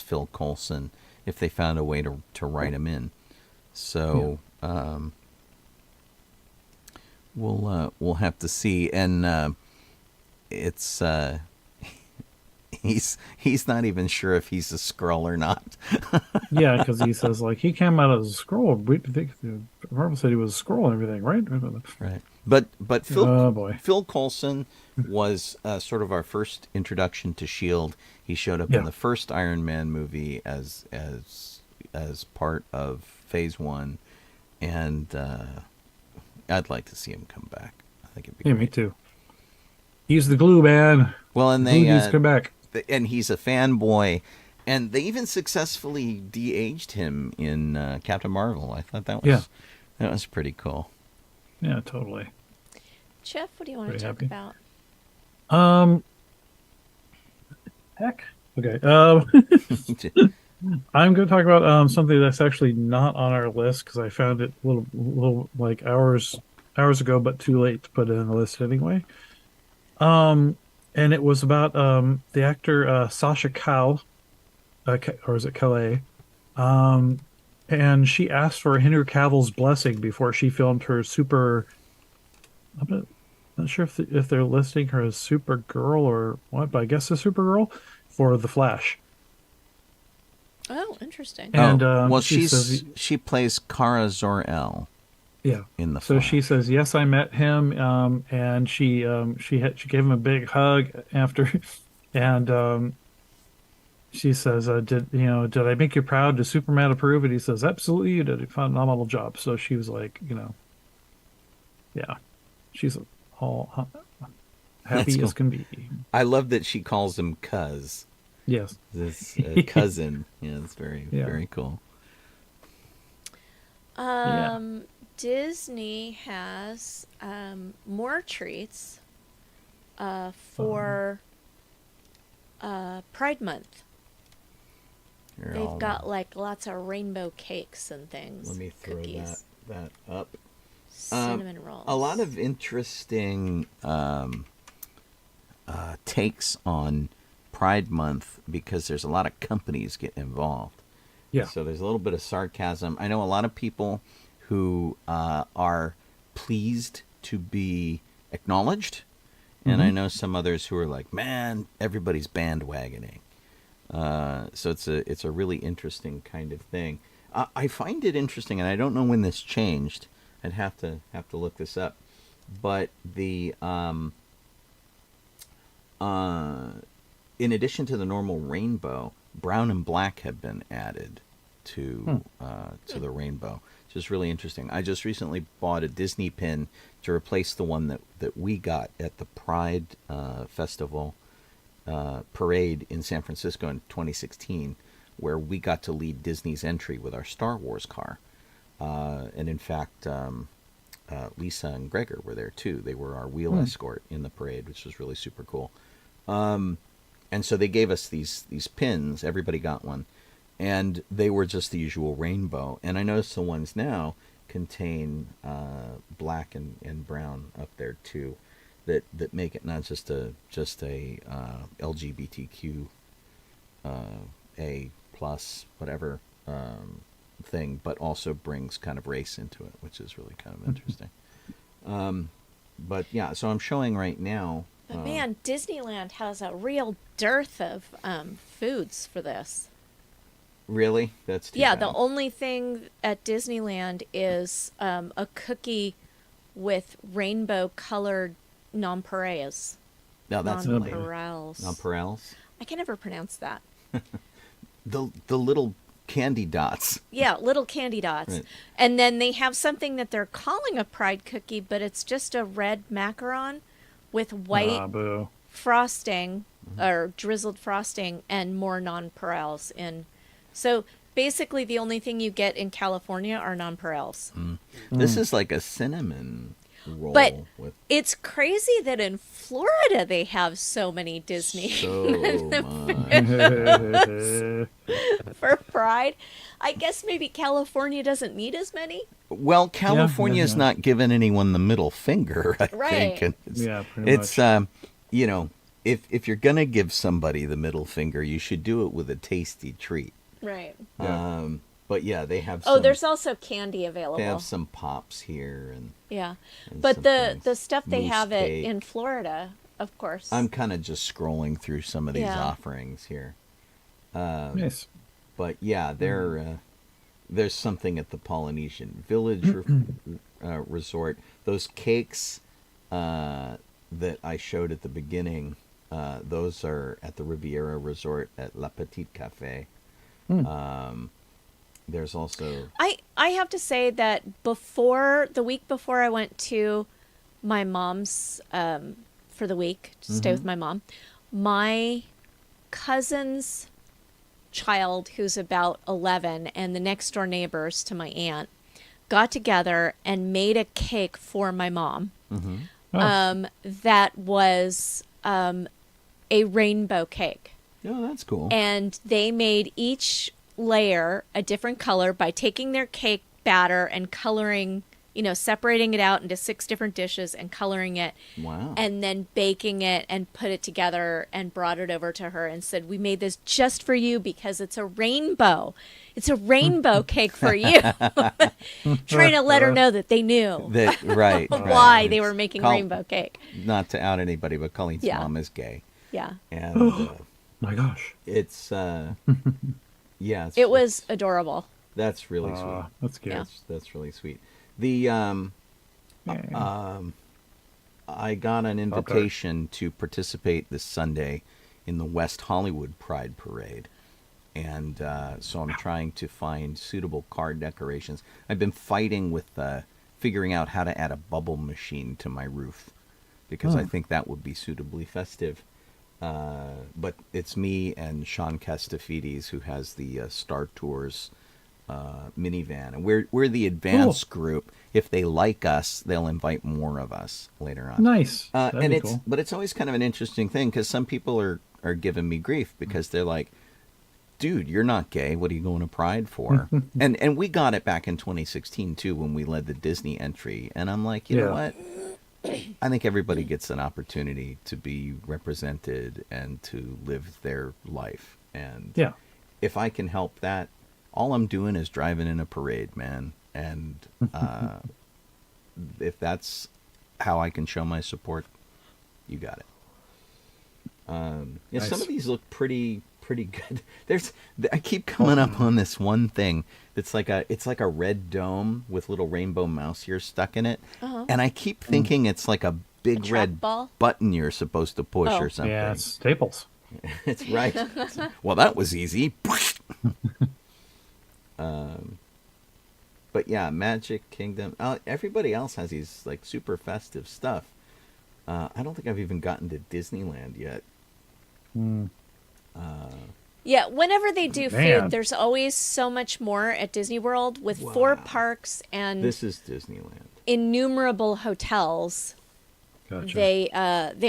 Speaker 3: Phil Coulson if they found a way to write him in. So we'll have to see. And it's he's not even sure if he's a Skrull or not.
Speaker 4: Yeah, because he says like he came out as a scroll. We think Marvel said he was a scroll and everything, right?
Speaker 3: Right. But Phil
Speaker 4: Oh, boy.
Speaker 3: Phil Coulson was sort of our first introduction to S.H.I.E.L.D. He showed up
Speaker 4: Yeah.
Speaker 3: in the first Iron Man movie as part of Phase 1, and I'd like to see him come back. I think it'd be
Speaker 4: Yeah,
Speaker 3: great.
Speaker 4: me too. He's the glue man.
Speaker 3: Well, and
Speaker 4: Glue needs to come back.
Speaker 3: and he's a fanboy, and they even successfully de-aged him in Captain Marvel. I thought that was pretty cool.
Speaker 4: Yeah, totally.
Speaker 5: Jeff, what do you want to
Speaker 4: Pretty
Speaker 5: talk
Speaker 4: happy.
Speaker 5: about?
Speaker 4: Heck. Okay. I'm going to talk about something that's actually not on our list because I found it a little like hours ago, but too late to put it in the list anyway. And it was about the actor Sasha Cal, or is it Calais? And she asked for Henry Cavill's blessing before she filmed her super. I'm not sure if they're listing her as Supergirl or what, but I guess a Supergirl for The Flash.
Speaker 5: Oh, interesting.
Speaker 4: And
Speaker 3: well,
Speaker 4: she says,
Speaker 3: she plays Kara Zor-El
Speaker 4: yeah.
Speaker 3: in the.
Speaker 4: So
Speaker 3: Flash.
Speaker 4: she says, yes, I met him, and she gave him a big hug after, and she says, did I make you proud? Does Superman approve? And he says, absolutely, you did a phenomenal job. So she was like, yeah, she's all happy
Speaker 3: That's cool.
Speaker 4: as can be.
Speaker 3: I love that she calls him Cuz.
Speaker 4: Yes.
Speaker 3: This cousin. Yeah, it's very very cool.
Speaker 5: Disney has more treats for Pride Month. They've got like lots of rainbow cakes and things.
Speaker 3: Let me throw
Speaker 5: cookies,
Speaker 3: that up.
Speaker 5: cinnamon rolls.
Speaker 3: A lot of interesting takes on Pride Month because there's a lot of companies getting involved.
Speaker 4: Yeah.
Speaker 3: So there's a little bit of sarcasm. I know a lot of people who are pleased to be acknowledged, and I know some others who are like, "Man, everybody's bandwagoning." So it's a really interesting kind of thing. I find it interesting, and I don't know when this changed. I'd have to look this up. But the in addition to the normal rainbow, brown and black have been added to the rainbow, which is really interesting. I just recently bought a Disney pin to replace the one that we got at the Pride Festival parade in San Francisco in 2016, where we got to lead Disney's entry with our Star Wars car. And in fact, Lisa and Gregor were there too. They were our wheel escort in the parade, which was really super cool. And so they gave us these pins. Everybody got one. And they were just the usual rainbow. And I noticed the ones now contain black and brown up there too, that make it not just a LGBTQ A plus whatever thing, but also brings kind of race into it, which is really kind of interesting. But yeah, so I'm showing right now.
Speaker 5: But man, Disneyland has a real dearth of foods for this.
Speaker 3: Really? That's too
Speaker 5: Yeah,
Speaker 3: bad.
Speaker 5: the only thing at Disneyland is a cookie with rainbow-colored nonpareils.
Speaker 3: No, that's lame.
Speaker 5: Nonpareils.
Speaker 3: Nonpareils?
Speaker 5: I can never pronounce that.
Speaker 3: The little candy dots.
Speaker 5: Yeah, little candy dots.
Speaker 3: Right.
Speaker 5: And then they have something that they're calling a pride cookie, but it's just a red macaron with white
Speaker 4: Boo.
Speaker 5: frosting or drizzled frosting and more nonpareils in. So basically the only thing you get in California are nonpareils.
Speaker 3: This is like a cinnamon roll.
Speaker 5: But
Speaker 3: with
Speaker 5: it's crazy that in Florida they have so many Disney
Speaker 3: so much.
Speaker 5: for Pride. I guess maybe California doesn't need as many.
Speaker 3: Well, California's
Speaker 4: yeah.
Speaker 3: not giving anyone the middle finger, I
Speaker 5: Right.
Speaker 3: think. And
Speaker 4: Yeah, pretty
Speaker 3: it's
Speaker 4: much.
Speaker 3: you know, if you're gonna give somebody the middle finger, you should do it with a tasty treat.
Speaker 5: Right.
Speaker 4: Yeah.
Speaker 3: But yeah, they have.
Speaker 5: Oh,
Speaker 3: some,
Speaker 5: there's also candy available.
Speaker 3: They have some pops here, and
Speaker 5: Yeah.
Speaker 3: and
Speaker 5: But
Speaker 3: some
Speaker 5: the
Speaker 3: things.
Speaker 5: stuff they
Speaker 3: Mousse
Speaker 5: have it
Speaker 3: cake.
Speaker 5: in Florida, of course.
Speaker 3: I'm kind of just scrolling through some of these
Speaker 5: Yeah.
Speaker 3: offerings here.
Speaker 4: Nice.
Speaker 3: But yeah, there's something at the Polynesian Village Resort. Those cakes that I showed at the beginning, those are at the Riviera Resort at La Petite Cafe. There's also...
Speaker 5: I have to say that the week before I went to my mom's for the week to stay with my mom, my cousin's child, who's about 11, and the next door neighbors to my aunt got together and made a cake for my mom. That was a rainbow cake.
Speaker 3: Oh, that's cool.
Speaker 5: And they made each layer a different color by taking their cake batter and coloring, separating it out into 6 different dishes and coloring it.
Speaker 3: Wow.
Speaker 5: And then baking it and put it together and brought it over to her and said, "We made this just for you because it's a rainbow. It's a rainbow cake for you." Trying to let her know that they knew
Speaker 3: Right.
Speaker 5: why they were making rainbow cake.
Speaker 3: Not to out anybody, but Colleen's
Speaker 5: Yeah.
Speaker 3: mom is gay.
Speaker 5: Yeah.
Speaker 3: And
Speaker 4: My gosh.
Speaker 3: it's... yeah.
Speaker 5: It was adorable.
Speaker 3: That's really sweet.
Speaker 4: That's good.
Speaker 5: Yeah.
Speaker 3: That's really sweet. The I got an invitation to participate this Sunday in the West Hollywood Pride Parade, and so I'm trying to find suitable car decorations. I've been fighting with figuring out how to add a bubble machine to my roof because I think that would be suitably festive. But it's me and Sean Castafides who has the Star Tours minivan, and we're the advanced group. If they like us, they'll invite more of us later on.
Speaker 4: Nice. That'd
Speaker 3: And
Speaker 4: be
Speaker 3: it's
Speaker 4: cool.
Speaker 3: but it's always kind of an interesting thing because some people are giving me grief because they're like, dude, you're not gay. What are you going to Pride for? and we got it back in 2016 too when we led the Disney entry. And I'm like, you know what? I think everybody gets an opportunity to be represented and to live their life. And if I can help that, all I'm doing is driving in a parade, man. And if that's how I can show my support, you got it.
Speaker 4: Nice.
Speaker 3: Some of these look pretty good. I keep coming up on this one thing that's like a red dome with little rainbow mouse ears stuck in it, and I keep thinking it's like a big red
Speaker 5: ball?
Speaker 3: button you're supposed to push or something.
Speaker 4: Yeah, it's staples.
Speaker 3: It's right. Well, that was easy. But yeah, Magic Kingdom. Everybody else has these like super festive stuff. I don't think I've even gotten to Disneyland yet.
Speaker 5: Yeah, whenever they do
Speaker 4: Man.
Speaker 5: food, there's always so much more at Disney World with 4 parks and
Speaker 3: This is Disneyland.
Speaker 5: innumerable hotels.
Speaker 4: Gotcha.
Speaker 5: They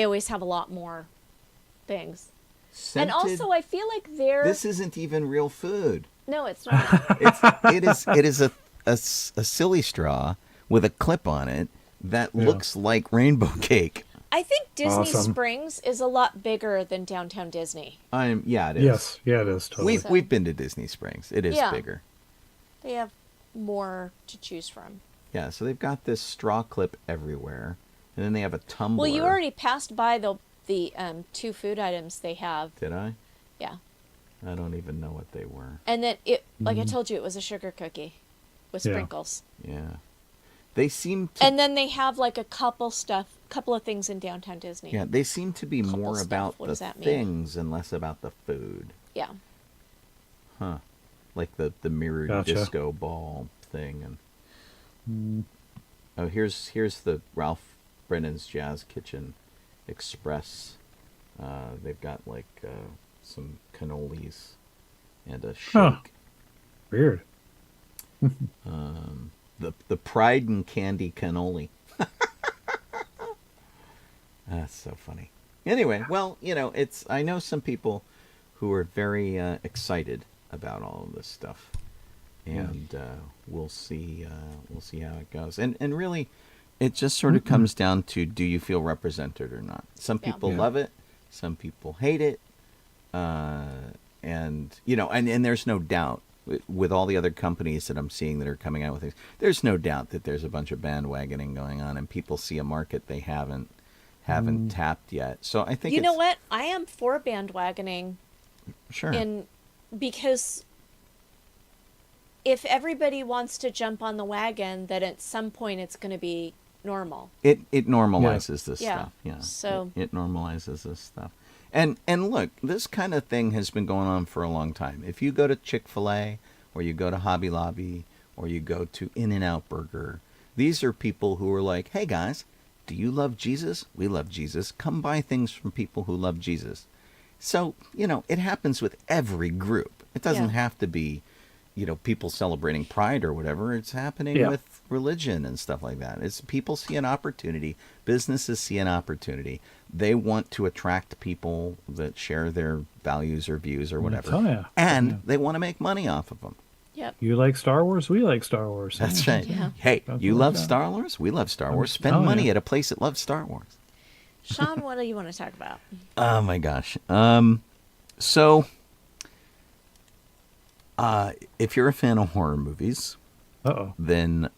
Speaker 5: always have a lot more things.
Speaker 3: Scented,
Speaker 5: And also, I feel like they're
Speaker 3: this isn't even real food.
Speaker 5: no, it's not.
Speaker 3: It is a silly straw with a clip on it that looks like rainbow cake.
Speaker 5: I think Disney
Speaker 4: Awesome.
Speaker 5: Springs is a lot bigger than Downtown Disney.
Speaker 3: Yeah, it is.
Speaker 4: Yes, yeah, it is totally.
Speaker 3: We've been to Disney Springs. It is
Speaker 5: Yeah.
Speaker 3: bigger.
Speaker 5: They have more to choose from.
Speaker 3: Yeah, so they've got this straw clip everywhere, and then they have a tumbler.
Speaker 5: Well, you already passed by the 2 food items they have.
Speaker 3: Did I?
Speaker 5: Yeah.
Speaker 3: I don't even know what they were.
Speaker 5: And then like I told you, it was a sugar cookie with
Speaker 4: Yeah.
Speaker 5: sprinkles.
Speaker 3: Yeah, they seem to.
Speaker 5: And then they have like a couple of things in Downtown Disney.
Speaker 3: Yeah, they seem to be
Speaker 5: Couple
Speaker 3: more
Speaker 5: stuff.
Speaker 3: about
Speaker 5: What
Speaker 3: the
Speaker 5: does that mean?
Speaker 3: things and less about the food.
Speaker 5: Yeah.
Speaker 3: Huh. Like the mirrored
Speaker 4: Gotcha.
Speaker 3: disco ball thing. And oh, here's the Ralph Brennan's Jazz Kitchen Express. They've got like some cannolis and a shake.
Speaker 4: Huh. Weird.
Speaker 3: The Pride and Candy cannoli. That's so funny. Anyway, well, I know some people who are very excited about all of this stuff, and we'll see how it goes. And really, it just sort of comes down to, do you feel represented or not? Some people love it, some people hate it, and there's no doubt with all the other companies that I'm seeing that are coming out with things. There's no doubt that there's a bunch of bandwagoning going on, and people see a market they haven't tapped yet. So I think
Speaker 5: You know what? I am for bandwagoning
Speaker 3: Sure.
Speaker 5: because if everybody wants to jump on the wagon, then at some point it's going to be normal.
Speaker 3: It normalizes this
Speaker 5: Yeah.
Speaker 3: stuff. Yeah.
Speaker 5: So-
Speaker 3: it normalizes this stuff. And look, this kind of thing has been going on for a long time. If you go to Chick-fil-A or you go to Hobby Lobby or you go to In-N-Out Burger, these are people who are like, "Hey guys, do you love Jesus? We love Jesus. Come buy things from people who love Jesus." So, it happens with every group. It doesn't
Speaker 5: Yeah.
Speaker 3: have to be, people celebrating Pride or whatever. It's happening with religion and stuff like that. It's people see an opportunity. Businesses see an opportunity. They want to attract people that share their values or views or whatever.
Speaker 4: Oh, yeah.
Speaker 3: And
Speaker 4: Yeah.
Speaker 3: they want to make money off of them.
Speaker 5: Yep.
Speaker 4: You like Star Wars? We like Star Wars.
Speaker 3: That's right.
Speaker 5: Yeah.
Speaker 3: Hey,
Speaker 4: Something
Speaker 3: you
Speaker 4: like
Speaker 3: love
Speaker 4: that.
Speaker 3: Star Wars? We love Star Wars. Spend
Speaker 4: Oh, yeah.
Speaker 3: money at a place that loves Star Wars.
Speaker 5: Sean, what do you want to talk about?
Speaker 3: Oh my gosh. So if you're a fan of horror movies,
Speaker 4: Uh-oh.
Speaker 3: then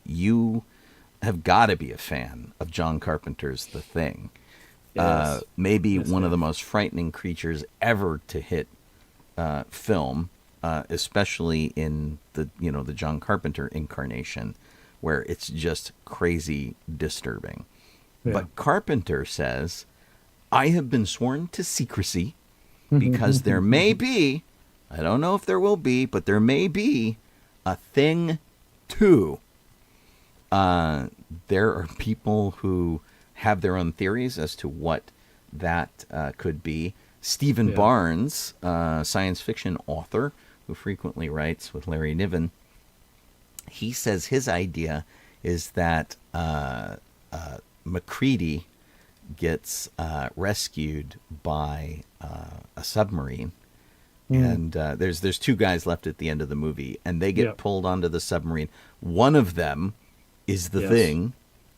Speaker 3: you have got to be a fan of John Carpenter's The Thing.
Speaker 4: Yes.
Speaker 3: Maybe
Speaker 4: Yes,
Speaker 3: one of
Speaker 4: yes.
Speaker 3: the most frightening creatures ever to hit film, especially in the John Carpenter incarnation, where it's just crazy disturbing.
Speaker 4: Yeah.
Speaker 3: But Carpenter says, "I have been sworn to secrecy because there may be, I don't know if there will be, but there may be a Thing 2. There are people who have their own theories as to what that could be. Stephen
Speaker 4: Yeah.
Speaker 3: Barnes, science fiction author who frequently writes with Larry Niven, he says his idea is that MacReady gets rescued by a submarine, and there's two guys left at the end of the movie, and they get
Speaker 4: Yep.
Speaker 3: pulled onto the submarine. One of them is the
Speaker 4: Yes.
Speaker 3: Thing,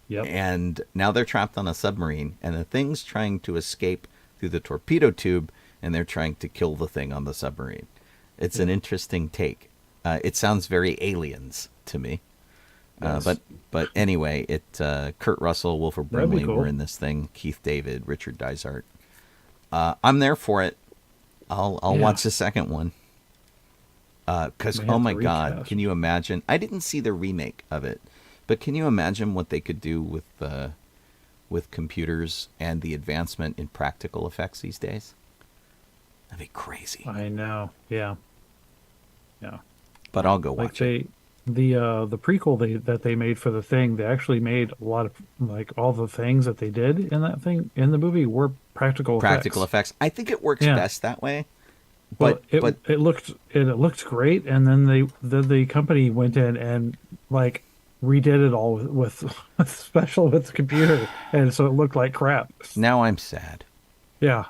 Speaker 4: Yep.
Speaker 3: and now they're trapped on a submarine, and the Thing's trying to escape through the torpedo tube, and they're trying to kill the Thing on the submarine. It's an interesting take. It sounds very Aliens to me.
Speaker 4: Yes.
Speaker 3: But anyway, Kurt Russell, Wilford
Speaker 4: That'd be
Speaker 3: Brimley
Speaker 4: cool.
Speaker 3: were in this thing. Keith David, Richard Dysart. I'm there for it. I'll
Speaker 4: Yeah.
Speaker 3: watch the second one. Because
Speaker 4: May have
Speaker 3: oh my
Speaker 4: to
Speaker 3: God,
Speaker 4: recast.
Speaker 3: can you imagine? I didn't see the remake of it, but can you imagine what they could do with computers and the advancement in practical effects these days? That'd be crazy.
Speaker 4: I know. Yeah. Yeah.
Speaker 3: But I'll go
Speaker 4: Like
Speaker 3: watch it.
Speaker 4: the prequel that they made for the Thing, they actually made a lot of like all the things that they did in that thing in the movie were practical
Speaker 3: Effects. I think it works
Speaker 4: Yeah.
Speaker 3: best that way.
Speaker 4: Well,
Speaker 3: But
Speaker 4: it looked great, and then the company went in and like redid it all with special with the computer, and so it looked like crap.
Speaker 3: now I'm sad.
Speaker 4: Yeah,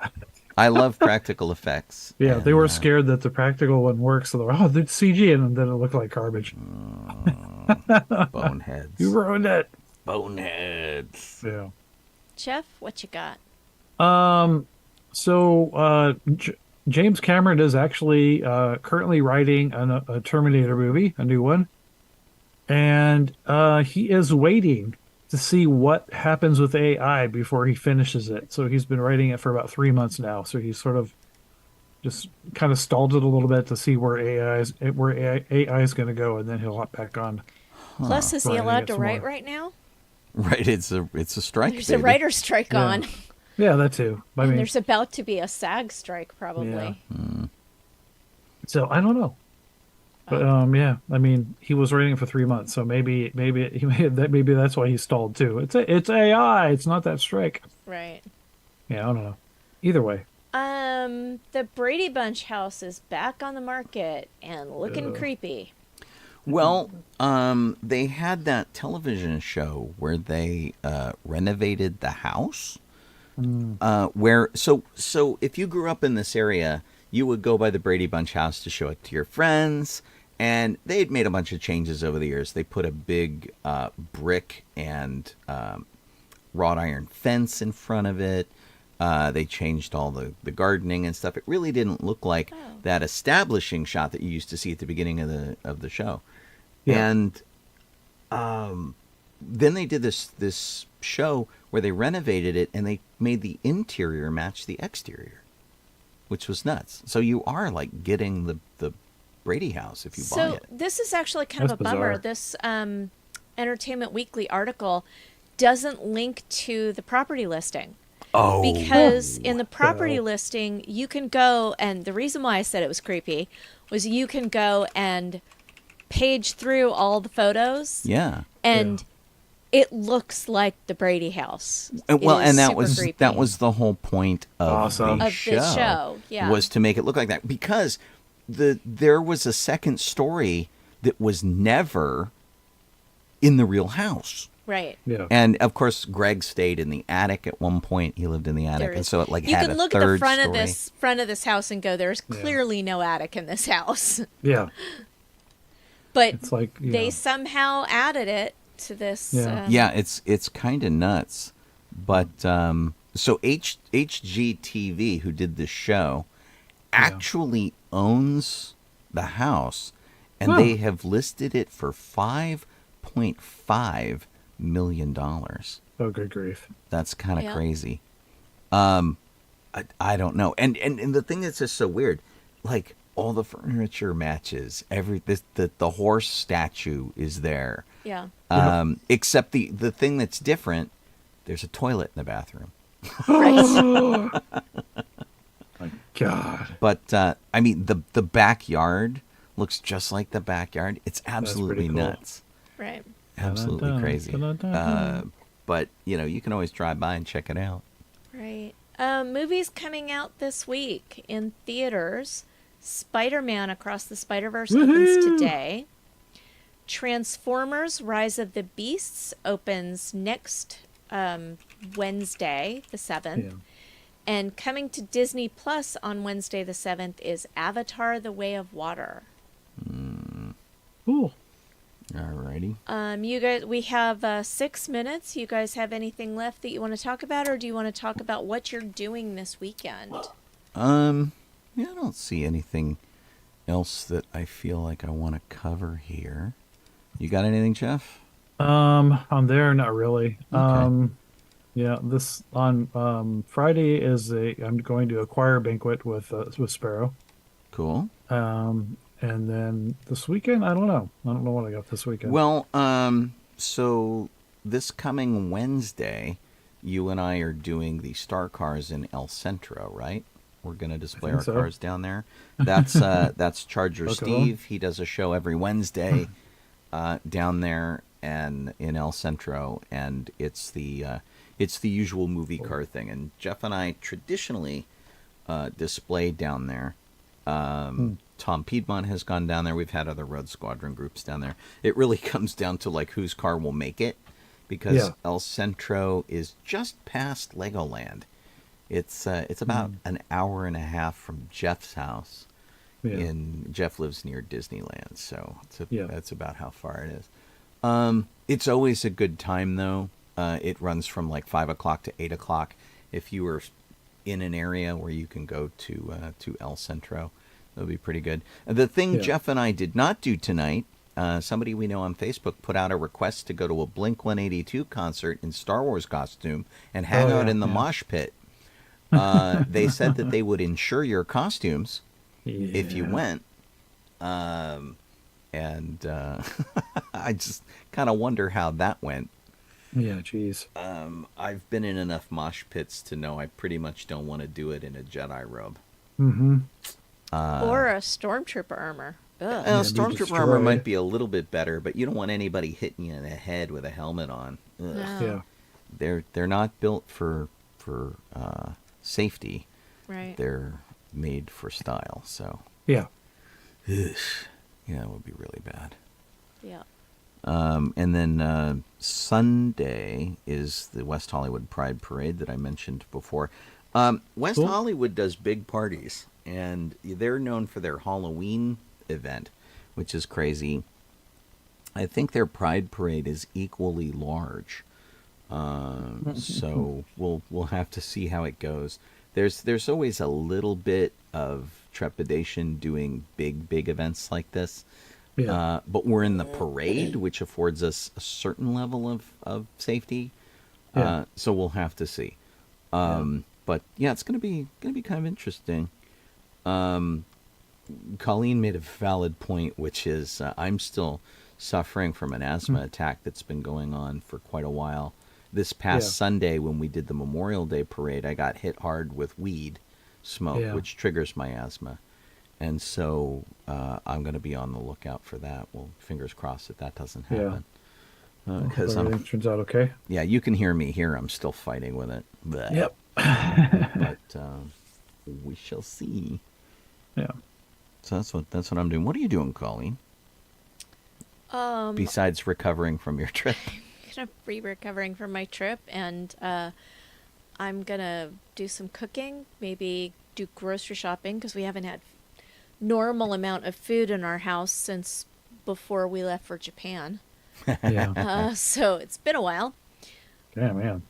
Speaker 3: I love practical effects.
Speaker 4: yeah,
Speaker 3: and,
Speaker 4: they were scared that the practical one works, so they're it's CG, and then it looked like garbage.
Speaker 3: Boneheads.
Speaker 4: You ruined it.
Speaker 3: Boneheads.
Speaker 4: Yeah.
Speaker 5: Jeff, what you got?
Speaker 4: So James Cameron is actually currently writing a Terminator movie, a new one, and he is waiting to see what happens with AI before he finishes it. So he's been writing it for about 3 months now. So he's sort of just kind of stalled it a little bit to see where AI is going to go, and then he'll hop back on.
Speaker 5: Plus, is he
Speaker 4: Writing
Speaker 5: allowed
Speaker 4: it
Speaker 5: to
Speaker 4: some
Speaker 5: write
Speaker 4: more.
Speaker 5: right now?
Speaker 3: Right, it's a strike.
Speaker 5: There's
Speaker 3: baby.
Speaker 5: a writer's strike
Speaker 4: Yeah.
Speaker 5: on.
Speaker 4: Yeah, that too. I
Speaker 5: And
Speaker 4: mean,
Speaker 5: there's about to be a SAG strike, probably.
Speaker 4: Yeah. so I don't know. But yeah, I mean, he was writing it for 3 months, so maybe that's why he stalled too. It's AI. It's not that strike.
Speaker 5: Right.
Speaker 4: Yeah, I don't know. Either way,
Speaker 5: The Brady Bunch house is back on the market and looking creepy.
Speaker 3: Well, they had that television show where they renovated the house. So if you grew up in this area, you would go by the Brady Bunch house to show it to your friends. And they had made a bunch of changes over the years. They put a big brick and wrought iron fence in front of it. They changed all the gardening and stuff. It really didn't look like that establishing shot that you used to see at the beginning of the show.
Speaker 4: Yeah.
Speaker 3: And then they did this show where they renovated it and they made the interior match the exterior, which was nuts. So you are like getting the Brady house if you buy
Speaker 5: So
Speaker 3: it.
Speaker 5: this is actually kind of
Speaker 4: That's
Speaker 5: a bummer.
Speaker 4: bizarre.
Speaker 5: This Entertainment Weekly article doesn't link to the property listing.
Speaker 3: Oh,
Speaker 5: Because in the property listing, you can go, and the reason why I said it was creepy was you can go and page through all the photos,
Speaker 3: yeah.
Speaker 5: and it looks like the Brady house.
Speaker 3: Well,
Speaker 5: It is
Speaker 3: and that
Speaker 5: super
Speaker 3: was
Speaker 5: creepy.
Speaker 3: the whole point of
Speaker 4: Awesome.
Speaker 3: the
Speaker 5: Of
Speaker 3: show.
Speaker 5: the show, yeah.
Speaker 3: Was to make it look like that because there was a second story that was never in the real house.
Speaker 5: Right.
Speaker 4: yeah.
Speaker 3: And of course, Greg stayed in the attic at one point. He lived in the attic,
Speaker 5: There
Speaker 3: and
Speaker 5: is-
Speaker 3: so it like
Speaker 5: you
Speaker 3: had
Speaker 5: can
Speaker 3: a
Speaker 5: look at
Speaker 3: third
Speaker 5: the front
Speaker 3: story.
Speaker 5: of this house and go, "There's clearly no attic in this house,"
Speaker 4: Yeah.
Speaker 5: but
Speaker 4: It's like
Speaker 5: they somehow added it to this.
Speaker 4: Yeah.
Speaker 3: Yeah, it's kind of nuts. But so HGTV, who did this show, actually owns the house, and
Speaker 4: Huh.
Speaker 3: they have listed it for $5.5 million.
Speaker 4: Oh, good grief.
Speaker 3: That's kind of
Speaker 5: Yeah.
Speaker 3: crazy. I don't know. And the thing that's just so weird, like all the furniture matches. The horse statue is there.
Speaker 5: Yeah.
Speaker 3: Except the thing that's different, there's a toilet in the bathroom.
Speaker 5: Right.
Speaker 4: God.
Speaker 3: But I mean, the backyard looks just like the backyard. It's absolutely
Speaker 4: pretty cool.
Speaker 3: nuts.
Speaker 5: Right.
Speaker 3: Absolutely
Speaker 4: Dun-dun-dun,
Speaker 3: crazy.
Speaker 4: dun-dun-dun.
Speaker 3: But you can always drive by and check it out.
Speaker 5: Right. Movies coming out this week in theaters. Spider-Man Across the Spider-Verse opens today. Transformers Rise of the Beasts opens next Wednesday, the 7th.
Speaker 4: Yeah.
Speaker 5: And coming to Disney Plus on Wednesday the 7th is Avatar: The Way of Water.
Speaker 4: Cool.
Speaker 3: Alrighty.
Speaker 5: You guys, we have 6 minutes. You guys have anything left that you want to talk about, or do you want to talk about what you're doing this weekend?
Speaker 3: Yeah, I don't see anything else that I feel like I want to cover here. You got anything, Jeff?
Speaker 4: I'm there, not really.
Speaker 3: Okay.
Speaker 4: Yeah, this on Friday is I'm going to a choir banquet with Sparrow.
Speaker 3: Cool.
Speaker 4: And then this weekend, I don't know. I don't know what I got this weekend.
Speaker 3: Well, so this coming Wednesday, you and I are doing the Star Cars in El Centro, right? We're going to display our cars down there. That's Charger Steve. He does a show every Wednesday down there and in El Centro, and it's the usual movie car thing. And Jeff and I traditionally display down there. Tom Piedmont has gone down there. We've had other Road Squadron groups down there. It really comes down to like whose car will make it, because El Centro is just past Legoland. It's about an hour and a half from Jeff's house. Jeff lives near Disneyland, so that's about how far it is. It's always a good time though. It runs from like 5 o'clock to 8 o'clock. If you were in an area where you can go to El Centro, that'll be pretty good. The thing Jeff and I did not do tonight, somebody we know on Facebook put out a request to go to a Blink-182 concert in Star Wars costume and hang out in the mosh pit. They said that they would insure your costumes if you went. And I just kind of wonder how that went.
Speaker 4: Yeah, geez.
Speaker 3: I've been in enough mosh pits to know I pretty much don't want to do it in a Jedi robe.
Speaker 4: Mm-hmm.
Speaker 5: Or a stormtrooper armor. Ugh.
Speaker 3: Stormtrooper armor might be a little bit better, but you don't want anybody hitting you in the head with a helmet on. Ugh.
Speaker 5: No.
Speaker 4: Yeah.
Speaker 3: They're not built for safety.
Speaker 5: Right.
Speaker 3: They're made for style. So
Speaker 4: Yeah.
Speaker 3: yeah, it would be really bad.
Speaker 5: Yeah.
Speaker 3: And then Sunday is the West Hollywood Pride Parade that I mentioned before. West Hollywood does big parties, and they're known for their Halloween event, which is crazy. I think their Pride Parade is equally large. So we'll have to see how it goes. There's always a little bit of trepidation doing big events like this.
Speaker 4: Yeah.
Speaker 3: But we're in the parade, which affords us a certain level of safety.
Speaker 4: Yeah.
Speaker 3: So we'll have to see. But yeah, it's gonna be kind of interesting. Colleen made a valid point, which is I'm still suffering from an asthma attack that's been going on for quite a while. This past Sunday, when we did the Memorial Day parade, I got hit hard with weed smoke, which triggers my asthma. And so I'm going to be on the lookout for that. Well, fingers crossed that doesn't happen. Because
Speaker 4: everything turns out okay.
Speaker 3: Yeah, you can hear me here. I'm still fighting with it. Blech.
Speaker 4: Yep.
Speaker 3: But we shall see.
Speaker 4: Yeah.
Speaker 3: So that's what I'm doing. What are you doing, Colleen? Besides recovering from your trip.
Speaker 5: I'm gonna be recovering from my trip, and I'm gonna do some cooking. Maybe do grocery shopping because we haven't had normal amount of food in our house since before we left for Japan.
Speaker 4: Yeah.
Speaker 5: So it's been a while.
Speaker 4: Yeah, man.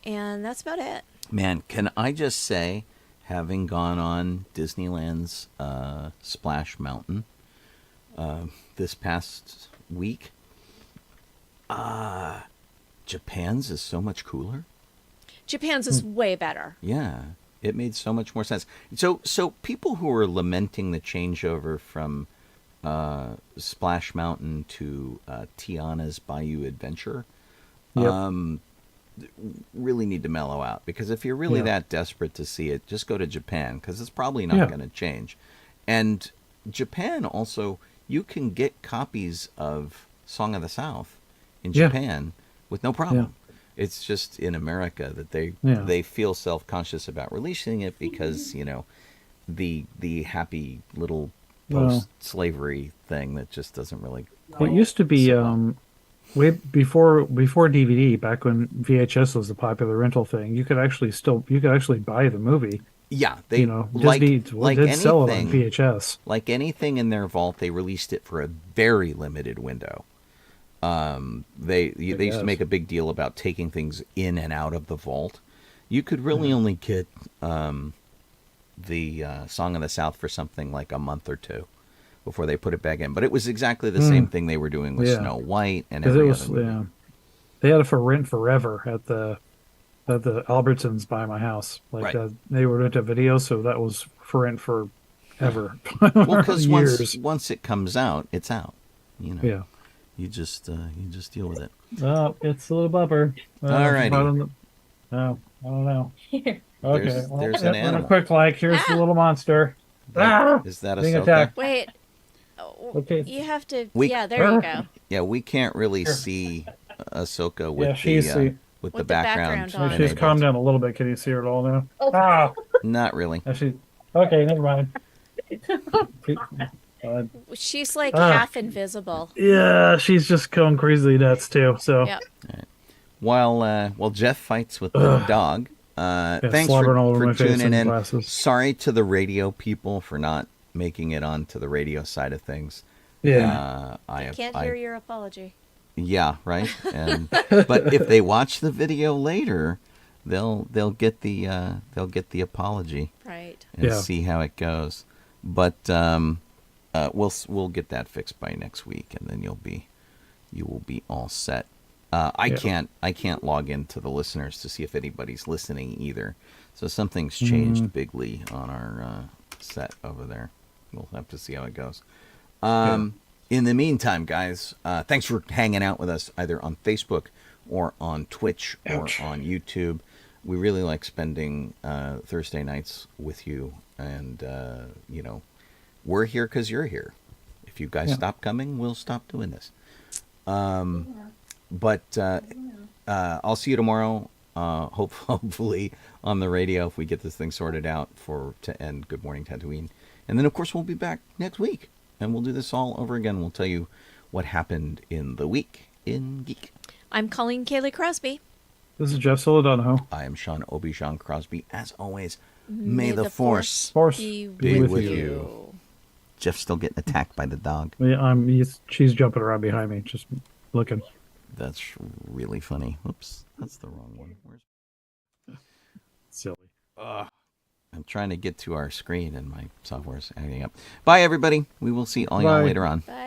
Speaker 5: And that's about it.
Speaker 3: Man, can I just say, having gone on Disneyland's Splash Mountain this past week, Japan's is so much cooler.
Speaker 5: Japan's is way better.
Speaker 3: Yeah, it made so much more sense. So people who are lamenting the changeover from Splash Mountain to Tiana's Bayou Adventure, really need to mellow out, because if you're really that desperate to see it, just go to Japan, because it's probably not going to change. And Japan also, you can get copies of Song of the South in Japan with no problem. It's just in America that they feel self-conscious about releasing it because, you know, the happy little post-slavery thing that just doesn't really.
Speaker 4: Well, it used to be way before DVD, back when VHS was the popular rental thing, you could actually buy the movie.
Speaker 3: Yeah, they
Speaker 4: Disney did sell it on
Speaker 3: anything,
Speaker 4: VHS.
Speaker 3: like anything in their vault, they released it for a very limited window. They used to make a big deal about taking things in and out of the vault. You could really only get the Song of the South for something like a month or two before they put it back in. But it was exactly the same thing they were doing with Snow White and every other movie.
Speaker 4: Yeah, they had it for rent forever at the Albertsons by my house. Like they would rent a video, so that was for rent forever.
Speaker 3: Well, because once it comes out, it's out. You know.
Speaker 4: Yeah.
Speaker 3: You just deal with it.
Speaker 4: Oh, it's a little bumper.
Speaker 3: All righty.
Speaker 4: Oh, I don't know. Okay.
Speaker 3: There's an animal.
Speaker 4: A quick like. Here's the little monster.
Speaker 3: Is that
Speaker 4: being
Speaker 3: Ahsoka?
Speaker 4: attacked?
Speaker 5: Wait.
Speaker 4: Okay.
Speaker 5: You have to. Yeah, there you go.
Speaker 3: Yeah, we can't really see Ahsoka with
Speaker 5: With
Speaker 3: the
Speaker 5: the
Speaker 3: background.
Speaker 5: background on.
Speaker 4: She's calmed down a little bit. Can you see her at all now?
Speaker 3: Not really.
Speaker 4: Okay, never mind.
Speaker 5: She's like half invisible.
Speaker 4: Yeah, she's just going crazy nuts too. So
Speaker 5: Yep.
Speaker 3: While Jeff fights with the dog, thanks
Speaker 4: slobbering all over
Speaker 3: for
Speaker 4: my face
Speaker 3: tuning
Speaker 4: and
Speaker 3: in.
Speaker 4: glasses.
Speaker 3: Sorry to the radio people for not making it onto the radio side of things.
Speaker 4: Yeah,
Speaker 5: I can't hear your apology.
Speaker 3: Yeah, right. And but if they watch the video later, they'll get the apology,
Speaker 5: Right.
Speaker 3: and see how it goes. But we'll get that fixed by next week, and then you will be all set. I can't log into the listeners to see if anybody's listening either. So something's changed bigly on our set over there. We'll have to see how it goes. In the meantime, guys, thanks for hanging out with us either on Facebook or on Twitch or on YouTube. We really like spending Thursday nights with you, and we're here because you're here. If you guys stop coming, we'll stop doing this. But I'll see you tomorrow, hopefully on the radio if we get this thing sorted out to end Good Morning Tatooine. And then, of course, we'll be back next week, and we'll do this all over again. We'll tell you what happened in the week in Geek.
Speaker 5: I'm Colleen Kaylee Crosby.
Speaker 4: this is Jeff Solo Donoho.
Speaker 3: I am Sean Obi-Shawn Crosby. As always, may the Force
Speaker 5: be
Speaker 3: with you. Jeff's still getting attacked by the dog.
Speaker 4: Yeah, she's jumping around behind me, just looking.
Speaker 3: That's really funny. Whoops, that's the wrong one.
Speaker 4: Silly.
Speaker 3: I'm trying to get to our screen and my software's acting up. Bye, everybody. We will see all y'all later on.
Speaker 5: Bye.